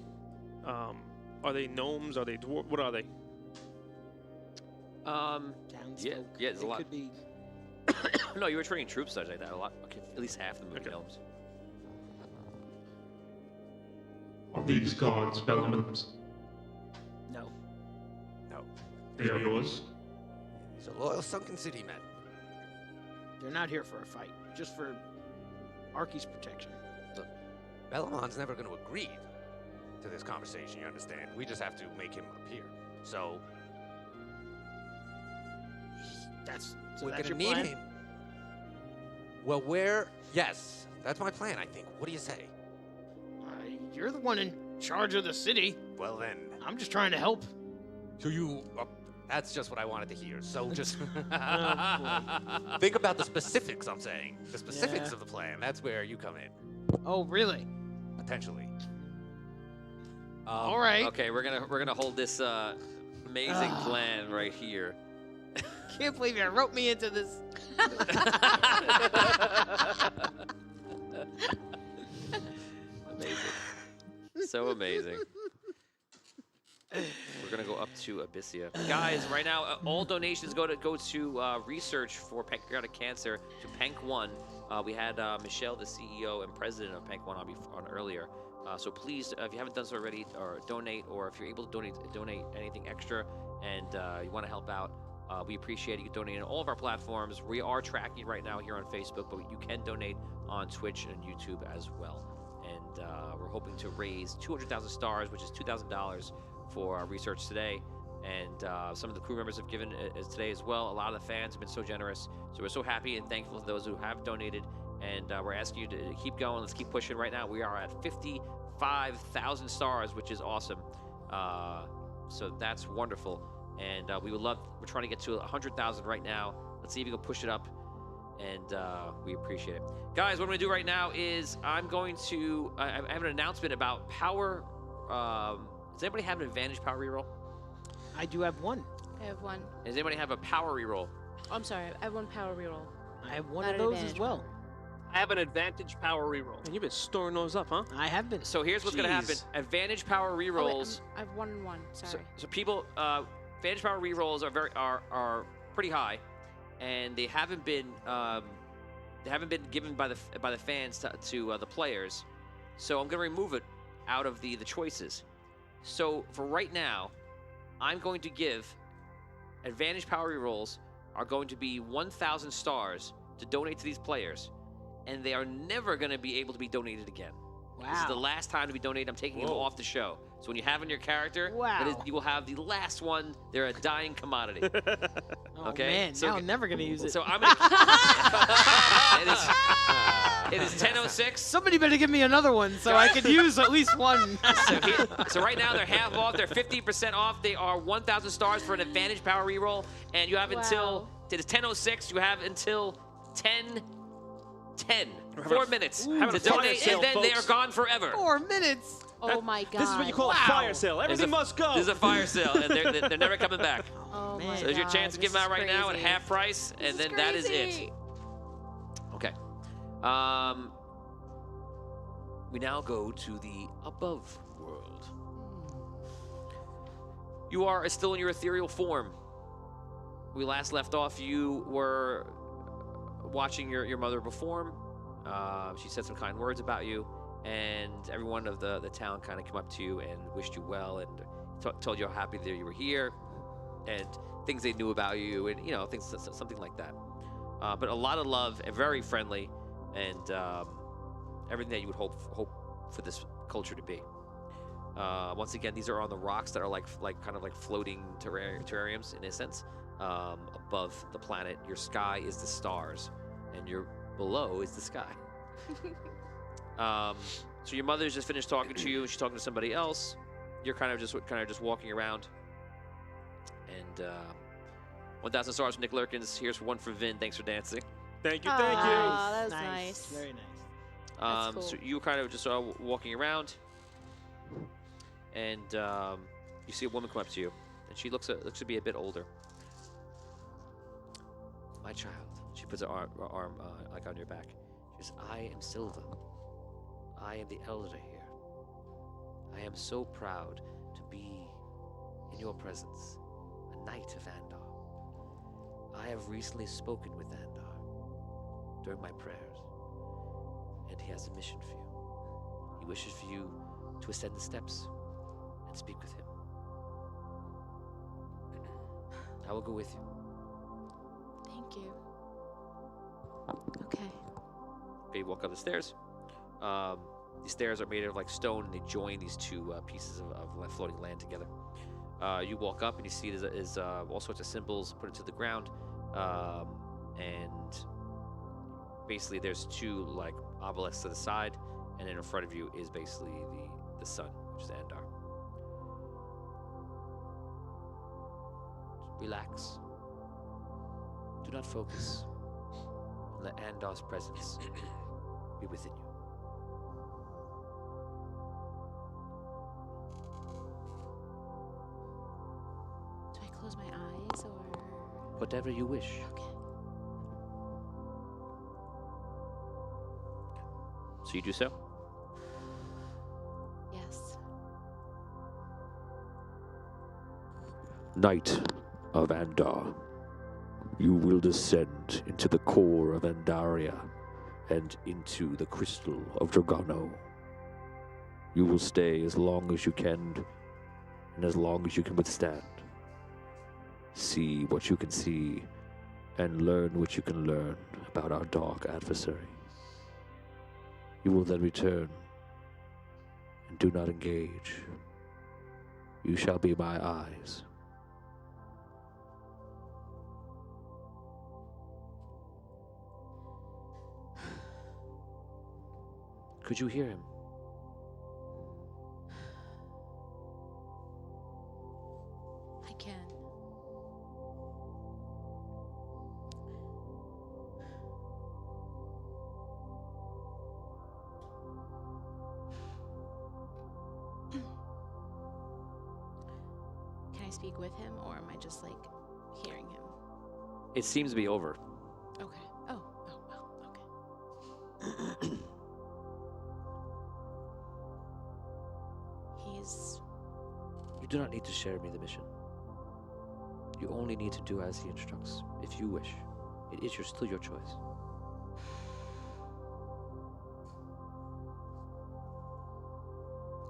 [SPEAKER 12] Are they gnomes? Are they dwarf? What are they?
[SPEAKER 4] Townsfolk.
[SPEAKER 2] Yeah, there's a
[SPEAKER 4] It
[SPEAKER 2] lot.
[SPEAKER 4] could be.
[SPEAKER 2] No, you were training troops such like that. A lot. Okay, at least half of them would be gnomes.
[SPEAKER 10] Are these guards Bellum's?
[SPEAKER 4] No.
[SPEAKER 1] No.
[SPEAKER 10] They are yours?
[SPEAKER 1] He's a loyal Sunken City man.
[SPEAKER 4] They're not here for a fight, just for Arky's protection.
[SPEAKER 1] Bellamon's never going to agree to this conversation, you understand? We just have to make him appear. So,
[SPEAKER 4] That's
[SPEAKER 1] we're
[SPEAKER 4] that's
[SPEAKER 1] going
[SPEAKER 4] your
[SPEAKER 1] to need
[SPEAKER 4] plan?
[SPEAKER 1] him. Well, yes, that's my plan, I think. What do you say?
[SPEAKER 4] You're the one in charge of the city.
[SPEAKER 1] Well, then.
[SPEAKER 4] I'm just trying to help.
[SPEAKER 1] So that's just what I wanted to hear. So just
[SPEAKER 4] Oh,
[SPEAKER 1] think about the specifics, I'm saying. The specifics
[SPEAKER 4] Yeah.
[SPEAKER 1] of the plan. That's where you come in,
[SPEAKER 4] Oh, really?
[SPEAKER 1] potentially.
[SPEAKER 4] All right.
[SPEAKER 2] Okay, we're gonna hold this amazing plan right here.
[SPEAKER 4] Can't believe you wrote me into this.
[SPEAKER 2] Amazing. So amazing. We're gonna go up to Abyssia, guys. Right now, all donations go to research for pancreatic cancer to PancOne. We had Michelle, the CEO and president of PancOne, on earlier. So please, if you haven't done so already, or donate, or if you're able to donate anything extra, and you want to help out, we appreciate you donating on all of our platforms. We are tracking right now here on Facebook, but you can donate on Twitch and YouTube as well. And we're hoping to raise 200,000 stars, which is $2,000 for our research today. And some of the crew members have given today as well. A lot of the fans have been so generous. So we're so happy and thankful for those who have donated. And we're asking you to keep going. Let's keep pushing right now. We are at 55,000 stars, which is awesome. So that's wonderful. And we're trying to get to 100,000 right now. Let's see if we can push it up. And we appreciate it. Guys, what I'm going to do right now is I have an announcement about power. Does anybody have an advantage power reroll?
[SPEAKER 4] I do have one.
[SPEAKER 6] I have one.
[SPEAKER 2] Does anybody have a power reroll?
[SPEAKER 6] Oh, I'm sorry. I have one power reroll.
[SPEAKER 4] I have one
[SPEAKER 6] Not
[SPEAKER 4] of
[SPEAKER 6] an
[SPEAKER 4] those as
[SPEAKER 6] advantage
[SPEAKER 4] well.
[SPEAKER 8] I have an advantage power reroll.
[SPEAKER 12] And you've been storing those up, huh?
[SPEAKER 4] I have been.
[SPEAKER 2] So here's what's going to happen.
[SPEAKER 12] Jeez.
[SPEAKER 2] Advantage power
[SPEAKER 6] Oh, wait,
[SPEAKER 2] rerolls.
[SPEAKER 6] I've 1 and 1. Sorry.
[SPEAKER 2] So people, advantage power rerolls are pretty high, and they haven't been given by the fans to the players. So I'm going to remove it out of the choices. So for right now, I'm going to give advantage power rerolls are going to be 1,000 stars to donate to these players, and they are never going to be able to be donated again.
[SPEAKER 4] Wow.
[SPEAKER 2] This is the last time to be donated. I'm taking them off the show. So when you have in your character, you will have the last one. They're a dying commodity.
[SPEAKER 4] Oh,
[SPEAKER 2] okay?
[SPEAKER 4] man,
[SPEAKER 2] So
[SPEAKER 4] now I'm never going to use it.
[SPEAKER 2] So I'm going to... It is 10:06.
[SPEAKER 4] Somebody better give me another one so I could use at least one.
[SPEAKER 2] So right now they're half off. They're 50% off. They are 1,000 stars for an advantage power reroll. And you have until... It is 10:06. You have until 10:10. 4 minutes to donate, and then they are gone forever.
[SPEAKER 4] 4 minutes.
[SPEAKER 6] Oh my God.
[SPEAKER 12] This is what you call a fire sale. Everything must go.
[SPEAKER 2] This is a fire sale, and they're never coming back.
[SPEAKER 6] Oh my God.
[SPEAKER 2] So there's your chance to give them out right now at half price, and then that is it. Okay. We now go to the above world. You are still in your ethereal form. We last left off, you were watching your mother perform. She said some kind words about you, and everyone of the town kind of came up to you and wished you well and told you how happy that you were here and things they knew about you and, you know, things, something like that. But a lot of love and very friendly and everything that you would hope for this culture to be. Once again, these are on the rocks that are like kind of like floating terrariums in a sense. Above the planet, your sky is the stars, and your below is the sky. So your mother's just finished talking to you, and she's talking to somebody else. You're kind of just walking around, and 1,000 stars from Nick Lurkins. Here's one for Vin. Thanks for dancing.
[SPEAKER 12] Thank you,
[SPEAKER 6] Oh,
[SPEAKER 12] thank you.
[SPEAKER 6] that was nice.
[SPEAKER 4] Very nice.
[SPEAKER 6] That's cool.
[SPEAKER 2] So you kind of just walking around, and you see a woman come up to you, and she looks to be a bit older. My child. She puts her arm like on your back. She says, I am Silva. I am the elder here. I am so proud to be in your presence, a knight of Andar. I have recently spoken with Andar during my prayers, and he has a mission for you. He wishes for you to ascend the steps and speak with him. I will go with you.
[SPEAKER 6] Thank you. Okay.
[SPEAKER 2] Okay, you walk up the stairs. These stairs are made of like stone, and they join these two pieces of like floating land together. You walk up, and you see there's all sorts of symbols put into the ground, and basically there's two like obelisks to the side, and then in front of you is basically the sun, which is Andar. Relax. Do not focus. Let Andar's presence be within you.
[SPEAKER 6] Do I close my eyes or?
[SPEAKER 2] Whatever you wish.
[SPEAKER 6] Okay.
[SPEAKER 2] So you do so?
[SPEAKER 6] Yes.
[SPEAKER 13] Knight of Andar, you will descend into the core of Andaria and into the crystal of Dragano. You will stay as long as you can and as long as you can withstand. See what you can see and learn what you can learn about our dark adversary. You will then return and do not engage. You shall be my eyes.
[SPEAKER 2] Could you hear him?
[SPEAKER 6] I can. Can I speak with him, or am I just like hearing him?
[SPEAKER 2] It seems to be over.
[SPEAKER 6] Okay. Oh, well, okay. He's...
[SPEAKER 13] You do not need to share me the mission. You only need to do as he instructs, if you wish. It is still your choice.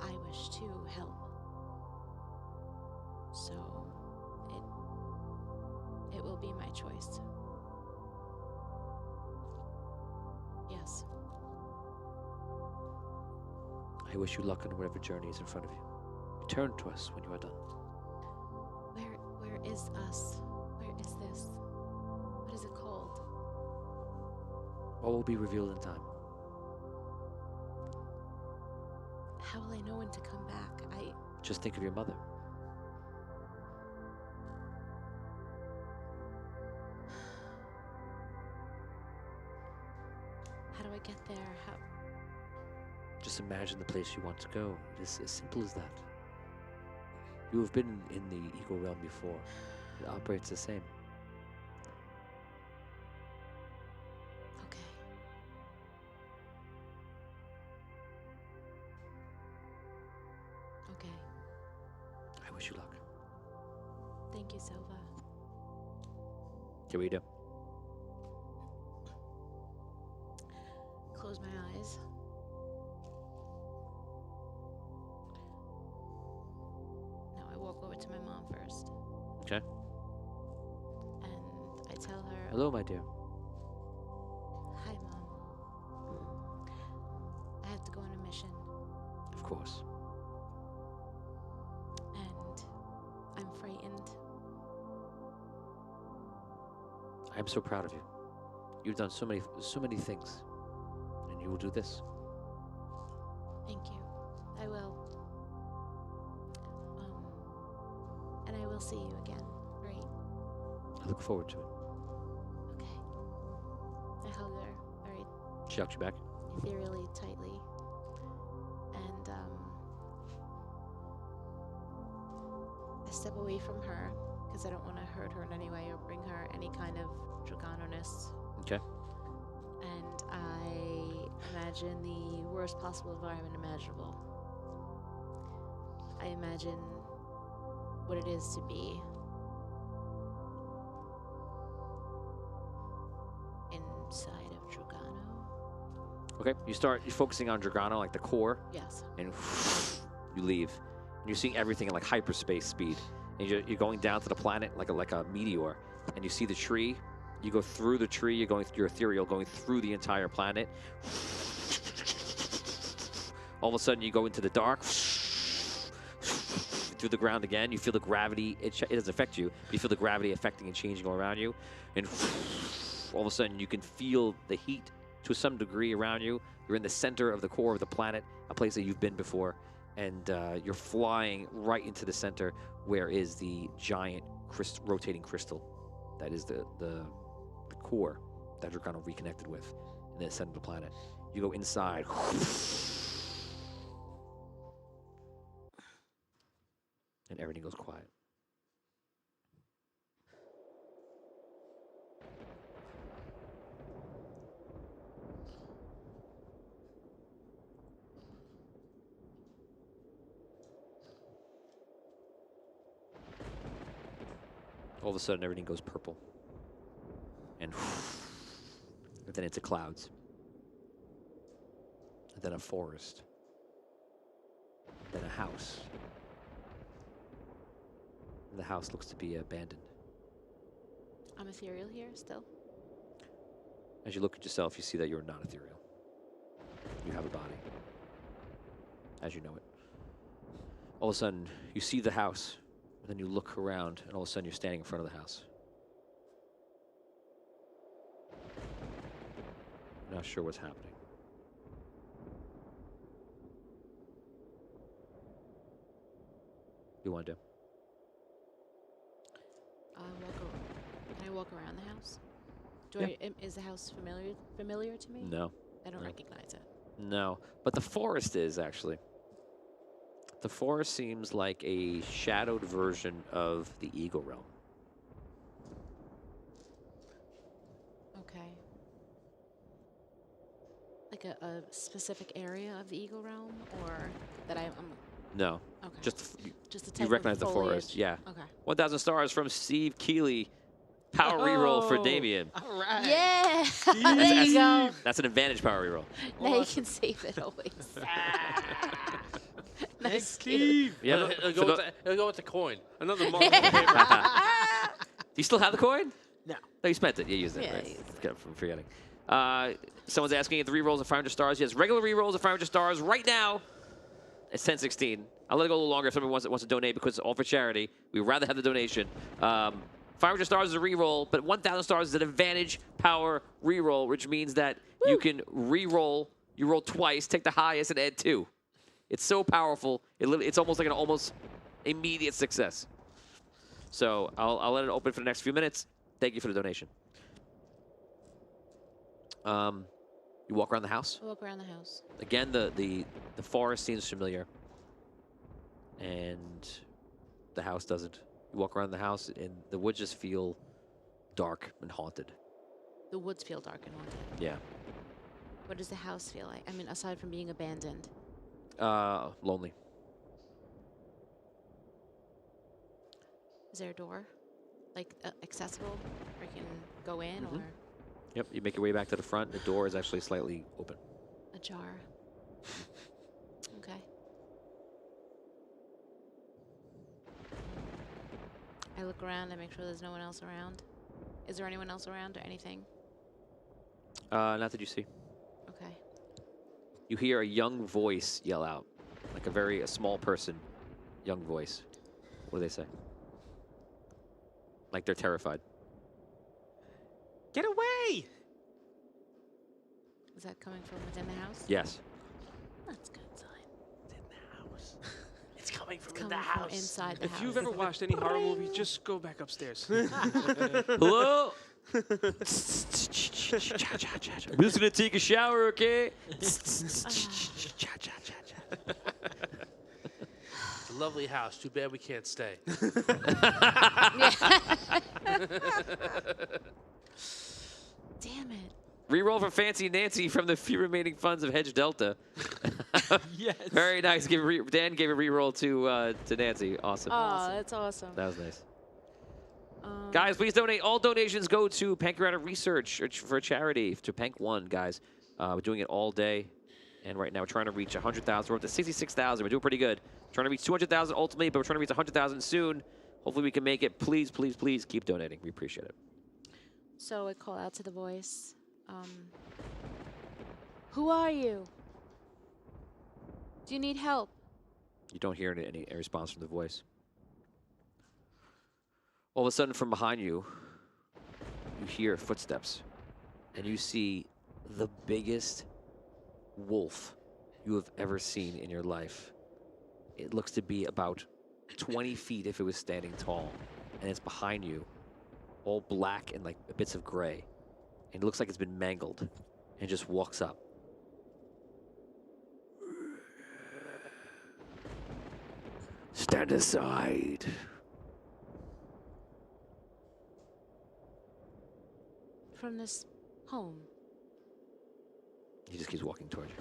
[SPEAKER 6] I wish to help. So, it will be my choice. Yes.
[SPEAKER 13] I wish you luck in whatever journey is in front of you. Return to us when you are done.
[SPEAKER 6] Where is us? Where is this? What is it called?
[SPEAKER 13] All will be revealed in time.
[SPEAKER 6] How will I know when to come back?
[SPEAKER 13] Just think of your mother.
[SPEAKER 6] How do I get there? How...
[SPEAKER 13] Just imagine the place you want to go. It is as simple as that. You have been in the Eagle Realm before. It operates the same.
[SPEAKER 6] Okay. Okay.
[SPEAKER 13] I wish you luck.
[SPEAKER 6] Thank you, Silva.
[SPEAKER 13] Okay, what do you do?
[SPEAKER 6] Close my eyes. No, I walk over to my mom first.
[SPEAKER 13] Okay.
[SPEAKER 6] And I tell her,
[SPEAKER 13] Hello, my dear.
[SPEAKER 6] "Hi, Mom. I have to go on a mission,
[SPEAKER 13] Of course.
[SPEAKER 6] and I'm frightened."
[SPEAKER 13] I'm so proud of you. You've done so many things. And you will do this.
[SPEAKER 6] Thank you. I will. And I will see you again, right?
[SPEAKER 13] I look forward to it.
[SPEAKER 6] Okay. I hug her very
[SPEAKER 13] She hugged you back.
[SPEAKER 6] ethereally, tightly. And I step away from her because I don't want to hurt her in any way or bring her any kind of Dragano-ness.
[SPEAKER 13] Okay.
[SPEAKER 6] And I imagine the worst possible environment imaginable. I imagine what it is to be inside of Dragano.
[SPEAKER 13] Okay. You're focusing on Dragano, like the core.
[SPEAKER 6] Yes.
[SPEAKER 13] And you leave. And you're seeing everything in like hyperspace speed. And you're going down to the planet like a meteor. And you see the tree. You go through the tree. You're ethereal, going through the entire planet. All of a sudden, you go into the dark. Through the ground again. You feel the gravity. It doesn't affect you. You feel the gravity affecting and changing all around you. And all of a sudden, you can feel the heat to some degree around you. You're in the center of the core of the planet, a place that you've been before. And you're flying right into the center where is the giant rotating crystal. That is the core that Dragano reconnected with in the center of the planet. You go inside. And everything goes quiet. All of a sudden, everything goes purple. And then into clouds. And then a forest. And then a house. And the house looks to be abandoned.
[SPEAKER 6] I'm ethereal here still.
[SPEAKER 13] As you look at yourself, you see that you're not ethereal. You have a body. As you know it. All of a sudden, you see the house. And then you look around, and all of a sudden, you're standing in front of the house. Not sure what's happening. What do you want to do?
[SPEAKER 6] Can I walk around the house?
[SPEAKER 13] Yeah.
[SPEAKER 6] Is the house familiar to me?
[SPEAKER 13] No.
[SPEAKER 6] I don't
[SPEAKER 13] No.
[SPEAKER 6] recognize it.
[SPEAKER 13] No, but the forest is actually. The forest seems like a shadowed version of the Eagle Realm.
[SPEAKER 6] Okay. like a specific area of the Eagle Realm, or that I'm
[SPEAKER 11] No.
[SPEAKER 6] okay.
[SPEAKER 11] Just
[SPEAKER 6] Just the
[SPEAKER 11] you
[SPEAKER 6] type
[SPEAKER 11] recognize
[SPEAKER 6] of
[SPEAKER 11] the forest.
[SPEAKER 6] foliage.
[SPEAKER 11] Yeah.
[SPEAKER 6] Okay.
[SPEAKER 11] 1,000 stars from Steve Keeley. Power reroll for Damien.
[SPEAKER 4] All right.
[SPEAKER 6] Yeah. There you go.
[SPEAKER 11] That's an advantage power reroll.
[SPEAKER 6] Now you can save it always. Nice,
[SPEAKER 12] Steve.
[SPEAKER 11] Yeah.
[SPEAKER 3] It'll go with the coin.
[SPEAKER 12] Another mark.
[SPEAKER 11] Do you still have the coin?
[SPEAKER 4] No.
[SPEAKER 11] No, you spent it. You used it.
[SPEAKER 6] Yeah,
[SPEAKER 11] Right?
[SPEAKER 6] I used
[SPEAKER 11] Kept from forgetting. Someone's asking if the rerolls of 500 stars. Yes, regular rerolls of 500 stars right now. It's 10:16. I'll let it go a little longer if somebody wants to donate because it's all for charity. We'd rather have the donation. 500 stars is a reroll, but 1,000 stars is an advantage power reroll, which means that you can reroll. You roll twice, take the highest, and add 2. It's so powerful. It's almost like an almost immediate success. So I'll let it open for the next few minutes. Thank you for the donation. You walk around the house.
[SPEAKER 6] We'll walk around the house.
[SPEAKER 11] Again, the forest seems familiar, and the house doesn't. You walk around the house, and the woods just feel dark and haunted.
[SPEAKER 6] The woods feel dark and haunted.
[SPEAKER 11] Yeah.
[SPEAKER 6] What does the house feel like? I mean, aside from being abandoned.
[SPEAKER 11] Lonely.
[SPEAKER 6] Is there a door, like accessible, where you can go in, or
[SPEAKER 11] Yep. You make your way back to the front. The door is actually slightly open.
[SPEAKER 6] ajar? Okay. I look around and make sure there's no one else around. Is there anyone else around or anything?
[SPEAKER 11] Not that you see.
[SPEAKER 6] Okay.
[SPEAKER 11] You hear a young voice yell out, like a small person, young voice. What do they say? Like they're terrified.
[SPEAKER 12] Get away!
[SPEAKER 6] Is that coming from within the house?
[SPEAKER 11] Yes.
[SPEAKER 6] That's a good sign.
[SPEAKER 7] It's in the house. It's coming from
[SPEAKER 6] It's
[SPEAKER 7] in
[SPEAKER 6] coming
[SPEAKER 7] the
[SPEAKER 6] from
[SPEAKER 7] house.
[SPEAKER 6] inside the
[SPEAKER 12] If
[SPEAKER 6] house.
[SPEAKER 12] you've ever watched any horror movie, just go back upstairs.
[SPEAKER 11] Hello? I'm just gonna take a shower, okay?
[SPEAKER 3] It's a lovely house. Too bad we can't stay.
[SPEAKER 6] Damn it.
[SPEAKER 11] Reroll for Fancy Nancy from the few remaining funds of Hedge Delta.
[SPEAKER 12] Yes.
[SPEAKER 11] Very nice. Dan gave a reroll to Nancy. Awesome.
[SPEAKER 6] Oh, that's awesome.
[SPEAKER 11] That was nice. Guys, please donate. All donations go to Pancreatic Research for charity, to PancOne, guys. We're doing it all day. And right now we're trying to reach 100,000. We're up to 66,000. We're doing pretty good. Trying to reach 200,000 ultimately, but we're trying to reach 100,000 soon. Hopefully we can make it. Please, please, please keep donating. We appreciate it.
[SPEAKER 6] So I call out to the voice. Who are you? Do you need help?
[SPEAKER 11] You don't hear any response from the voice. All of a sudden, from behind you, you hear footsteps, and you see the biggest wolf you have ever seen in your life. It looks to be about 20 feet if it was standing tall, and it's behind you, all black and like bits of gray, and it looks like it's been mangled, and just walks up. Stand aside.
[SPEAKER 6] From this home.
[SPEAKER 11] He just keeps walking toward you.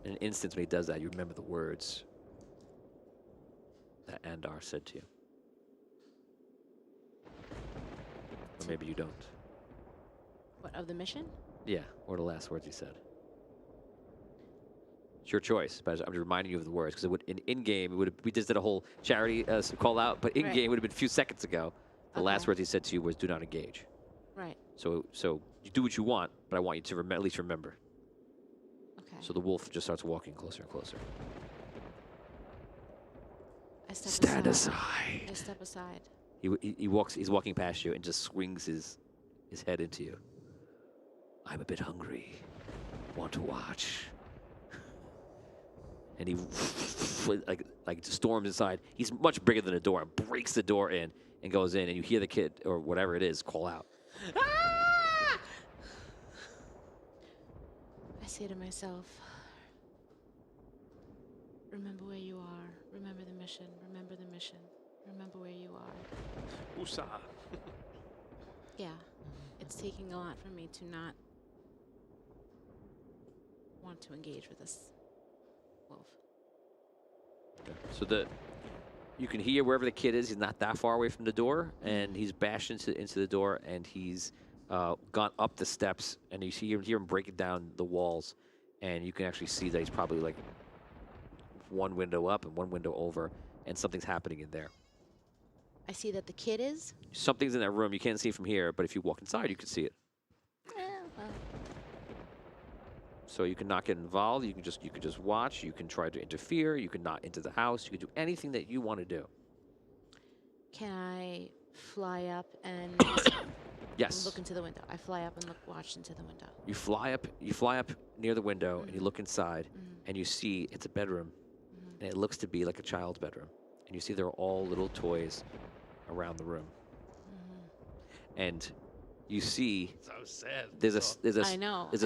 [SPEAKER 11] In an instant when he does that, you remember the words that Andar said to you. Or maybe you don't.
[SPEAKER 6] What, of the mission?
[SPEAKER 11] Yeah, or the last words he said. It's your choice, but I'm just reminding you of the words because in-game, we just did a whole charity call out, but in-game it would have been a few seconds ago. The last words he said to you was, "Do not engage."
[SPEAKER 6] Right.
[SPEAKER 11] So you do what you want, but I want you to at least remember.
[SPEAKER 6] Okay.
[SPEAKER 11] So the wolf just starts walking closer and closer.
[SPEAKER 6] I step
[SPEAKER 11] Stand
[SPEAKER 6] aside.
[SPEAKER 11] aside.
[SPEAKER 6] I step aside.
[SPEAKER 11] He's walking past you and just swings his head into you. I'm a bit hungry. Want to watch? And he like storms inside. He's much bigger than a door and breaks the door in and goes in, and you hear the kid or whatever it is call out.
[SPEAKER 6] I say to myself, remember where you are. Remember the mission. Remember the mission. Remember where you are.
[SPEAKER 12] Usa.
[SPEAKER 6] Yeah. It's taking a lot from me to not want to engage with this wolf.
[SPEAKER 11] So you can hear wherever the kid is. He's not that far away from the door, and he's bashed into the door, and he's gone up the steps, and you hear him breaking down the walls, and you can actually see that he's probably like one window up and one window over, and something's happening in there.
[SPEAKER 6] I see that the kid is.
[SPEAKER 11] Something's in that room. You can't see it from here, but if you walk inside, you can see it.
[SPEAKER 6] Well.
[SPEAKER 11] So you can not get involved. You can just watch. You can try to interfere. You can not enter the house. You can do anything that you want to do.
[SPEAKER 6] Can I fly up and
[SPEAKER 11] Yes.
[SPEAKER 6] look into the window? I fly up and watch into the window.
[SPEAKER 11] You fly up near the window, and you look inside, and you see it's a bedroom, and it looks to be like a child's bedroom. And you see there are all little toys around the room. And you see
[SPEAKER 3] So sad.
[SPEAKER 6] I know.
[SPEAKER 11] There's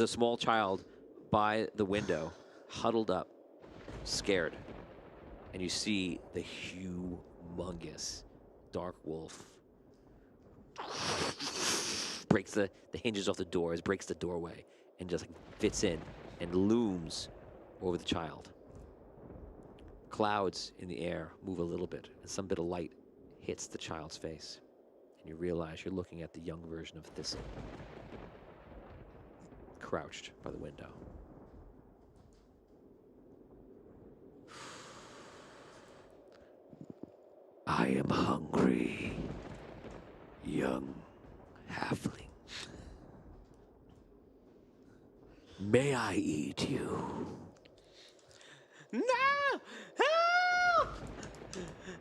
[SPEAKER 11] a small child by the window, huddled up, scared. And you see the humongous dark wolf breaks the hinges off the doors, breaks the doorway, and just like fits in and looms over the child. Clouds in the air move a little bit, and some bit of light hits the child's face. And you realize you're looking at the young version of Thistle, crouched by the window. I am hungry, young halfling. May I eat you?
[SPEAKER 12] No! Help!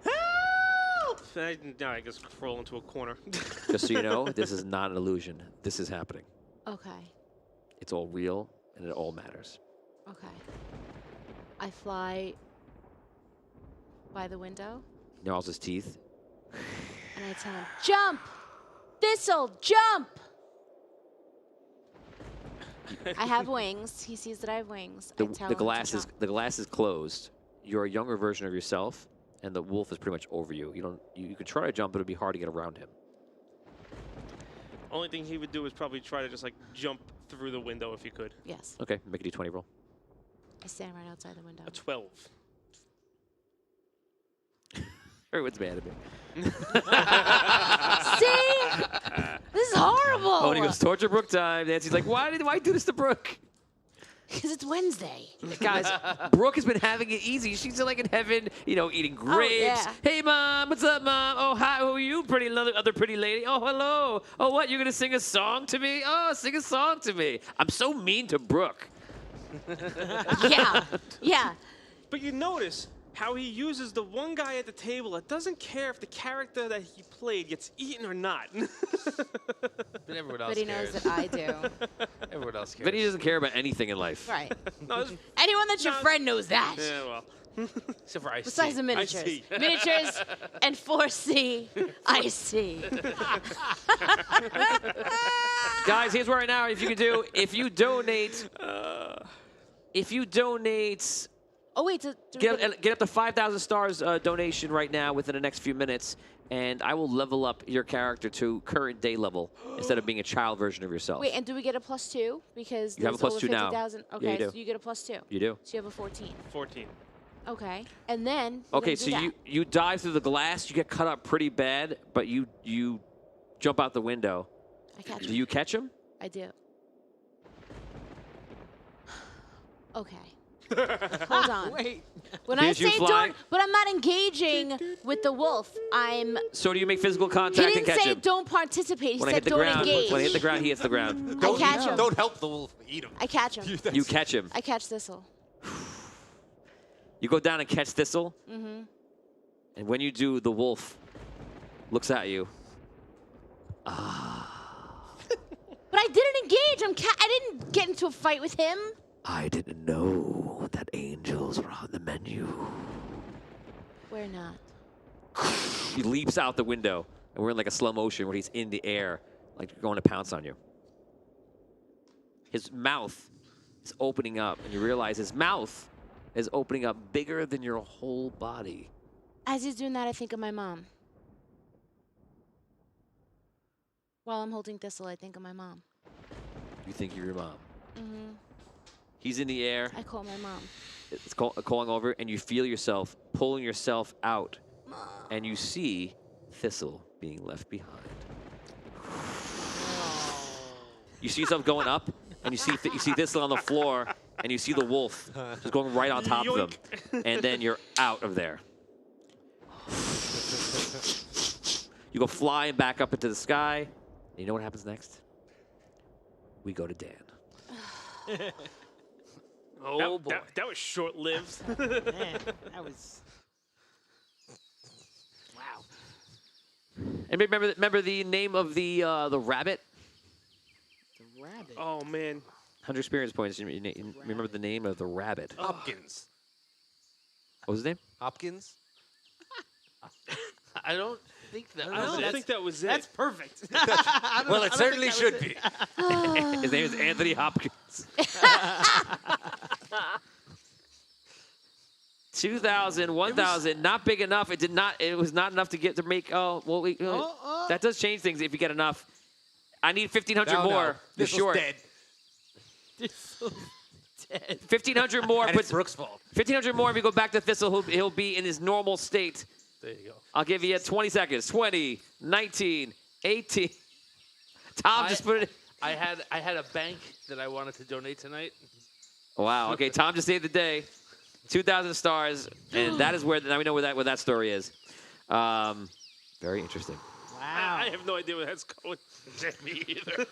[SPEAKER 12] Help! I just crawl into a corner.
[SPEAKER 11] Just so you know, this is not an illusion. This is happening.
[SPEAKER 6] Okay.
[SPEAKER 11] It's all real, and it all matters.
[SPEAKER 6] Okay. I fly by the window,
[SPEAKER 11] Gnarls his teeth.
[SPEAKER 6] and I tell him, "Jump! Thistle, jump!" I have wings. He sees that I have wings. I tell him to jump.
[SPEAKER 11] The glass is closed. You're a younger version of yourself, and the wolf is pretty much over you. You could try to jump, but it'd be hard to get around him.
[SPEAKER 12] Only thing he would do is probably try to just like jump through the window if he could.
[SPEAKER 6] Yes.
[SPEAKER 11] Okay, make a d20 roll.
[SPEAKER 6] I stand right outside the window.
[SPEAKER 12] A 12.
[SPEAKER 11] Everyone's mad at me.
[SPEAKER 6] See? This is horrible.
[SPEAKER 11] Oh, and he goes, torture Brooke time. Nancy's like, why do this to Brooke?
[SPEAKER 6] Because it's Wednesday.
[SPEAKER 11] Guys, Brooke has been having it easy. She's like in heaven, eating grapes.
[SPEAKER 6] yeah.
[SPEAKER 11] Hey, Mom, what's up, Mom? Oh, hi, who are you, other pretty lady? Oh, hello. Oh, what, you're going to sing a song to me? Oh, sing a song to me. I'm so mean to Brooke.
[SPEAKER 6] Yeah.
[SPEAKER 12] But you notice how he uses the one guy at the table that doesn't care if the character that he played gets eaten or not.
[SPEAKER 7] But everyone else
[SPEAKER 6] But he
[SPEAKER 7] cares.
[SPEAKER 6] knows that I do.
[SPEAKER 7] Everyone else cares.
[SPEAKER 11] But he doesn't care about anything in life.
[SPEAKER 6] Right.
[SPEAKER 12] No,
[SPEAKER 6] Anyone that's your friend knows that.
[SPEAKER 12] yeah, well.
[SPEAKER 3] Except for Ice
[SPEAKER 6] Besides the
[SPEAKER 3] Tea.
[SPEAKER 6] miniatures.
[SPEAKER 12] see.
[SPEAKER 6] Miniatures and 4C. I see.
[SPEAKER 11] Guys, here's where right now, if you donate,
[SPEAKER 6] Oh, wait.
[SPEAKER 11] get up to 5,000 stars donation right now within the next few minutes, and I will level up your character to current day level instead of being a child version of yourself.
[SPEAKER 6] Wait, and do we get a +2? Because
[SPEAKER 11] You have a
[SPEAKER 6] there's over
[SPEAKER 11] +2 now.
[SPEAKER 6] 50,000.
[SPEAKER 11] Yeah,
[SPEAKER 6] Okay,
[SPEAKER 11] you do.
[SPEAKER 6] so you get a +2.
[SPEAKER 11] You do.
[SPEAKER 6] So you have a 14.
[SPEAKER 12] 14.
[SPEAKER 6] Okay. And then. we're
[SPEAKER 11] Okay,
[SPEAKER 6] gonna
[SPEAKER 11] so
[SPEAKER 6] do that.
[SPEAKER 11] you dive through the glass, you get cut up pretty bad, but you jump out the window.
[SPEAKER 6] I catch
[SPEAKER 11] Do
[SPEAKER 6] him.
[SPEAKER 11] you catch him?
[SPEAKER 6] I do. Okay. Hold on.
[SPEAKER 4] Wait.
[SPEAKER 6] When
[SPEAKER 11] Here's you
[SPEAKER 6] I say
[SPEAKER 11] flying.
[SPEAKER 6] don't, but I'm not engaging with the wolf. I'm.
[SPEAKER 11] So do you make physical
[SPEAKER 6] He
[SPEAKER 11] contact and
[SPEAKER 6] didn't
[SPEAKER 11] catch
[SPEAKER 6] say
[SPEAKER 11] him?
[SPEAKER 6] don't participate. He
[SPEAKER 11] When I
[SPEAKER 6] said
[SPEAKER 11] hit the
[SPEAKER 6] don't
[SPEAKER 11] ground,
[SPEAKER 6] engage.
[SPEAKER 11] when I hit the ground, he hits the ground.
[SPEAKER 6] I catch him.
[SPEAKER 1] Don't help the wolf. Eat him.
[SPEAKER 6] I catch him.
[SPEAKER 11] You catch him.
[SPEAKER 6] I catch Thistle.
[SPEAKER 11] You go down and catch Thistle,
[SPEAKER 6] Mm-hmm.
[SPEAKER 11] and when you do, the wolf looks at you.
[SPEAKER 6] But I didn't engage. I didn't get into a fight with him.
[SPEAKER 13] I didn't know that angels were on the menu.
[SPEAKER 6] We're not.
[SPEAKER 11] He leaps out the window, and we're in like a slow motion where he's in the air, like going to pounce on you. His mouth is opening up, and you realize his mouth is opening up bigger than your whole body.
[SPEAKER 6] As he's doing that, I think of my mom. While I'm holding Thistle, I think of my mom.
[SPEAKER 11] You think of your mom.
[SPEAKER 6] Mm-hmm.
[SPEAKER 11] He's in the air.
[SPEAKER 6] I call my mom.
[SPEAKER 11] It's calling over, and you feel yourself pulling yourself out, and you see Thistle being left behind. You see yourself going up, and you see Thistle on the floor, and you see the wolf just going right on top of him, and then you're out of there. You go flying back up into the sky, and you know what happens next? We go to Dan.
[SPEAKER 8] Oh boy.
[SPEAKER 12] That was short-lived.
[SPEAKER 4] Man, that was. Wow.
[SPEAKER 11] And remember the name of the rabbit?
[SPEAKER 4] The rabbit.
[SPEAKER 12] Oh man.
[SPEAKER 11] 100 experience points. You remember the name of the rabbit?
[SPEAKER 9] Hopkins.
[SPEAKER 11] What was his name?
[SPEAKER 9] Hopkins?
[SPEAKER 3] I don't think that.
[SPEAKER 12] I don't think that was it.
[SPEAKER 4] That's perfect.
[SPEAKER 1] Well, it certainly should be.
[SPEAKER 11] His name is Anthony Hopkins. 2,000, 1,000, not big enough. It was not enough to get to make. That does change things if you get enough. I need 1,500 more. You're
[SPEAKER 1] This
[SPEAKER 11] short.
[SPEAKER 1] dead.
[SPEAKER 11] 1,500 more.
[SPEAKER 1] And it's Brooks' fault.
[SPEAKER 11] 1,500 more. If you go back to Thistle, he'll be in his normal state.
[SPEAKER 3] There you go.
[SPEAKER 11] I'll give you 20 seconds. 20, 19, 18. Tom just put it.
[SPEAKER 3] I had a bank that I wanted to donate tonight.
[SPEAKER 11] Wow. Okay, Tom just saved the day. 2,000 stars, and that is where now we know where that story is. Very interesting.
[SPEAKER 4] Wow.
[SPEAKER 12] I have no idea where that's going.
[SPEAKER 3] Me either.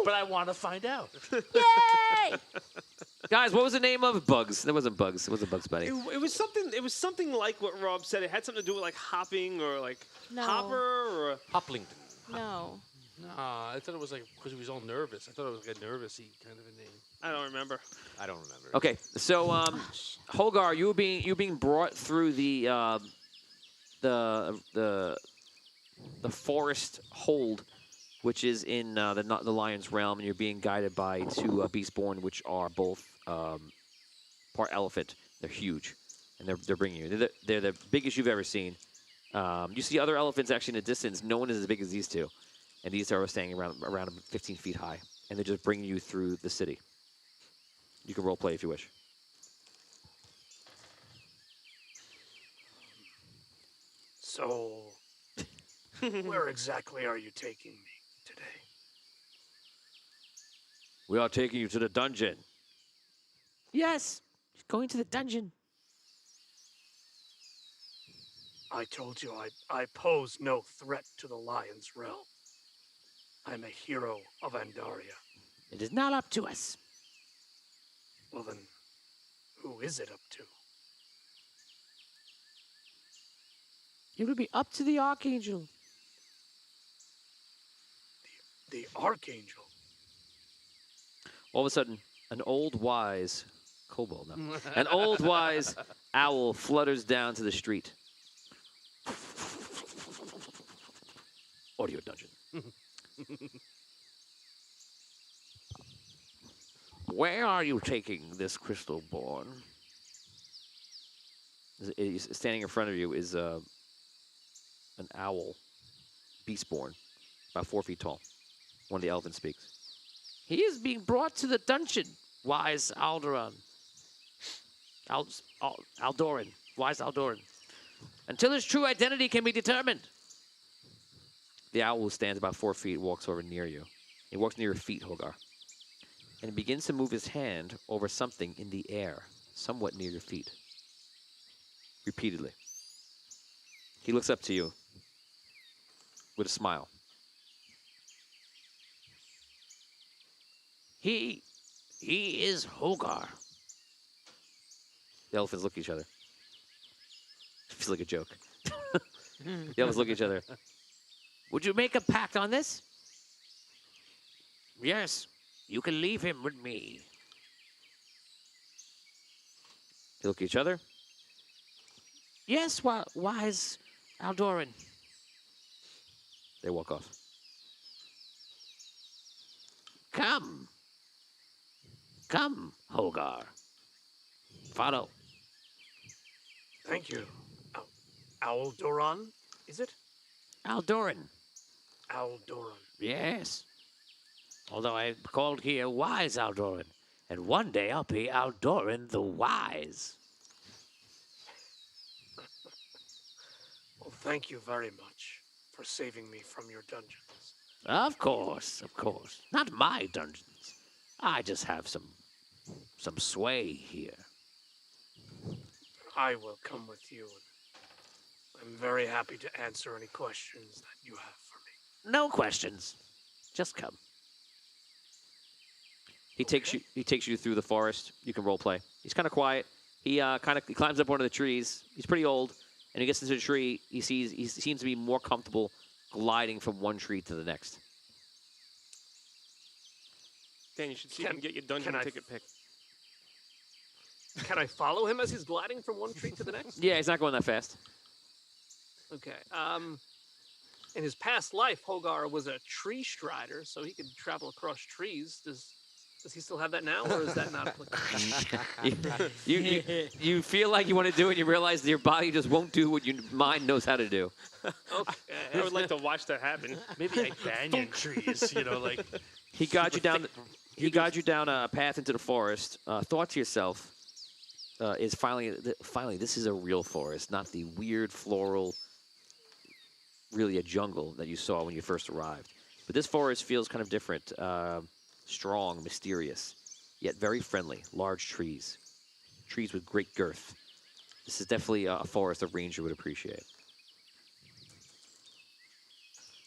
[SPEAKER 3] But I want to find out.
[SPEAKER 6] Yay!
[SPEAKER 11] Guys, what was the name of Bugs? That wasn't Bugs. It wasn't Bugs Bunny.
[SPEAKER 12] It was something. It was something like what Rob said. It had something to do with like hopping or like
[SPEAKER 6] No.
[SPEAKER 12] hopper or.
[SPEAKER 9] Hoplington.
[SPEAKER 6] No.
[SPEAKER 3] No, I thought it was like because he was all nervous. I thought it was like a nervous-y kind of a name.
[SPEAKER 12] I don't remember.
[SPEAKER 9] I don't remember.
[SPEAKER 11] Okay, so Holgar, you being brought through the forest hold, which is in the lion's realm, and you're being guided by two beastborn, which are both part elephant. They're huge, and they're bringing you. They're the biggest you've ever seen. You see other elephants actually in the distance. No one is as big as these two, and these are staying around 15 feet high, and they're just bringing you through the city. You can role play if you wish.
[SPEAKER 8] So, where exactly are you taking me today?
[SPEAKER 11] We are taking you to the dungeon.
[SPEAKER 2] Yes, going to the dungeon.
[SPEAKER 8] I told you I pose no threat to the lion's realm. I'm a hero of Andaria.
[SPEAKER 2] It is not up to us.
[SPEAKER 8] Well then, who is it up to?
[SPEAKER 2] It would be up to the Archangel.
[SPEAKER 8] The Archangel.
[SPEAKER 11] All of a sudden, an old wise kobold, no, an old wise owl flutters down to the street. Audio dungeon. Where are you taking this crystal born? Standing in front of you is an owl, beastborn, about 4 feet tall. One of the elephants speaks.
[SPEAKER 2] He is being brought to the dungeon, wise Aldoran. Aldoran. Wise Aldoran. Until his true identity can be determined.
[SPEAKER 11] The owl stands about 4 feet, walks over near you. He walks near your feet, Hogar. And he begins to move his hand over something in the air, somewhat near your feet. Repeatedly. He looks up to you with a smile.
[SPEAKER 2] He is Hogar.
[SPEAKER 11] The elephants look at each other. It feels like a joke. The elephants look at each other.
[SPEAKER 2] Would you make a pact on this? Yes, you can leave him with me.
[SPEAKER 11] They look at each other.
[SPEAKER 2] Yes, wise Aldoran.
[SPEAKER 11] They walk off.
[SPEAKER 2] Come. Come, Hogar. Follow.
[SPEAKER 8] Thank you. Aldoran, is it?
[SPEAKER 2] Aldoran.
[SPEAKER 8] Aldoran.
[SPEAKER 11] Yes. Although I'm called here Wise Aldoran. And one day I'll be Aldoran the Wise.
[SPEAKER 8] Well, thank you very much for saving me from your dungeons.
[SPEAKER 11] Of course, of course. Not my dungeons. I just have some sway here.
[SPEAKER 8] I will come with you. I'm very happy to answer any questions that you have for me.
[SPEAKER 11] No questions. Just come. He takes you through the forest. You can role play. He's kind of quiet. He climbs up one of the trees. He's pretty old, and he gets into the tree. He seems to be more comfortable gliding from one tree to the next.
[SPEAKER 12] Dan, you should see if you can get your dungeon ticket picked.
[SPEAKER 8] Can I follow him as he's gliding from one tree to the next?
[SPEAKER 11] Yeah, he's not going that fast.
[SPEAKER 8] Okay. In his past life, Hogar was a tree strider, so he could travel across trees. Does he still have that now, or is that not applicable?
[SPEAKER 11] you feel like you want to do it, and you realize that your body just won't do what your mind knows how to do.
[SPEAKER 12] Okay. I would like to watch that happen.
[SPEAKER 3] Maybe like banyan trees, like.
[SPEAKER 11] He guides you down. He guides you down a path into the forest. Thought to yourself, is finally this is a real forest, not the weird floral, really a jungle that you saw when you first arrived. But this forest feels kind of different. Strong, mysterious, yet very friendly. Large trees. Trees with great girth. This is definitely a forest a ranger would appreciate.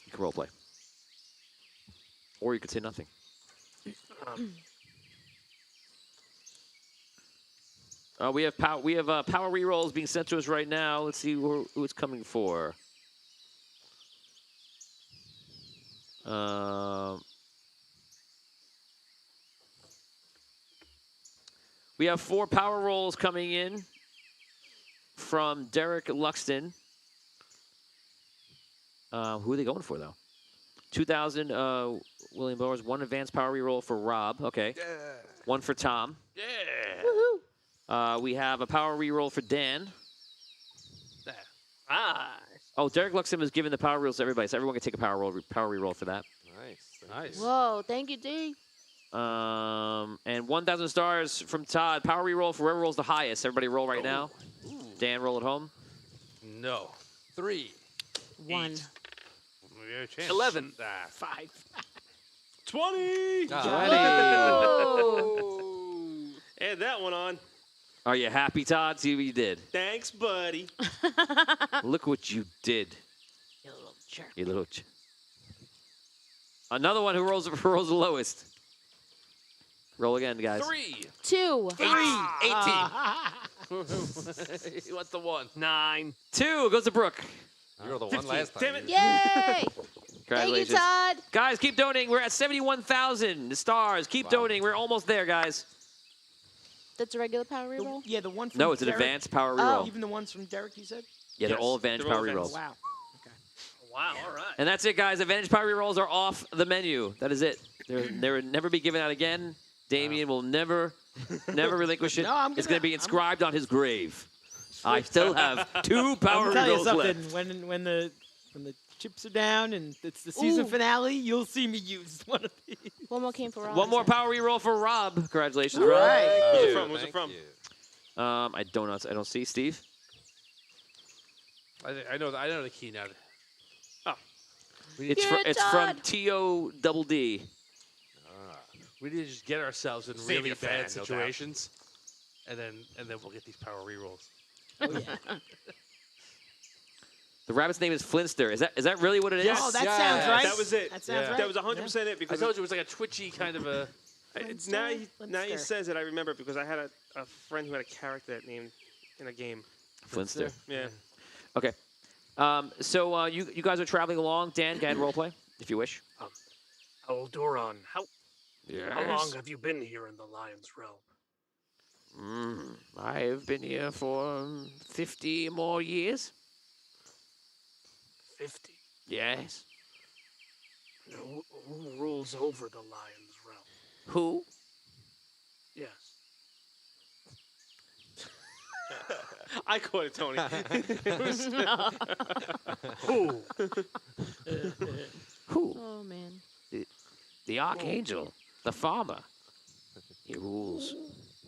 [SPEAKER 11] You can roleplay. Or you could say nothing. We have power rerolls being sent to us right now. Let's see who it's coming for. We have 4 power rolls coming in from Derek Luxton. Who are they going for, though? 2,000 William Bowers. 1 advanced power reroll for Rob. Okay.
[SPEAKER 9] Yeah.
[SPEAKER 11] 1 for Tom.
[SPEAKER 3] Yeah.
[SPEAKER 11] Woohoo. We have a power reroll for Dan. Oh, Derek Luxton was giving the power reroll to everybody, so everyone can take a power reroll for that.
[SPEAKER 3] Nice.
[SPEAKER 6] Whoa, thank you, D.
[SPEAKER 11] And 1,000 stars from Todd. Power reroll for whoever rolls the highest. Everybody roll right now.
[SPEAKER 3] Ooh.
[SPEAKER 11] Dan, roll at home.
[SPEAKER 3] No. 3.
[SPEAKER 6] 1.
[SPEAKER 3] 8.
[SPEAKER 8] 11.
[SPEAKER 12] 5. 20.
[SPEAKER 11] 20.
[SPEAKER 12] Add that one on.
[SPEAKER 11] Are you happy, Todd? See what you did.
[SPEAKER 12] Thanks, buddy.
[SPEAKER 11] Look what you did.
[SPEAKER 6] You little jerk.
[SPEAKER 11] You little Another one who rolls the lowest. Roll again, guys.
[SPEAKER 3] 3.
[SPEAKER 6] 2.
[SPEAKER 3] 18. What's the 1?
[SPEAKER 8] 9.
[SPEAKER 11] 2 goes to Brooke.
[SPEAKER 9] You were the one last time.
[SPEAKER 12] Damn it.
[SPEAKER 6] Yay! Thank you,
[SPEAKER 11] Congratulations.
[SPEAKER 6] Todd.
[SPEAKER 11] Guys, keep donating. We're at 71,000 stars. Keep donating. We're almost there, guys.
[SPEAKER 6] That's a regular power reroll?
[SPEAKER 14] Yeah, the one from
[SPEAKER 11] No, it's an
[SPEAKER 14] Derek.
[SPEAKER 11] advanced power reroll.
[SPEAKER 14] Even the ones from Derek, you said?
[SPEAKER 11] Yeah, they're
[SPEAKER 12] Yes,
[SPEAKER 11] all advanced
[SPEAKER 12] they're all
[SPEAKER 11] power
[SPEAKER 12] advanced.
[SPEAKER 11] rerolls.
[SPEAKER 14] Wow. Okay.
[SPEAKER 8] Wow, all right.
[SPEAKER 11] And that's it, guys. Advantage power rerolls are off the menu. That is it. They'll never be given out again. Damien will never relinquish it.
[SPEAKER 14] No,
[SPEAKER 11] It's going to be inscribed on his grave. I still have 2 power
[SPEAKER 14] I'll tell you
[SPEAKER 11] rerolls
[SPEAKER 14] something.
[SPEAKER 11] left.
[SPEAKER 14] When the chips are down and it's the season finale, you'll see me use one of these.
[SPEAKER 6] One more came for Rob.
[SPEAKER 11] One more power reroll for Rob. Congratulations, Rob.
[SPEAKER 14] Right.
[SPEAKER 12] Where's it from? Where's it from?
[SPEAKER 11] I don't see Steve.
[SPEAKER 3] I know the key now.
[SPEAKER 12] Oh.
[SPEAKER 11] It's from T.O. Double D.
[SPEAKER 3] We need to just get ourselves in
[SPEAKER 9] Save
[SPEAKER 3] really
[SPEAKER 9] your
[SPEAKER 3] bad
[SPEAKER 9] fan, no doubt.
[SPEAKER 3] situations, and then we'll get these power rerolls.
[SPEAKER 14] Oh, yeah.
[SPEAKER 11] The rabbit's name is Flinster. Is that really what it is?
[SPEAKER 12] Yes.
[SPEAKER 14] Oh, that sounds right.
[SPEAKER 12] That was it.
[SPEAKER 14] That sounds right.
[SPEAKER 12] That was 100% it
[SPEAKER 3] I
[SPEAKER 12] because
[SPEAKER 3] told you it was like a twitchy kind of a.
[SPEAKER 12] it's now he
[SPEAKER 6] Flinster.
[SPEAKER 12] says it. I remember because I had a friend who had a character that named in a game.
[SPEAKER 11] Flinster.
[SPEAKER 12] Yeah.
[SPEAKER 11] Okay. So you guys are traveling along. Dan, go ahead and roleplay if you wish.
[SPEAKER 8] Aldoran, how
[SPEAKER 11] Yes.
[SPEAKER 8] long have you been here in the Lion's Realm?
[SPEAKER 11] I've been here for 50 more years.
[SPEAKER 8] 50.
[SPEAKER 11] Yes.
[SPEAKER 8] Who rules over the Lion's Realm?
[SPEAKER 11] Who?
[SPEAKER 8] Yes.
[SPEAKER 12] I caught it, Tony.
[SPEAKER 8] Who?
[SPEAKER 11] Who archangel, the farmer. He rules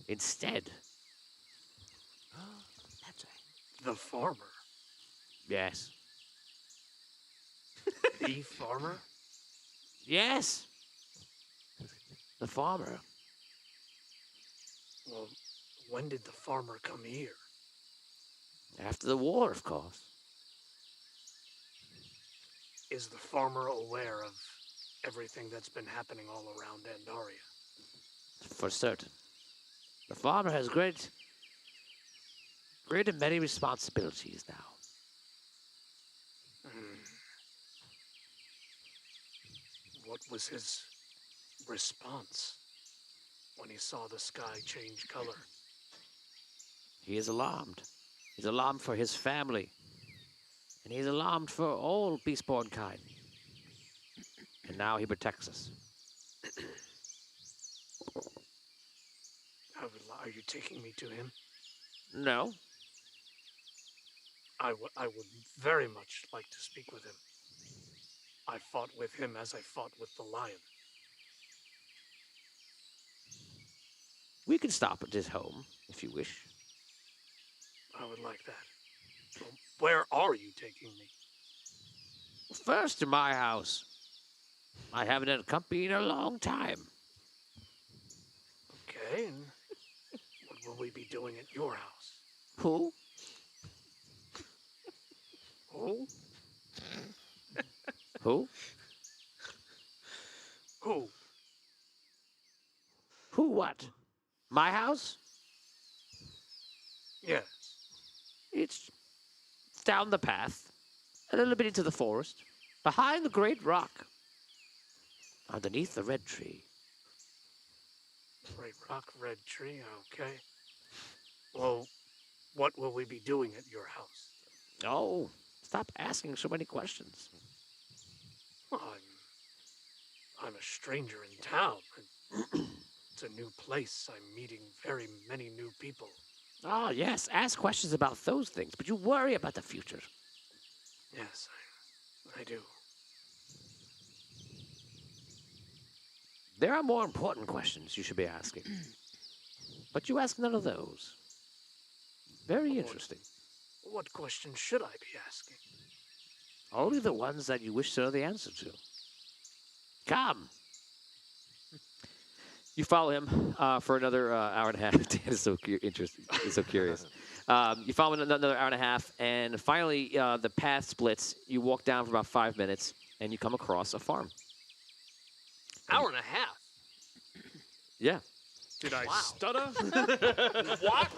[SPEAKER 11] instead.
[SPEAKER 6] That's right.
[SPEAKER 8] The farmer.
[SPEAKER 11] Yes.
[SPEAKER 8] The farmer?
[SPEAKER 11] Yes. The farmer.
[SPEAKER 8] Well, when did the farmer come here?
[SPEAKER 11] After the war, of course.
[SPEAKER 8] Is the farmer aware of everything that's been happening all around Andaria?
[SPEAKER 11] For certain. The farmer has great and many responsibilities now.
[SPEAKER 8] What was his response when he saw the sky change color?
[SPEAKER 11] He is alarmed. He's alarmed for his family. And he's alarmed for all beastborn kind. And now he protects us.
[SPEAKER 8] Are you taking me to him?
[SPEAKER 11] No.
[SPEAKER 8] I would very much like to speak with him. I fought with him as I fought with the lion.
[SPEAKER 11] We can stop at his home, if you wish.
[SPEAKER 8] I would like that. Well, where are you taking me?
[SPEAKER 11] First to my house. I haven't had company in a long time.
[SPEAKER 8] Okay, and what will we be doing at your house?
[SPEAKER 11] Who?
[SPEAKER 8] Who?
[SPEAKER 11] Who?
[SPEAKER 8] Who?
[SPEAKER 11] Who what? My house?
[SPEAKER 8] Yes.
[SPEAKER 11] It's down the path, a little bit into the forest, behind the great rock, underneath the red tree.
[SPEAKER 8] Great rock, red tree, okay. Well, what will we be doing at your house?
[SPEAKER 11] Oh, stop asking so many questions.
[SPEAKER 8] Well, I'm a stranger in town. It's a new place. I'm meeting very many new people.
[SPEAKER 11] Oh, yes, ask questions about those things, but you worry about the future.
[SPEAKER 8] Yes, I do.
[SPEAKER 11] There are more important questions you should be asking. But you ask none of those. Very interesting.
[SPEAKER 8] What questions should I be asking?
[SPEAKER 11] Only the ones that you wish to know the answer to. Come. You follow him for another hour and a half. Dan is so interested. He's so curious. You follow him another hour and a half, and finally the path splits. You walk down for about 5 minutes, and you come across a farm.
[SPEAKER 8] Hour and a half?
[SPEAKER 11] Yeah.
[SPEAKER 12] Did I stutter?
[SPEAKER 8] What?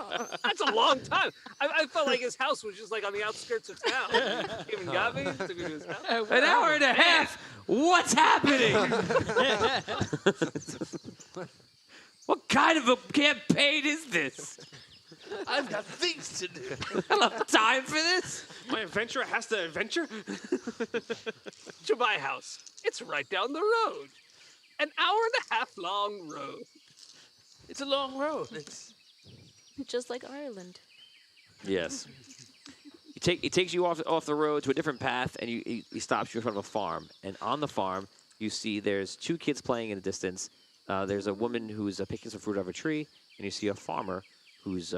[SPEAKER 8] That's a long time. I felt like his house was just like on the outskirts of town. He even got me. Took me to his house.
[SPEAKER 11] An hour and a half? What's happening? What kind of a campaign is this?
[SPEAKER 7] I've got things to do.
[SPEAKER 11] I don't have time for this.
[SPEAKER 12] My adventurer has to adventure?
[SPEAKER 8] To my house. It's right down the road. An hour and a half long road.
[SPEAKER 7] It's a long road. It's
[SPEAKER 6] Just like Ireland.
[SPEAKER 11] Yes. He takes you off the road to a different path, and he stops you in front of a farm. And on the farm, you see there's 2 kids playing in the distance. There's a woman who's picking some fruit out of a tree, and you see a farmer who's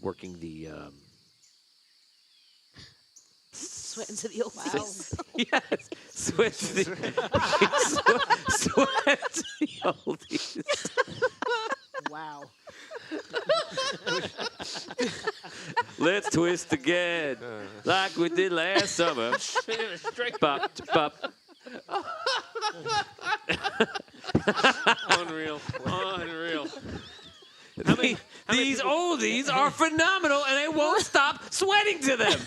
[SPEAKER 11] working the...
[SPEAKER 6] Sweat into the oldies.
[SPEAKER 11] Yes, sweat to the, sweat to the oldies.
[SPEAKER 14] Wow.
[SPEAKER 11] Let's twist again, like we did last summer. Bop, bop.
[SPEAKER 12] Unreal. Unreal.
[SPEAKER 11] These oldies are phenomenal, and I won't stop sweating to them.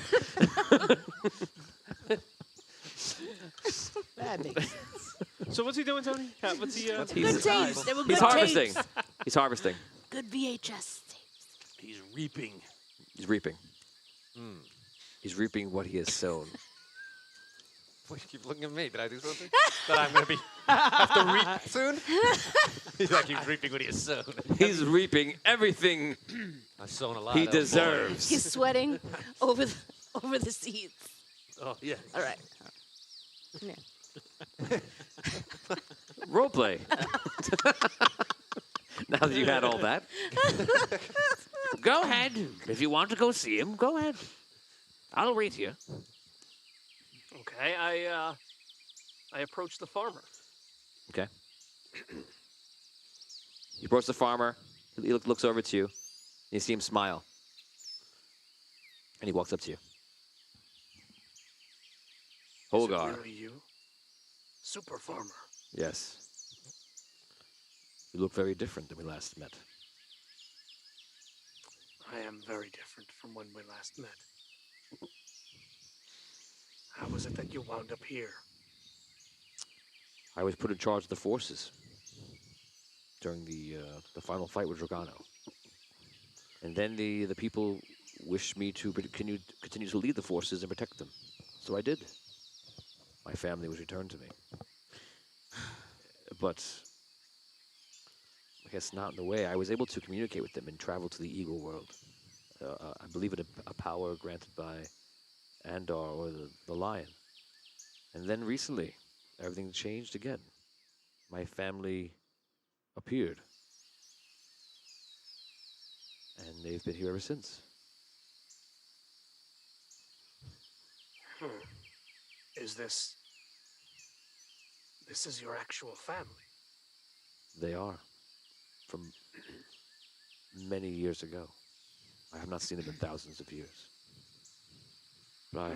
[SPEAKER 14] That makes sense.
[SPEAKER 12] So what's he doing, Tony? What's he?
[SPEAKER 6] Good tapes. They were good
[SPEAKER 11] He's harvesting.
[SPEAKER 6] tapes.
[SPEAKER 11] He's harvesting.
[SPEAKER 6] Good VHS tapes.
[SPEAKER 7] he's reaping.
[SPEAKER 11] He's reaping. He's reaping what he has sown.
[SPEAKER 9] Why you keep looking at me? Did I do something? That I'm going to have to reap soon? He's like, he's reaping what he has sown.
[SPEAKER 11] He's reaping everything
[SPEAKER 9] I've sown a lot.
[SPEAKER 11] he
[SPEAKER 9] oh,
[SPEAKER 11] deserves.
[SPEAKER 6] He's sweating over the seeds.
[SPEAKER 7] Oh, yeah.
[SPEAKER 6] All right. Yeah.
[SPEAKER 11] Roleplay. Now that you had all that. Go ahead. If you want to go see him, go ahead. I'll wait here.
[SPEAKER 8] Okay, I approach the farmer.
[SPEAKER 11] Okay. You approach the farmer. He looks over to you. And you see him smile. And he walks up to you. Holgar.
[SPEAKER 8] Is it really you? Super farmer.
[SPEAKER 11] Yes. You look very different than we last met.
[SPEAKER 8] I am very different from when we last met. How was it that you wound up here?
[SPEAKER 11] I was put in charge of the forces during the final fight with Dragano. And then the people wished me to continue to lead the forces and protect them. So I did. My family was returned to me. But I guess not in the way. I was able to communicate with them and travel to the Eagle World. I believe it a power granted by Andar or the Lion. And then recently, everything changed again. My family appeared. And they've been here ever since.
[SPEAKER 8] Is this is your actual family?
[SPEAKER 11] They are. From many years ago. I have not seen them in thousands of years. But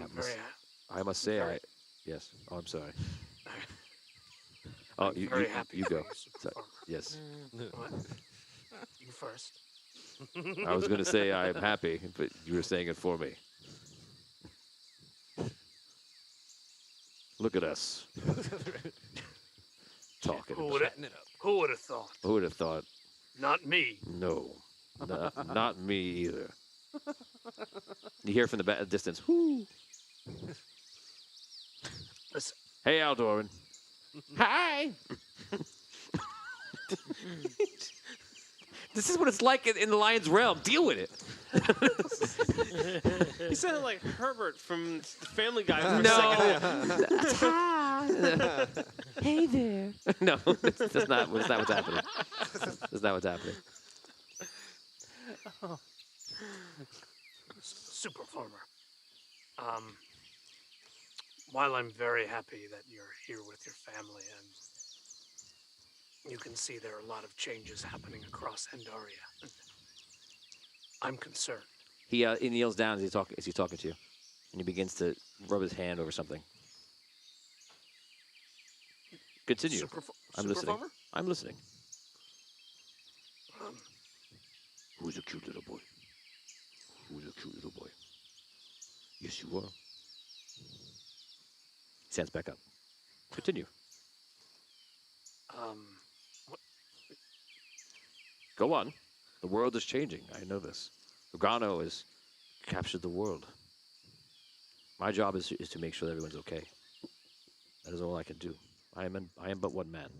[SPEAKER 11] I must say, yes. Oh, I'm sorry. Oh, you go. Sorry. Yes.
[SPEAKER 8] What? You first.
[SPEAKER 11] I was going to say I'm happy, but you were saying it for me. Look at us. Talking.
[SPEAKER 8] Who would have thought?
[SPEAKER 11] Who would have thought?
[SPEAKER 8] Not me.
[SPEAKER 11] No. Not me either. You hear from the distance, whoo.
[SPEAKER 8] Listen.
[SPEAKER 11] Hey, Aldoran. Hi. This is what it's like in the Lion's Realm. Deal with it.
[SPEAKER 12] He sounded like Herbert from Family Guy.
[SPEAKER 11] No. Hey there. No, that's not what's happening. That's not what's happening.
[SPEAKER 8] Oh. Super farmer. While I'm very happy that you're here with your family, and you can see there are a lot of changes happening across Andaria, I'm concerned.
[SPEAKER 11] He kneels down as he's talking to you, and he begins to rub his hand over something. Continue. I'm listening.
[SPEAKER 8] Farmer?
[SPEAKER 11] I'm listening. Who's a cute little boy? Who's a cute little boy? Yes, you are. He stands back up. Continue.
[SPEAKER 8] What?
[SPEAKER 11] Go on. The world is changing. I know this. Dragano has captured the world. My job is to make sure that everyone's okay. That is all I can do. I am but one man.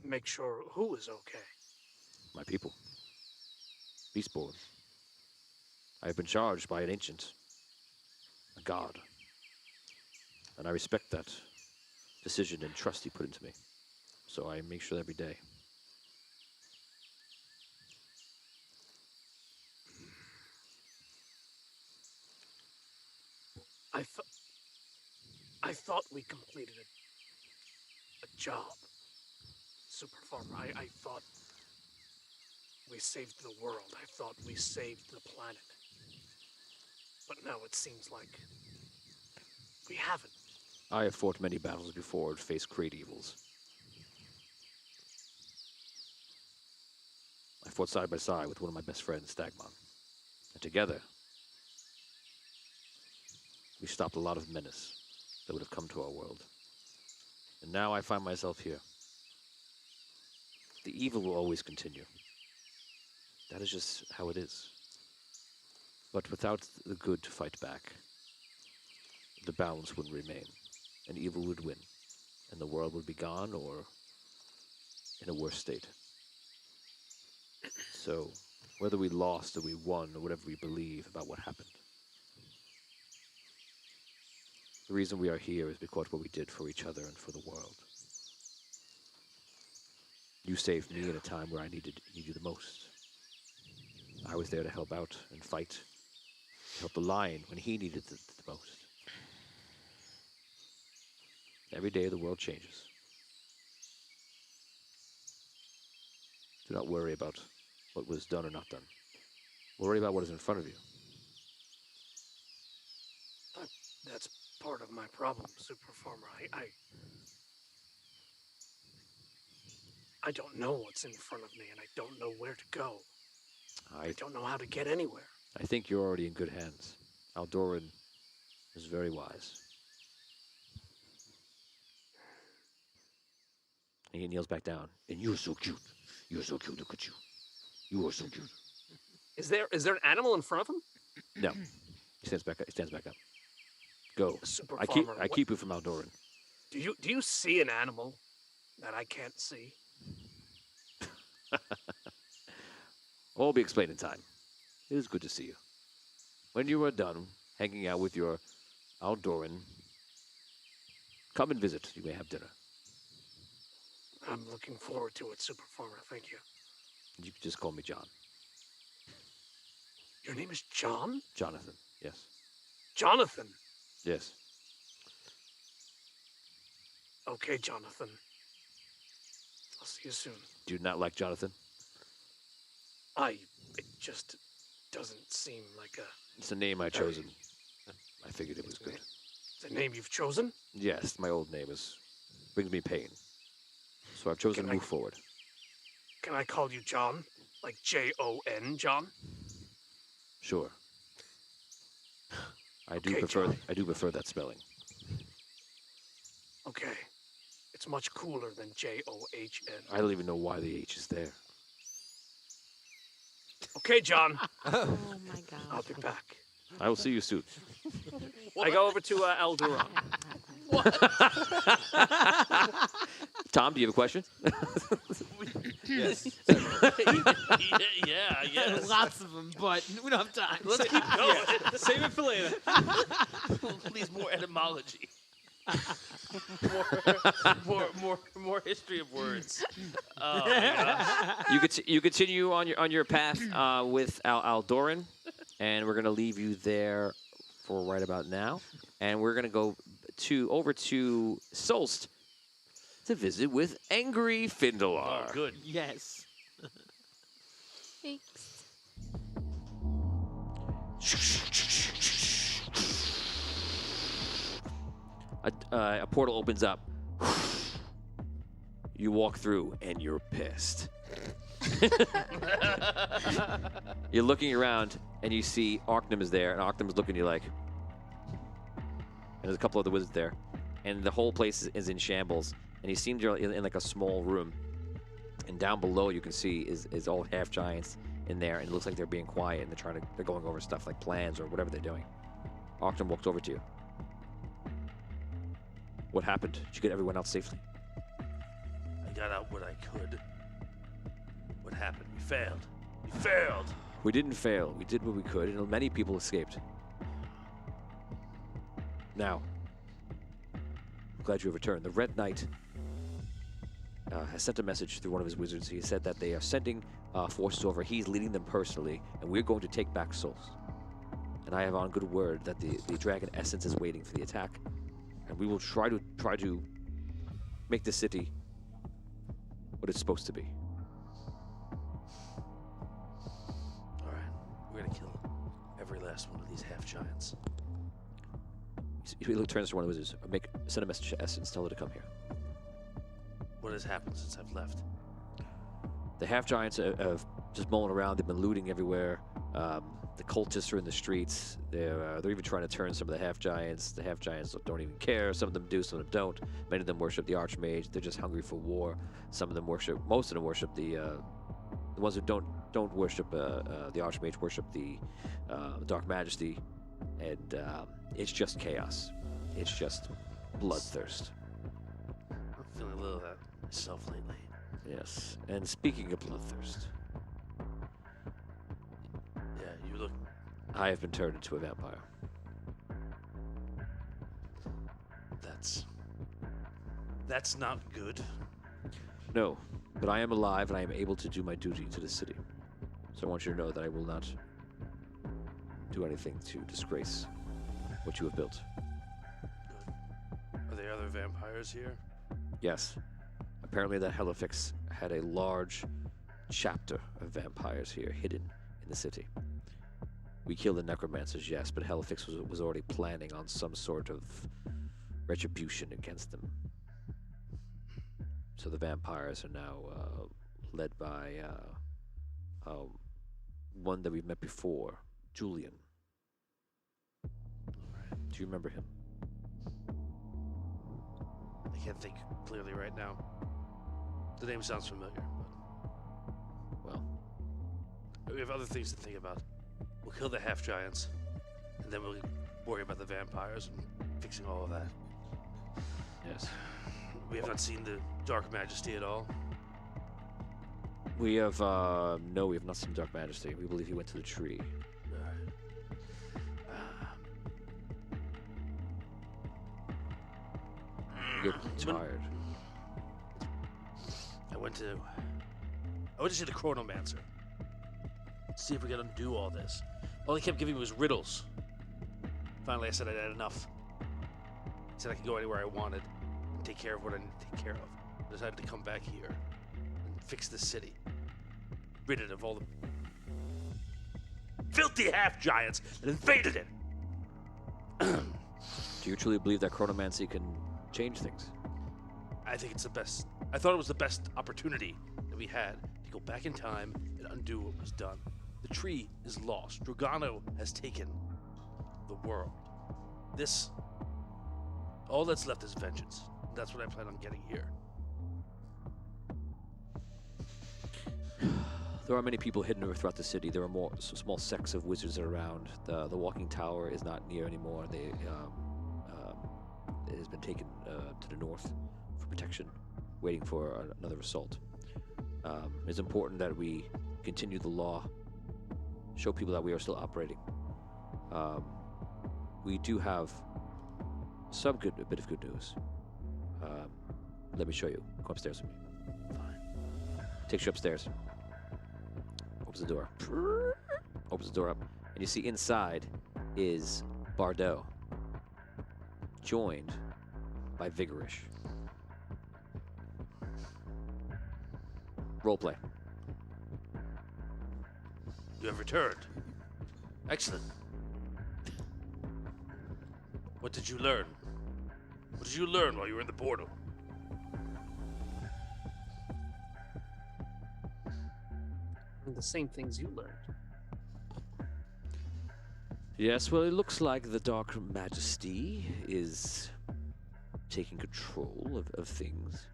[SPEAKER 8] Make sure who is okay.
[SPEAKER 11] My people. Beastborn. I have been charged by an ancient, a god. And I respect that decision and trust he put into me. So I make sure every day.
[SPEAKER 8] I thought we completed a job. Super farmer. I thought we saved the world. I thought we saved the planet. But now it seems like we haven't.
[SPEAKER 11] I have fought many battles before and faced great evils. I fought side by side with one of my best friends, Stagmon. And together, we stopped a lot of menace that would have come to our world. And now I find myself here. The evil will always continue. That is just how it is. But without the good to fight back, the balance would remain, and evil would win, and the world would be gone or in a worse state. So, whether we lost or we won, or whatever we believe about what happened, the reason we are here is because of what we did for each other and for the world.
[SPEAKER 13] You saved me at a time where I needed you the most. I was there to help out and fight, to help the lion when he needed the most. Every day the world changes. Do not worry about what was done or not done. Worry about what is in front of you.
[SPEAKER 8] That's part of my problem, Super Farmer. I don't know what's in front of me, and I don't know where to go. I don't know how to get anywhere.
[SPEAKER 13] I think you're already in good hands. Aldoran is very wise. And he kneels back down. And you're so cute. You're so cute. Look at you. You are so cute.
[SPEAKER 8] Is there an animal in front of him?
[SPEAKER 13] No. He stands back up. Go.
[SPEAKER 8] Super
[SPEAKER 13] I
[SPEAKER 8] Farmer,
[SPEAKER 13] keep you from Aldoran.
[SPEAKER 8] Do you see an animal that I can't see?
[SPEAKER 13] All will be explained in time. It is good to see you. When you are done hanging out with your Aldoran, come and visit. You may have dinner.
[SPEAKER 8] I'm looking forward to it, Super Farmer. Thank you.
[SPEAKER 13] You can just call me John.
[SPEAKER 8] Your name is John?
[SPEAKER 13] Jonathan, yes.
[SPEAKER 8] Jonathan?
[SPEAKER 13] Yes.
[SPEAKER 8] Okay, Jonathan. I'll see you soon.
[SPEAKER 13] Do you not like Jonathan?
[SPEAKER 8] It just doesn't seem like a...
[SPEAKER 13] It's a name I chosen. I figured it was good.
[SPEAKER 8] The name you've chosen?
[SPEAKER 13] Yes, my old name brings me pain. So I've chosen to move forward.
[SPEAKER 8] Can I call you John? Like Jon, John?
[SPEAKER 13] Sure. I do prefer that spelling.
[SPEAKER 8] Okay. It's much cooler than John.
[SPEAKER 13] I don't even know why the H is there.
[SPEAKER 8] Okay, John.
[SPEAKER 6] Oh my God.
[SPEAKER 8] I'll be back.
[SPEAKER 13] I will see you soon.
[SPEAKER 8] I go over to Aldoran.
[SPEAKER 13] Tom, do you have a question?
[SPEAKER 7] Yes. Yeah, yes.
[SPEAKER 14] Lots of them, but we don't have time.
[SPEAKER 12] Let's keep going. Save it for later.
[SPEAKER 7] Please, more etymology. more history of words. Oh, my gosh.
[SPEAKER 11] You continue on your path with Aldoran, and we're gonna leave you there for right about now, and we're gonna go over to Solst to visit with Angry Findalar.
[SPEAKER 7] Oh, good.
[SPEAKER 14] Yes.
[SPEAKER 6] Thanks.
[SPEAKER 11] A portal opens up. You walk through, and you're pissed. You're looking around, and you see Arcnum is there, and Arcnum is looking at you like... And there's a couple other wizards there. And the whole place is in shambles. And you seem to be in like a small room. And down below you can see is all half-giants in there. And it looks like they're being quiet, and they're going over stuff like plans or whatever they're doing. Arcnum walks over to you. What happened? Did you get everyone out safely?
[SPEAKER 7] I got out what I could. What happened? We failed. We failed.
[SPEAKER 13] We didn't fail. We did what we could, and many people escaped. Now, I'm glad you have returned. The Red Knight has sent a message through one of his wizards. He said that they are sending forces over. He's leading them personally, and we're going to take back souls. And I have on good word that the dragon essence is waiting for the attack, and we will try to make the city what it's supposed to be.
[SPEAKER 7] All right, we're gonna kill every last one of these half-giants.
[SPEAKER 13] He turns to one of the wizards. Send a message to Essence. Tell her to come here.
[SPEAKER 7] What has happened since I've left?
[SPEAKER 13] The half-giants have just mulling around. They've been looting everywhere. The cultists are in the streets. They're even trying to turn some of the half-giants. The half-giants don't even care. Some of them do, some of them don't. Many of them worship the Archmage. They're just hungry for war. Most of them worship the ones who don't worship the Archmage worship the Dark Majesty. And it's just chaos. It's just bloodthirst.
[SPEAKER 7] I'm feeling a little of that myself lately.
[SPEAKER 13] Yes. And speaking of bloodthirst,
[SPEAKER 7] Yeah, you look.
[SPEAKER 13] I have been turned into a vampire.
[SPEAKER 7] That's not good.
[SPEAKER 13] No. But I am alive and I am able to do my duty to the city. So I want you to know that I will not do anything to disgrace what you have built.
[SPEAKER 3] Are there other vampires here?
[SPEAKER 13] Yes. Apparently that Helifix had a large chapter of vampires here hidden in the city. We killed the necromancers, yes, but Helifix was already planning on some sort of retribution against them. So the vampires are now led by one that we've met before, Julian. Do you remember him?
[SPEAKER 3] I can't think clearly right now. The name sounds familiar, but...
[SPEAKER 13] Well...
[SPEAKER 3] We have other things to think about. We'll kill the half-giants, and then we'll worry about the vampires and fixing all of that.
[SPEAKER 13] Yes.
[SPEAKER 3] We have not seen the Dark Majesty at all.
[SPEAKER 13] We have, no, we have not seen Dark Majesty. We believe he went to the tree. You're tired.
[SPEAKER 3] I went to see the Chronomancer. See if we could undo all this. All he kept giving me was riddles. Finally, I said I'd had enough. He said I could go anywhere I wanted and take care of what I need to take care of. I decided to come back here and fix the city. Rid it of all the filthy half-giants that invaded it.
[SPEAKER 13] Do you truly believe that chronomancy can change things?
[SPEAKER 3] I think it's the best. I thought it was the best opportunity that we had to go back in time and undo what was done. The tree is lost. Dragano has taken the world. All that's left is vengeance. That's what I plan on getting here.
[SPEAKER 13] There are many people hidden throughout the city. There are more small sects of wizards around. The Walking Tower is not near anymore. It has been taken to the north for protection, waiting for another assault. It's important that we continue the law, show people that we are still operating. We do have a bit of good news. Let me show you. Go upstairs with me.
[SPEAKER 3] Fine.
[SPEAKER 13] Takes you upstairs. Opens the door. Opens the door up. And you see inside is Bardot, joined by Vigorish. Roleplay.
[SPEAKER 3] You have returned. Excellent. What did you learn? What did you learn while you were in the portal?
[SPEAKER 8] The same things you learned.
[SPEAKER 13] Yes, well, it looks like the Dark Majesty is taking control of things.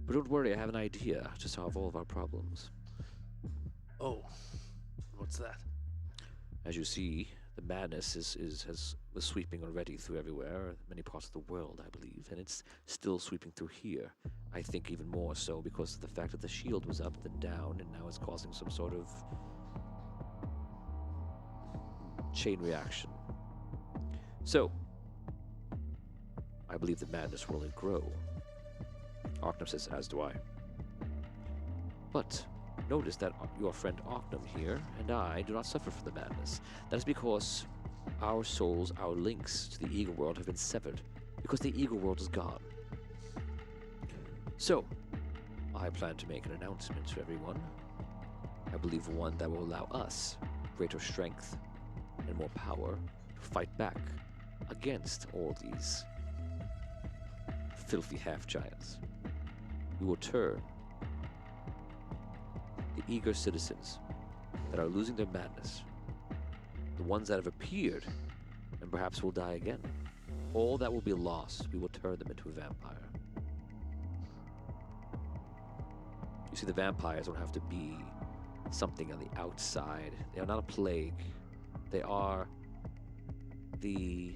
[SPEAKER 13] But don't worry, I have an idea to solve all of our problems.
[SPEAKER 3] Oh, what's that?
[SPEAKER 13] As you see, the madness was sweeping already through everywhere, many parts of the world, I believe, and it's still sweeping through here. I think even more so because of the fact that the shield was up then down, and now it's causing some sort of chain reaction. So, I believe the madness will only grow. Arcnum says, as do I. But notice that your friend Arcnum here and I do not suffer from the madness. That is because our souls, our links to the Eagle World have been severed, because the Eagle World is gone. So, I plan to make an announcement to everyone. I believe one that will allow us greater strength and more power to fight back against all these filthy half-giants. We will turn the eager citizens that are losing their madness, the ones that have appeared and perhaps will die again, all that will be lost, we will turn them into a vampire. You see, the vampires don't have to be something on the outside. They are not a plague. They are the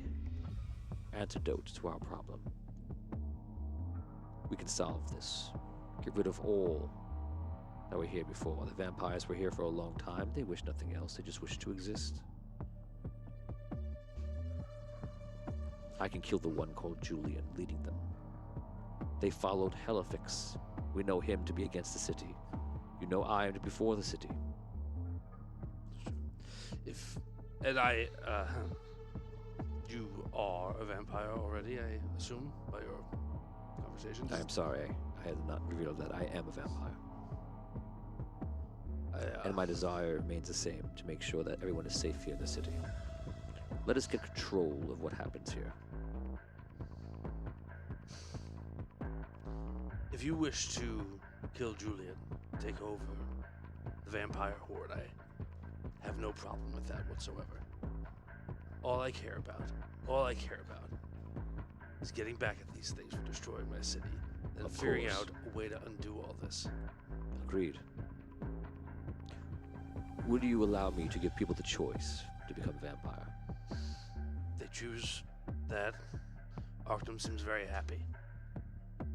[SPEAKER 13] antidote to our problem. We can solve this. Get rid of all that were here before. The vampires were here for a long time. They wish nothing else. They just wish to exist. I can kill the one called Julian, leading them. They followed Helifix We know him to be against the city. You know I am to be for the city.
[SPEAKER 3] You are a vampire already, I assume, by your conversations.
[SPEAKER 13] I am sorry, I had not revealed that I am a vampire. And my desire remains the same, to make sure that everyone is safe here in the city. Let us get control of what happens here.
[SPEAKER 3] If you wish to kill Julian, take over the vampire horde, I have no problem with that whatsoever. All I care about is getting back at these things for destroying my city, and figuring out a way to undo all this.
[SPEAKER 13] Agreed. Would you allow me to give people the choice to become a vampire?
[SPEAKER 3] They choose that. Arctum seems very happy.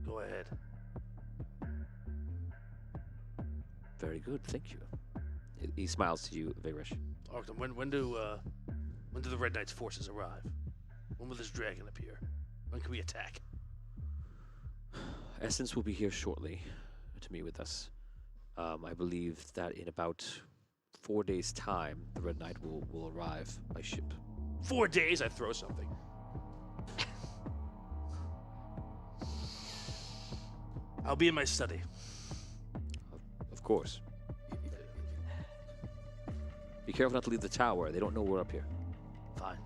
[SPEAKER 3] Go ahead.
[SPEAKER 13] Very good, thank you. He smiles to you, Vigrish.
[SPEAKER 3] Arctum, when do the Red Knight's forces arrive? When will this dragon appear? When can we attack?
[SPEAKER 13] Essence will be here shortly to meet with us. I believe that in about 4 days' time, the Red Knight will arrive by ship.
[SPEAKER 3] 4 days? I throw something. I'll be in my study.
[SPEAKER 13] Of course. Be careful not to leave the tower. They don't know we're up here.
[SPEAKER 3] Fine.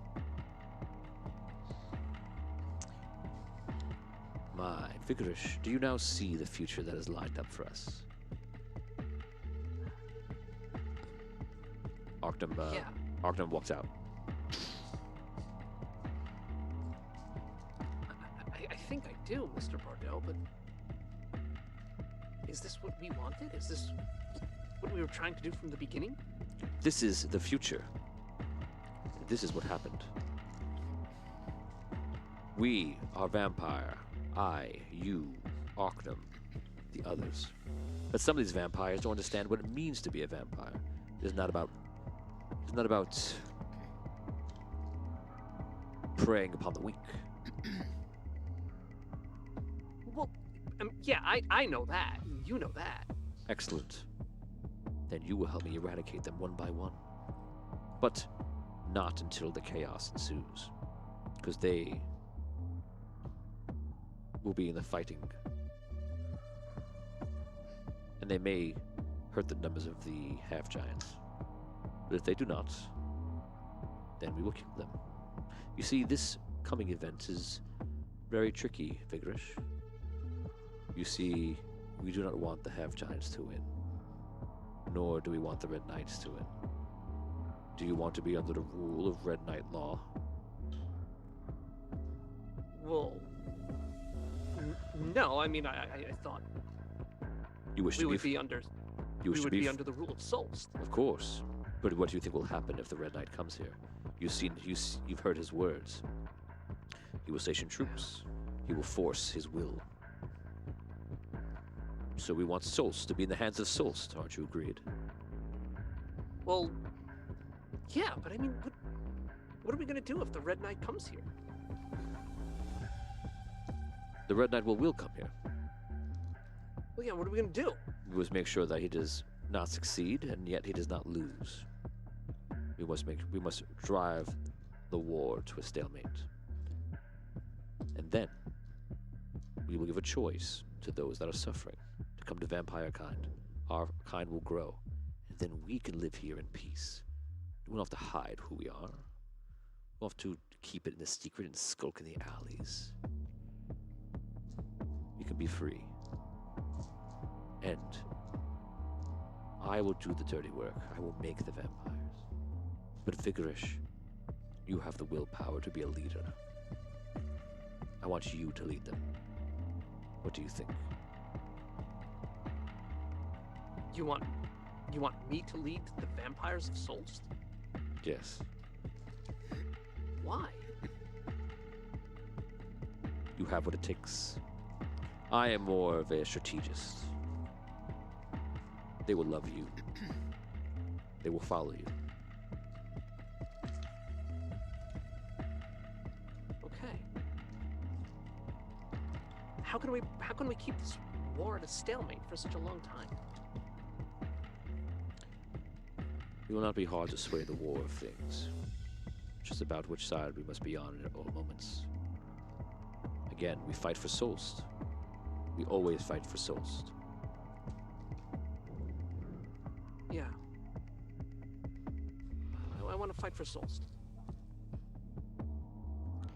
[SPEAKER 13] My Vigorish, do you now see the future that is lined up for us? Arctum walks out.
[SPEAKER 8] I think I do, Mr. Bardell, but is this what we wanted? Is this what we were trying to do from the beginning?
[SPEAKER 13] This is the future. This is what happened. We are vampire. I, you, Arctum, the others. But some of these vampires don't understand what it means to be a vampire. It's not about preying upon the weak.
[SPEAKER 8] Well, yeah, I know that. You know that.
[SPEAKER 13] Excellent. Then you will help me eradicate them one by one. But not until the chaos ensues. Because they will be in the fighting. And they may hurt the numbers of the half-giants. But if they do not, then we will kill them. You see, this coming event is very tricky, Vigorish. You see, we do not want the half-giants to win. Nor do we want the Red Knights to win. Do you want to be under the rule of Red Knight law?
[SPEAKER 8] Well, no. I mean, I thought
[SPEAKER 13] you wish
[SPEAKER 8] we
[SPEAKER 13] to
[SPEAKER 8] would be under.
[SPEAKER 13] You wish
[SPEAKER 8] we
[SPEAKER 13] to
[SPEAKER 8] would
[SPEAKER 13] be
[SPEAKER 8] be under the rule of Solst.
[SPEAKER 13] Of course. But what do you think will happen if the Red Knight comes here? You've heard his words. He will station troops. He will force his will. So we want Solst to be in the hands of Solst, aren't you agreed?
[SPEAKER 8] Well, yeah, but I mean, what are we going to do if the Red Knight comes here?
[SPEAKER 13] The Red Knight will come here.
[SPEAKER 8] Well, yeah, what are we going to do?
[SPEAKER 13] We must make sure that he does not succeed, and yet he does not lose. We must drive the war to a stalemate. And then, we will give a choice to those that are suffering to come to vampire kind. Our kind will grow, and then we can live here in peace. We don't have to hide who we are. We don't have to keep it in the secret and skulk in the alleys. We can be free. And I will do the dirty work. I will make the vampires. But Vigorish, you have the willpower to be a leader. I want you to lead them. What do you think?
[SPEAKER 8] You want me to lead the vampires of Solst?
[SPEAKER 13] Yes.
[SPEAKER 8] Why?
[SPEAKER 13] You have what it takes. I am more of a strategist. They will love you. They will follow you.
[SPEAKER 8] Okay. How can we keep this war at a stalemate for such a long time.
[SPEAKER 13] It will not be hard to sway the war of things. Just about which side we must be on at all moments. Again, we fight for Solst. We always fight for Solst.
[SPEAKER 8] Yeah. I want to fight for Solst.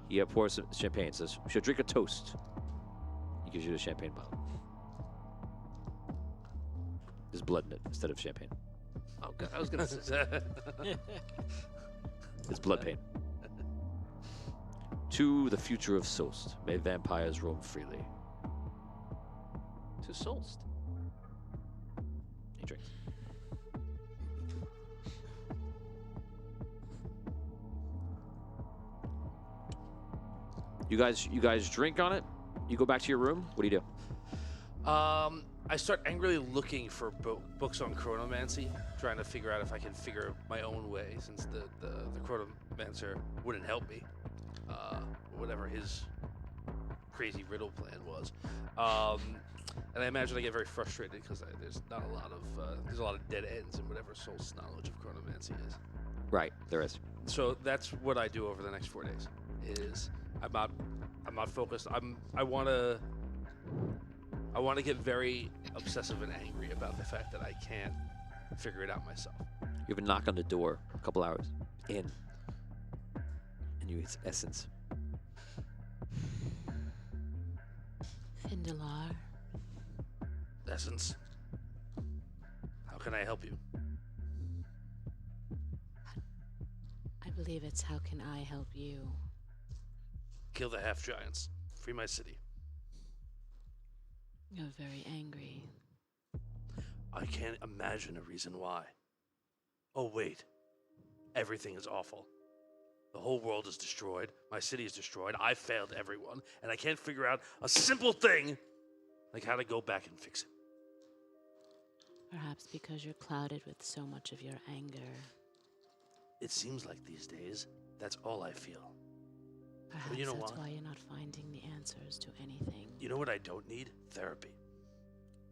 [SPEAKER 13] He pours some champagne, says, we should drink a toast. He gives you the champagne bottle. There's blood in it instead of champagne.
[SPEAKER 8] Oh, God, I was going to say.
[SPEAKER 13] It's blood pain. To the future of Solst, may vampires roam freely.
[SPEAKER 8] To Solst.
[SPEAKER 13] He drinks. You guys drink on it? You go back to your room? What do you do?
[SPEAKER 3] I start angrily looking for books on chronomancy, trying to figure out if I can figure my own way, since the chronomancer wouldn't help me, whatever his crazy riddle plan was. And I imagine I get very frustrated because there's a lot of dead ends in whatever Solst's knowledge of chronomancy is.
[SPEAKER 13] Right, there is.
[SPEAKER 3] So that's what I do over the next 4 days. Is I'm not focused. I want to get very obsessive and angry about the fact that I can't figure it out myself.
[SPEAKER 13] You have a knock on the door, a couple hours in, and you it's Essence.
[SPEAKER 6] Findelar.
[SPEAKER 3] Essence, how can I help you?
[SPEAKER 6] I believe it's how can I help you?
[SPEAKER 3] Kill the half-giants. Free my city.
[SPEAKER 6] You're very angry.
[SPEAKER 3] I can't imagine a reason why. Oh, wait. Everything is awful. The whole world is destroyed. My city is destroyed. I failed everyone. And I can't figure out a simple thing like how to go back and fix it.
[SPEAKER 6] Perhaps because you're clouded with so much of your anger.
[SPEAKER 3] It seems like these days, that's all I feel.
[SPEAKER 6] Perhaps
[SPEAKER 3] but you know
[SPEAKER 6] that's
[SPEAKER 3] what?
[SPEAKER 6] why you're not finding the answers to anything.
[SPEAKER 3] You know what I don't need? Therapy.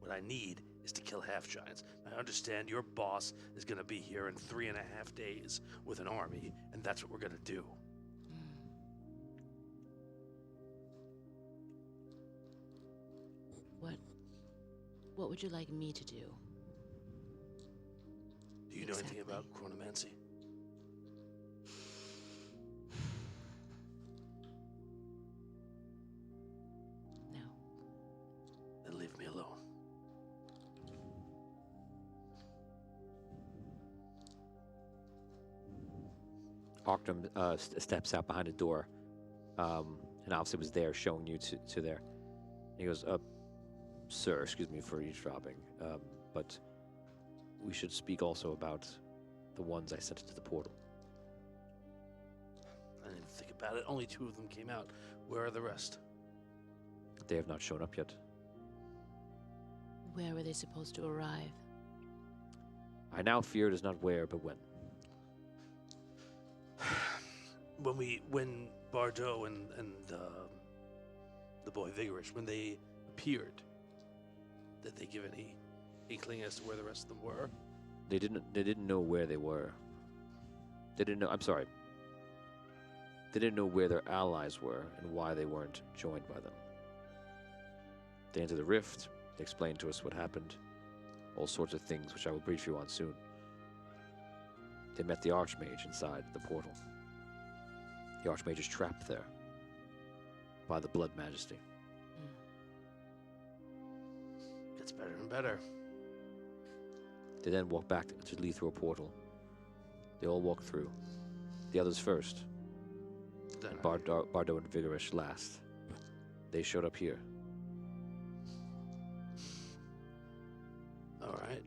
[SPEAKER 3] What I need is to kill half-giants. I understand your boss is going to be here in 3.5 days with an army, and that's what we're going to do.
[SPEAKER 6] What would you like me to do?
[SPEAKER 3] Do you know anything about chronomancy?
[SPEAKER 6] No.
[SPEAKER 3] Then leave me alone.
[SPEAKER 13] Octum steps out behind a door, and obviously was there showing you to there. He goes, sir, excuse me for eavesdropping, but we should speak also about the ones I sent into the portal.
[SPEAKER 3] I didn't think about it. Only 2 of them came out. Where are the rest?
[SPEAKER 13] They have not shown up yet.
[SPEAKER 6] Where were they supposed to arrive?
[SPEAKER 13] I now fear it is not where, but when.
[SPEAKER 3] When Bardot and the boy Vigorish, when they appeared, did they give any inkling as to where the rest of them were?
[SPEAKER 13] They didn't know where they were. They didn't know. I'm sorry. They didn't know where their allies were and why they weren't joined by them. They entered the rift. They explained to us what happened. All sorts of things, which I will brief you on soon. They met the Archmage inside the portal. The Archmage is trapped there by the Blood Majesty.
[SPEAKER 3] Gets better and better.
[SPEAKER 13] They then walk back to lead through a portal. They all walk through. The others first. And Bardot and Vigorish last. They showed up here.
[SPEAKER 3] All right.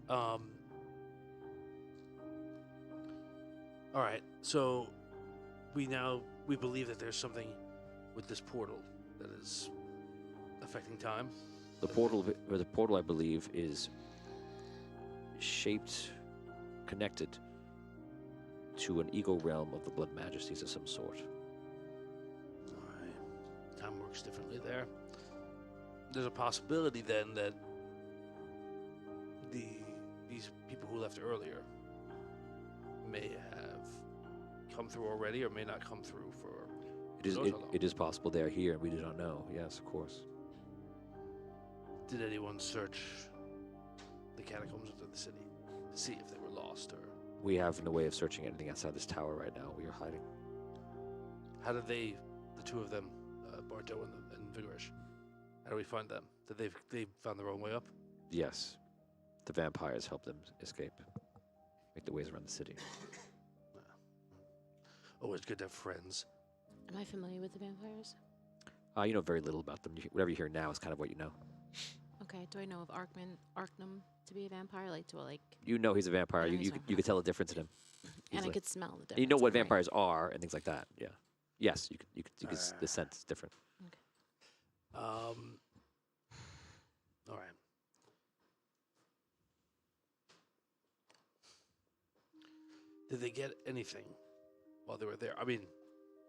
[SPEAKER 3] All right. So we believe that there's something with this portal that is affecting time.
[SPEAKER 13] The portal, I believe, is shaped, connected to an ego realm of the Blood Majesties of some sort.
[SPEAKER 3] All right. Time works differently there. there's a possibility then that these people who left earlier may have come through already, or may not come through for.
[SPEAKER 13] It is possible they are here, and we do not know. Yes, of course.
[SPEAKER 3] Did anyone search the catacombs of the city to see if they were lost, or?
[SPEAKER 13] We have no way of searching anything outside this tower right now. We are hiding.
[SPEAKER 3] How did the two of them, Bardo and Vigorish, how do we find them? Did they found their own way up?
[SPEAKER 13] Yes. The vampires helped them escape. Make their ways around the city.
[SPEAKER 3] Always good to have friends.
[SPEAKER 6] Am I familiar with the vampires?
[SPEAKER 13] You know very little about them. Whatever you hear now is kind of what you know.
[SPEAKER 6] Okay. Do I know of Arcnum to be a vampire?
[SPEAKER 13] You know he's a vampire.
[SPEAKER 6] I know
[SPEAKER 13] You could tell the difference in him.
[SPEAKER 6] And I
[SPEAKER 13] easily.
[SPEAKER 6] could smell the difference.
[SPEAKER 13] And you know what
[SPEAKER 6] right?
[SPEAKER 13] vampires are and things like that. Yeah. Yes, you could the scent is different.
[SPEAKER 3] All right. Did they get anything while they were there? I mean,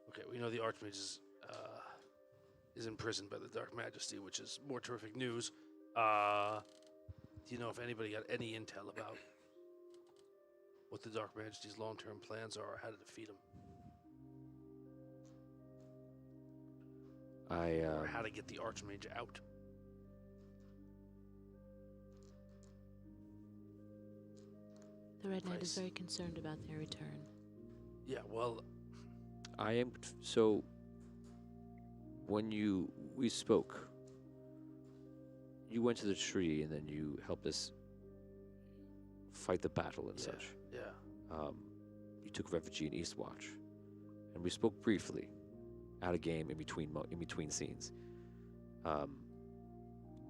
[SPEAKER 3] okay, we know the Archmage is imprisoned by the Dark Majesty, which is more terrific news. Do you know if anybody got any intel about what the Dark Majesty's long-term plans are, or how to defeat him? Or how to get the Archmage out?
[SPEAKER 6] The Red Knight is very concerned about their return.
[SPEAKER 3] Yeah, well,
[SPEAKER 13] I am so. When we spoke, you went to the tree and then you helped us fight the battle and such.
[SPEAKER 3] Yeah.
[SPEAKER 13] You took refuge in Eastwatch, and we spoke briefly, out of game in between scenes.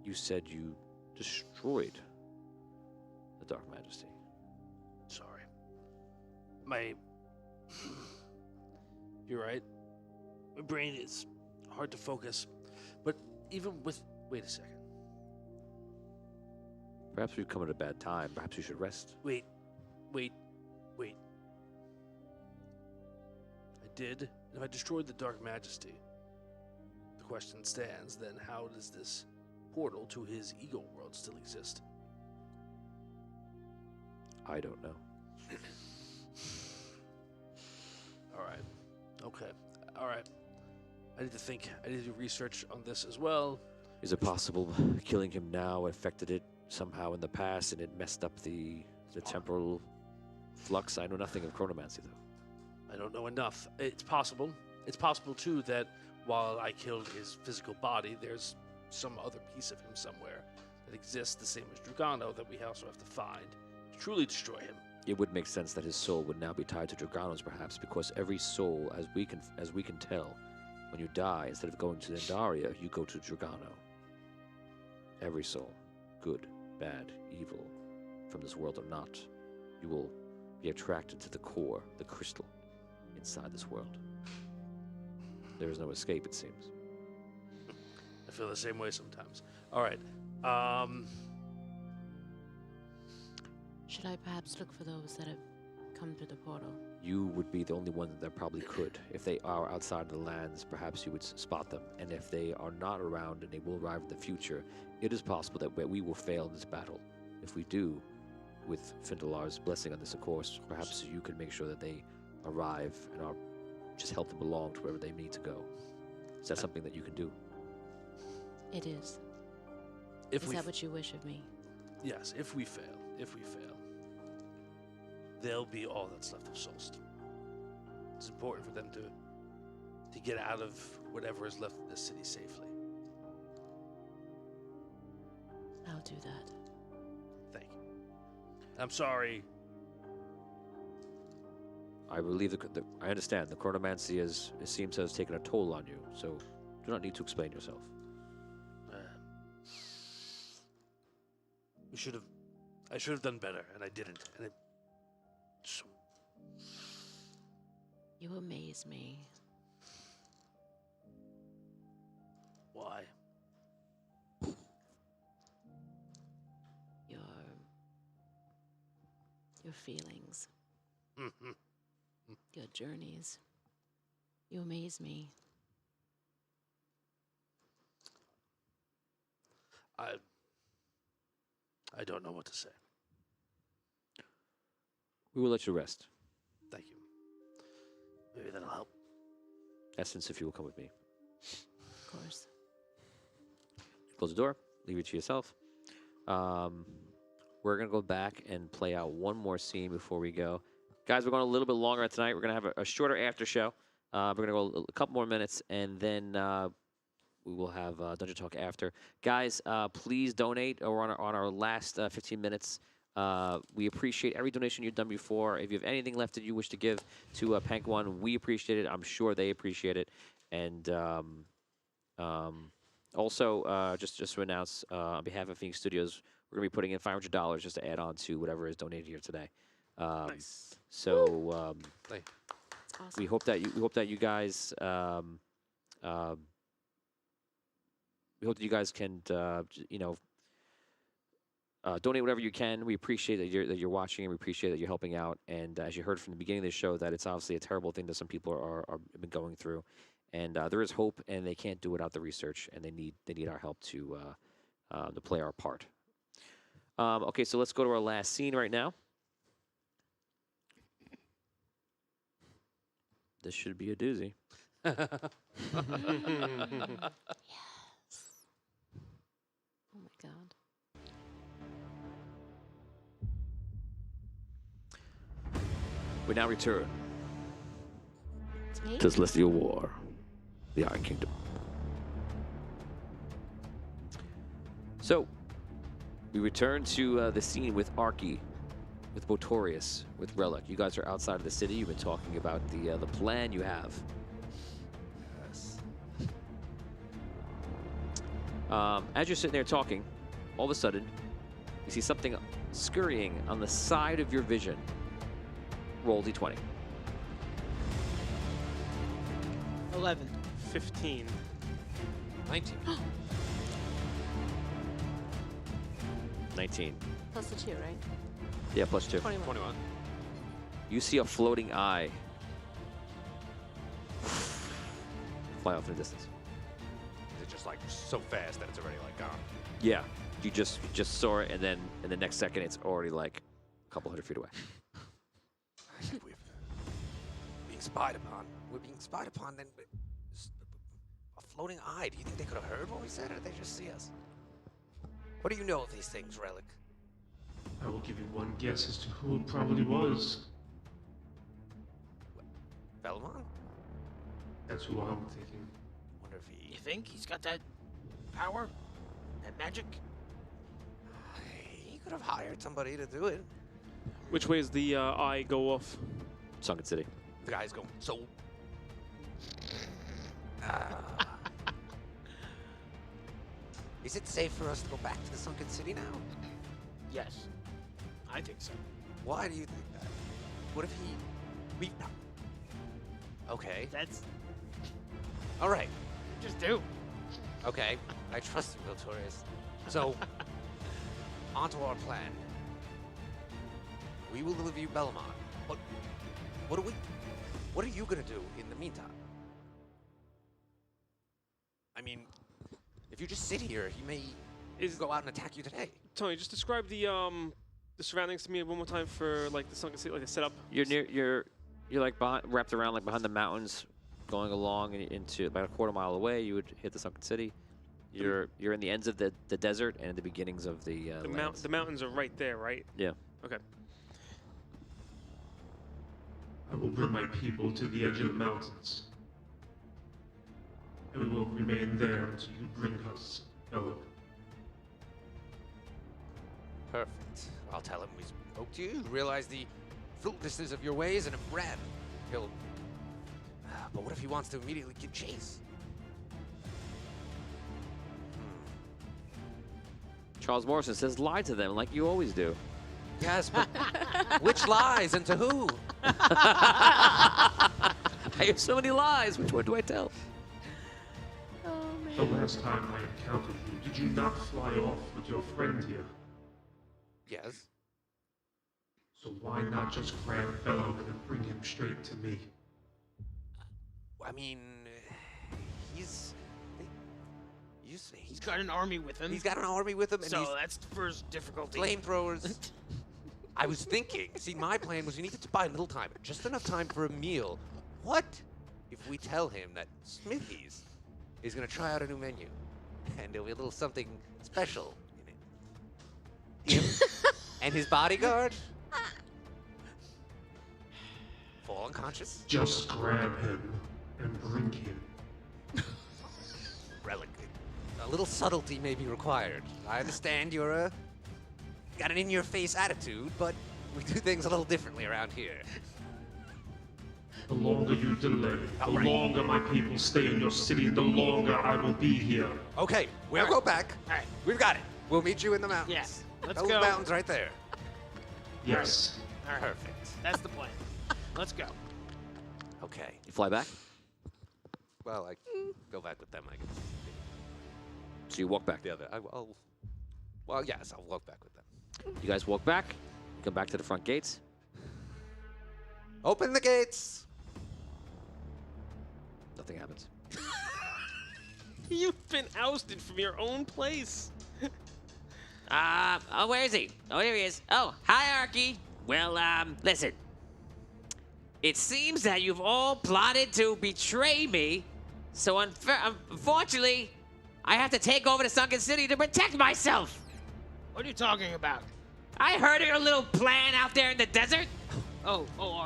[SPEAKER 13] You said you destroyed the Dark Majesty.
[SPEAKER 3] Sorry. You're right. My brain is hard to focus. But even with... Wait a second.
[SPEAKER 13] Perhaps we've come at a bad time. Perhaps you should rest.
[SPEAKER 3] Wait. I did. If I destroyed the Dark Majesty, the question stands, then how does this portal to his ego world still exist?
[SPEAKER 13] I don't know.
[SPEAKER 3] All right. Okay. All right. I need to think. I need to do research on this as well.
[SPEAKER 13] Is it possible killing him now affected it somehow in the past and it messed up the temporal flux? I know nothing of chronomancy, though.
[SPEAKER 3] I don't know enough. It's possible. It's possible, too, that while I killed his physical body, there's some other piece of him somewhere that exists the same as Dragano that we also have to find to truly destroy him.
[SPEAKER 13] It would make sense that his soul would now be tied to Dragano's, perhaps, because every soul, as we can tell, when you die, instead of going to Zandaria, you go to Dragano. Every soul, good, bad, evil, from this world or not, you will be attracted to the core, the crystal, inside this world. There is no escape, it seems.
[SPEAKER 3] I feel the same way sometimes. All right.
[SPEAKER 6] Should I perhaps look for those that have come through the portal?
[SPEAKER 13] You would be the only one that probably could. If they are outside of the lands, perhaps you would spot them. And if they are not around and they will arrive in the future, it is possible that we will fail in this battle. If we do, with Findalar's blessing on this, of course, perhaps you could make sure that they arrive and just help them along to wherever they need to go. Is that something that you can do?
[SPEAKER 6] It is.
[SPEAKER 3] Is
[SPEAKER 6] that what you wish of me?
[SPEAKER 3] Yes, if we fail, they'll be all that's left of Solst. It's important for them to get out of whatever is left of this city safely.
[SPEAKER 6] I'll do that.
[SPEAKER 3] Thank you. I'm sorry.
[SPEAKER 13] I believe I understand. The chronomancy it seems to have taken a toll on you, so do not need to explain yourself.
[SPEAKER 3] I should have done better, and I didn't. And
[SPEAKER 6] You amaze me.
[SPEAKER 3] Why?
[SPEAKER 6] Your feelings. Your journeys. You amaze me.
[SPEAKER 3] I don't know what to say.
[SPEAKER 13] We will let you rest.
[SPEAKER 3] Thank you. Maybe that'll help.
[SPEAKER 13] Essence, if you will come with me.
[SPEAKER 6] Of course.
[SPEAKER 13] Close the door. Leave it to yourself. We're going to go back and play out one more scene before we go. Guys, we're going a little bit longer tonight. We're going to have a shorter after show. We're going to go a couple more minutes, and then we will have Dungeon Talk after. Guys, please donate. We're on our last 15 minutes. We appreciate every donation you've done before. If you have anything left that you wish to give to PancOne, we appreciate it. I'm sure they appreciate it. And also, just to announce, on behalf of Phoenix Studios, we're going to be putting in $500 just to add on to whatever is donated here today.
[SPEAKER 12] Nice.
[SPEAKER 13] So
[SPEAKER 6] Awesome.
[SPEAKER 13] we hope that you guys can donate whatever you can. We appreciate that you're watching, and we appreciate that you're helping out. And as you heard from the beginning of the show, that it's obviously a terrible thing that some people are been going through. And there is hope, and they can't do without the research, and they need our help to play our part. Okay, so let's go to our last scene right now. This should be a doozy.
[SPEAKER 6] Yes. Oh my God.
[SPEAKER 13] We now return
[SPEAKER 6] It's me?
[SPEAKER 13] to Celestial War, the Iron Kingdom. So, we return to the scene with Archie, with Botorius, with Relic. You guys are outside of the city. You've been talking about the plan you have.
[SPEAKER 1] Yes.
[SPEAKER 13] As you're sitting there talking, all of a sudden, you see something scurrying on the side of your vision. Roll D20.
[SPEAKER 14] 11.
[SPEAKER 12] 15.
[SPEAKER 1] 19.
[SPEAKER 13] 19.
[SPEAKER 6] Plus the 2, right?
[SPEAKER 13] Yeah, plus 2.
[SPEAKER 6] 21.
[SPEAKER 1] 21.
[SPEAKER 13] You see a floating eye fly off in the distance.
[SPEAKER 1] Is it just like so fast that it's already like gone?
[SPEAKER 13] Yeah, you just saw it, and then in the next second, it's already like a couple hundred feet away.
[SPEAKER 1] I think we're being spied upon. We're being spied upon. Then a floating eye. Do you think they could have heard what we said, or did they just see us? What do you know of these things, Relic?
[SPEAKER 10] I will give you one guess as to who it probably was.
[SPEAKER 1] Belmont?
[SPEAKER 10] That's who I'm thinking.
[SPEAKER 1] Wonder if he.
[SPEAKER 4] You think he's got that power? That magic?
[SPEAKER 1] He could have hired somebody to do it.
[SPEAKER 12] Which way is the eye go off?
[SPEAKER 13] Sunken City.
[SPEAKER 1] The guy's going. So. Is it safe for us to go back to the Sunken City now?
[SPEAKER 4] Yes. I think so.
[SPEAKER 1] Why do you think that? What if we... Okay.
[SPEAKER 4] That's...
[SPEAKER 1] All right.
[SPEAKER 4] Just do.
[SPEAKER 1] Okay. I trust you, Viltorius. So, onto our plan. We will deliver you Belmont. But what are you gonna do in the meantime? I mean, if you just sit here, he may go out and attack you today.
[SPEAKER 12] Tony, just describe the surroundings to me one more time for like the Sunken City, like the setup.
[SPEAKER 13] You're like wrapped around like behind the mountains, going along into about a quarter mile away. You would hit the Sunken City. You're in the ends of the desert and the beginnings of the lands.
[SPEAKER 12] The mountains are right there, right?
[SPEAKER 13] Yeah.
[SPEAKER 12] Okay.
[SPEAKER 10] I will bring my people to the edge of the mountains. And we will remain there until you bring us Belloc.
[SPEAKER 1] Perfect. I'll tell him we spoke to you, realize the fruitlessness of your ways, and have ran. He'll... But what if he wants to immediately give chase?
[SPEAKER 13] Charles Morrison says, lie to them like you always do.
[SPEAKER 1] Yes, but which lies and to who?
[SPEAKER 13] I have so many lies. Which one do I tell?
[SPEAKER 10] The last time I encountered you, did you not fly off with your friend here?
[SPEAKER 1] Yes.
[SPEAKER 10] So why not just grab Belloc and bring him straight to me?
[SPEAKER 1] I mean, he's You see,
[SPEAKER 4] He's got an army with him.
[SPEAKER 1] he's got an army with him, and
[SPEAKER 4] so
[SPEAKER 1] he's
[SPEAKER 4] that's the first difficulty.
[SPEAKER 1] flamethrowers. I was thinking, see, my plan was we needed to buy a little time, just enough time for a meal. What if we tell him that Smithy's is going to try out a new menu, and there'll be a little something special in it? Him and his bodyguard fall unconscious.
[SPEAKER 10] Just grab him and bring him.
[SPEAKER 1] Relic. A little subtlety may be required. I understand you're got an in-your-face attitude, but we do things a little differently around here.
[SPEAKER 10] The longer you delay, the longer my people stay in your city, the longer I will be here.
[SPEAKER 1] Okay, we'll go back.
[SPEAKER 4] All right.
[SPEAKER 1] We've got it. We'll meet you in the mountains.
[SPEAKER 4] Yes. Let's
[SPEAKER 1] Those
[SPEAKER 4] go.
[SPEAKER 1] mountains right there.
[SPEAKER 10] Yes.
[SPEAKER 4] All right.
[SPEAKER 1] Perfect.
[SPEAKER 4] That's the plan. Let's go.
[SPEAKER 1] Okay.
[SPEAKER 11] You fly back?
[SPEAKER 1] Well, I go back with them, I guess.
[SPEAKER 11] So you walk back.
[SPEAKER 1] The other. Well, yes, I'll walk back with them.
[SPEAKER 11] You guys walk back. You come back to the front gates.
[SPEAKER 1] Open the gates.
[SPEAKER 11] Nothing happens.
[SPEAKER 12] You've been ousted from your own place.
[SPEAKER 11] Oh, where is he? Oh, here he is. Oh, hi, Arky. Well, listen. It seems that you've all plotted to betray me, so unfortunately, I have to take over the Sunken City to protect myself.
[SPEAKER 4] What are you talking about?
[SPEAKER 11] I heard your little plan out there in the desert.
[SPEAKER 4] Oh,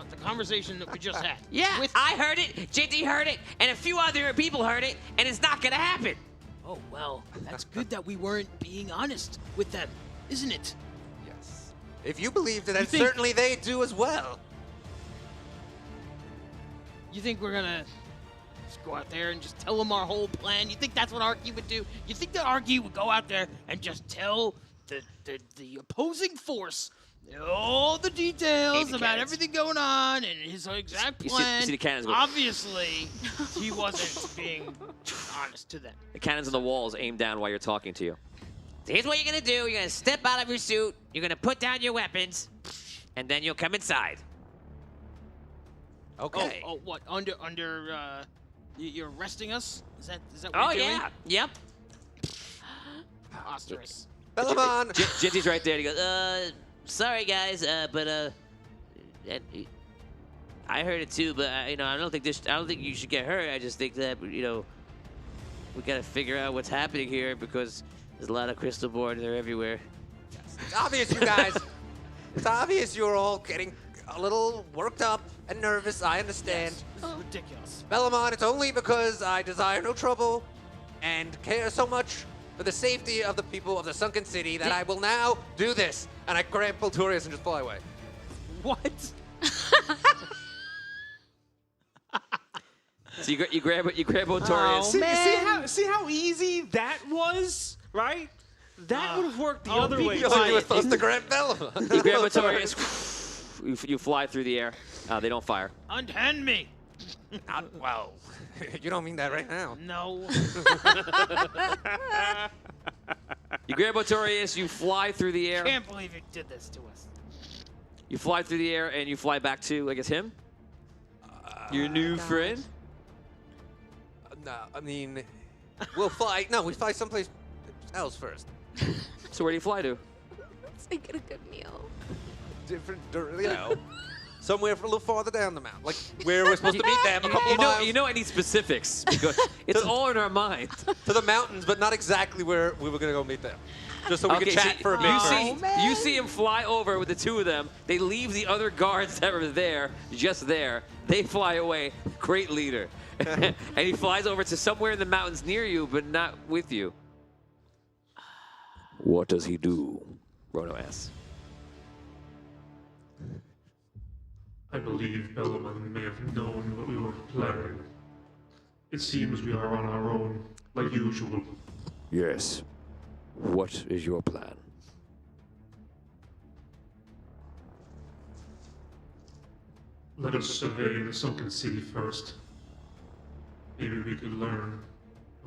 [SPEAKER 4] the conversation that we just had.
[SPEAKER 11] Yeah, I heard it, JT heard it, and a few other people heard it, and it's not gonna happen.
[SPEAKER 4] Oh, well, that's good that we weren't being honest with them, isn't it?
[SPEAKER 1] Yes. If you believed it, then
[SPEAKER 4] You think-
[SPEAKER 1] certainly they do as well.
[SPEAKER 4] You think we're gonna just go out there and just tell them our whole plan? You think that's what Arky would do? You think that Arky would go out there and just tell the opposing force all the details
[SPEAKER 11] the
[SPEAKER 4] about
[SPEAKER 11] cannons.
[SPEAKER 4] everything going on and his exact
[SPEAKER 11] You see-
[SPEAKER 4] plan?
[SPEAKER 11] you see the cannons go-
[SPEAKER 4] Obviously, he wasn't being honest to them.
[SPEAKER 11] The cannons on the walls aim down while you're talking to you. So here's what you're gonna do. You're gonna step out of your suit. You're gonna put down your weapons, and then you'll come inside.
[SPEAKER 1] Okay.
[SPEAKER 4] Oh, what? You're arresting us? Is that what
[SPEAKER 11] Oh,
[SPEAKER 4] you're doing?
[SPEAKER 11] yeah. Yep.
[SPEAKER 4] Preposterous.
[SPEAKER 1] Bellamon!
[SPEAKER 11] Jinty's right there. And he goes, sorry guys, but I heard it too, but I don't think you should get hurt. I just think that we gotta figure out what's happening here because there's a lot of crystal board. They're everywhere.
[SPEAKER 1] It's obvious, you guys. It's obvious you're all getting a little worked up and nervous. I understand.
[SPEAKER 4] This is ridiculous.
[SPEAKER 1] Bellamon, it's only because I desire no trouble and care so much for the safety of the people of the Sunken City that I will now do this. And I grab Poltorius and just fly away.
[SPEAKER 4] What?
[SPEAKER 11] So you grab Otorius.
[SPEAKER 12] See how easy that was, right? That would have worked the other way.
[SPEAKER 1] You were supposed to grab Bellamon.
[SPEAKER 11] You grab Otorius. You fly through the air. They don't fire.
[SPEAKER 4] Unhand me.
[SPEAKER 1] Well, you don't mean that right now.
[SPEAKER 4] No.
[SPEAKER 11] You grab Otorius. You fly through the air.
[SPEAKER 4] Can't believe you did this to us.
[SPEAKER 11] You fly through the air and you fly back to, I guess, him? Your new friend?
[SPEAKER 1] No, I mean, we'll fly. No, we fly someplace else first.
[SPEAKER 11] So where do you fly to?
[SPEAKER 6] Let's make it a good meal.
[SPEAKER 1] Different, somewhere a little farther down the mountain, like where we're supposed to meet them a couple of miles.
[SPEAKER 11] You know I need specifics because it's all in our mind.
[SPEAKER 1] To the mountains, but not exactly where we were gonna go meet them. Just so we can chat for a bit.
[SPEAKER 11] You see him fly over with the two of them. They leave the other guards that were there, just there. They fly away. Great leader. And he flies over to somewhere in the mountains near you, but not with you.
[SPEAKER 13] What does he do?
[SPEAKER 11] Rono asks.
[SPEAKER 10] I believe Bellamon may have known what we were planning. It seems we are on our own, like usual.
[SPEAKER 13] Yes. What is your plan?
[SPEAKER 10] Let us survey the Sunken City first. Maybe we could learn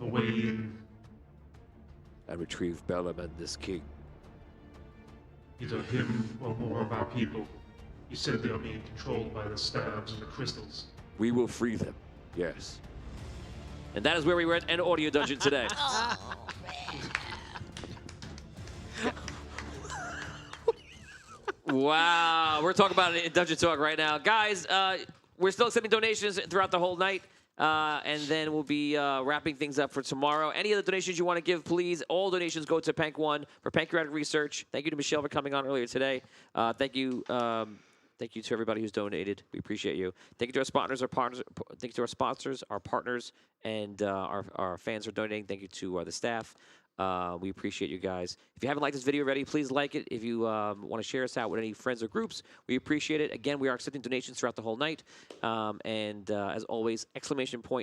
[SPEAKER 10] a way in.
[SPEAKER 13] And retrieve Bellamon, this king.
[SPEAKER 10] Either him or more of our people. You said they are being controlled by the stabs and the crystals.
[SPEAKER 13] We will free them. Yes.
[SPEAKER 2] And that is where we were at an audio dungeon today. Wow, we're talking about it in Dungeon Talk right now. Guys, we're still accepting donations throughout the whole night, and then we'll be wrapping things up for tomorrow. Any other donations you want to give, please, all donations go to PancOne for pancreatic research. Thank you to Michelle for coming on earlier today. Thank you to everybody who's donated. We appreciate you. Thank you to our sponsors, our partners, and our fans for donating. Thank you to the staff. We appreciate you guys. If you haven't liked this video already, please like it. If you want to share us out with any friends or groups, we appreciate it. Again, we are accepting donations throughout the whole night. As always,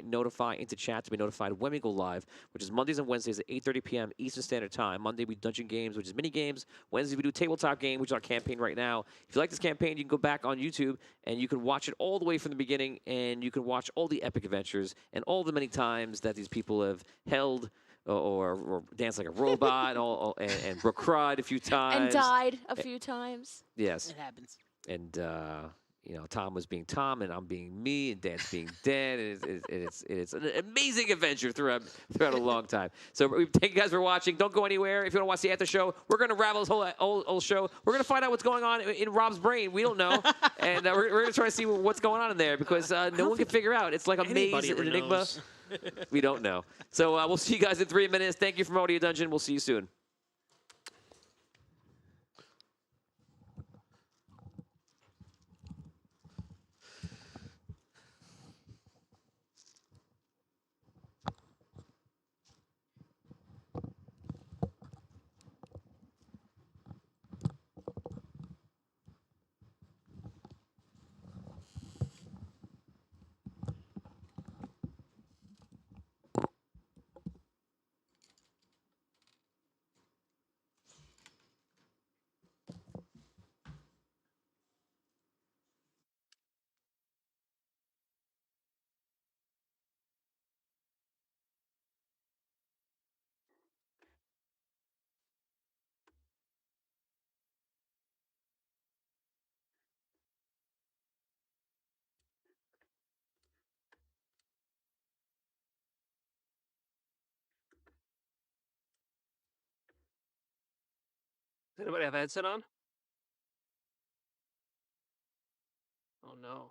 [SPEAKER 2] !notify into chat to be notified when we go live, which is Mondays and Wednesdays at 8:30 p.m. Eastern Standard Time. Monday, we do dungeon games, which is mini games. Wednesday, we do tabletop game, which is our campaign right now. If you like this campaign, you can go back on YouTube and you can watch it all the way from the beginning, and you can watch all the epic adventures and all the many times that these people have held or danced like a robot, and Brooke cried a few times.
[SPEAKER 6] And died a few times.
[SPEAKER 2] Yes.
[SPEAKER 4] It happens.
[SPEAKER 2] And, Tom was being Tom, and I'm being me, and Dan's being Dan. And it's an amazing adventure throughout a long time. So we thank you guys for watching. Don't go anywhere. If you want to watch the after show, we're going to ravel this whole show. We're going to find out what's going on in Rob's brain. We don't know. And we're going to try to see what's going on in there, because no one can figure out. It's like a maze, an enigma. We don't know. So we'll see you guys in 3 minutes. Thank you from Audio Dungeon. We'll see you soon.
[SPEAKER 8] Does anybody have a headset on? Oh no.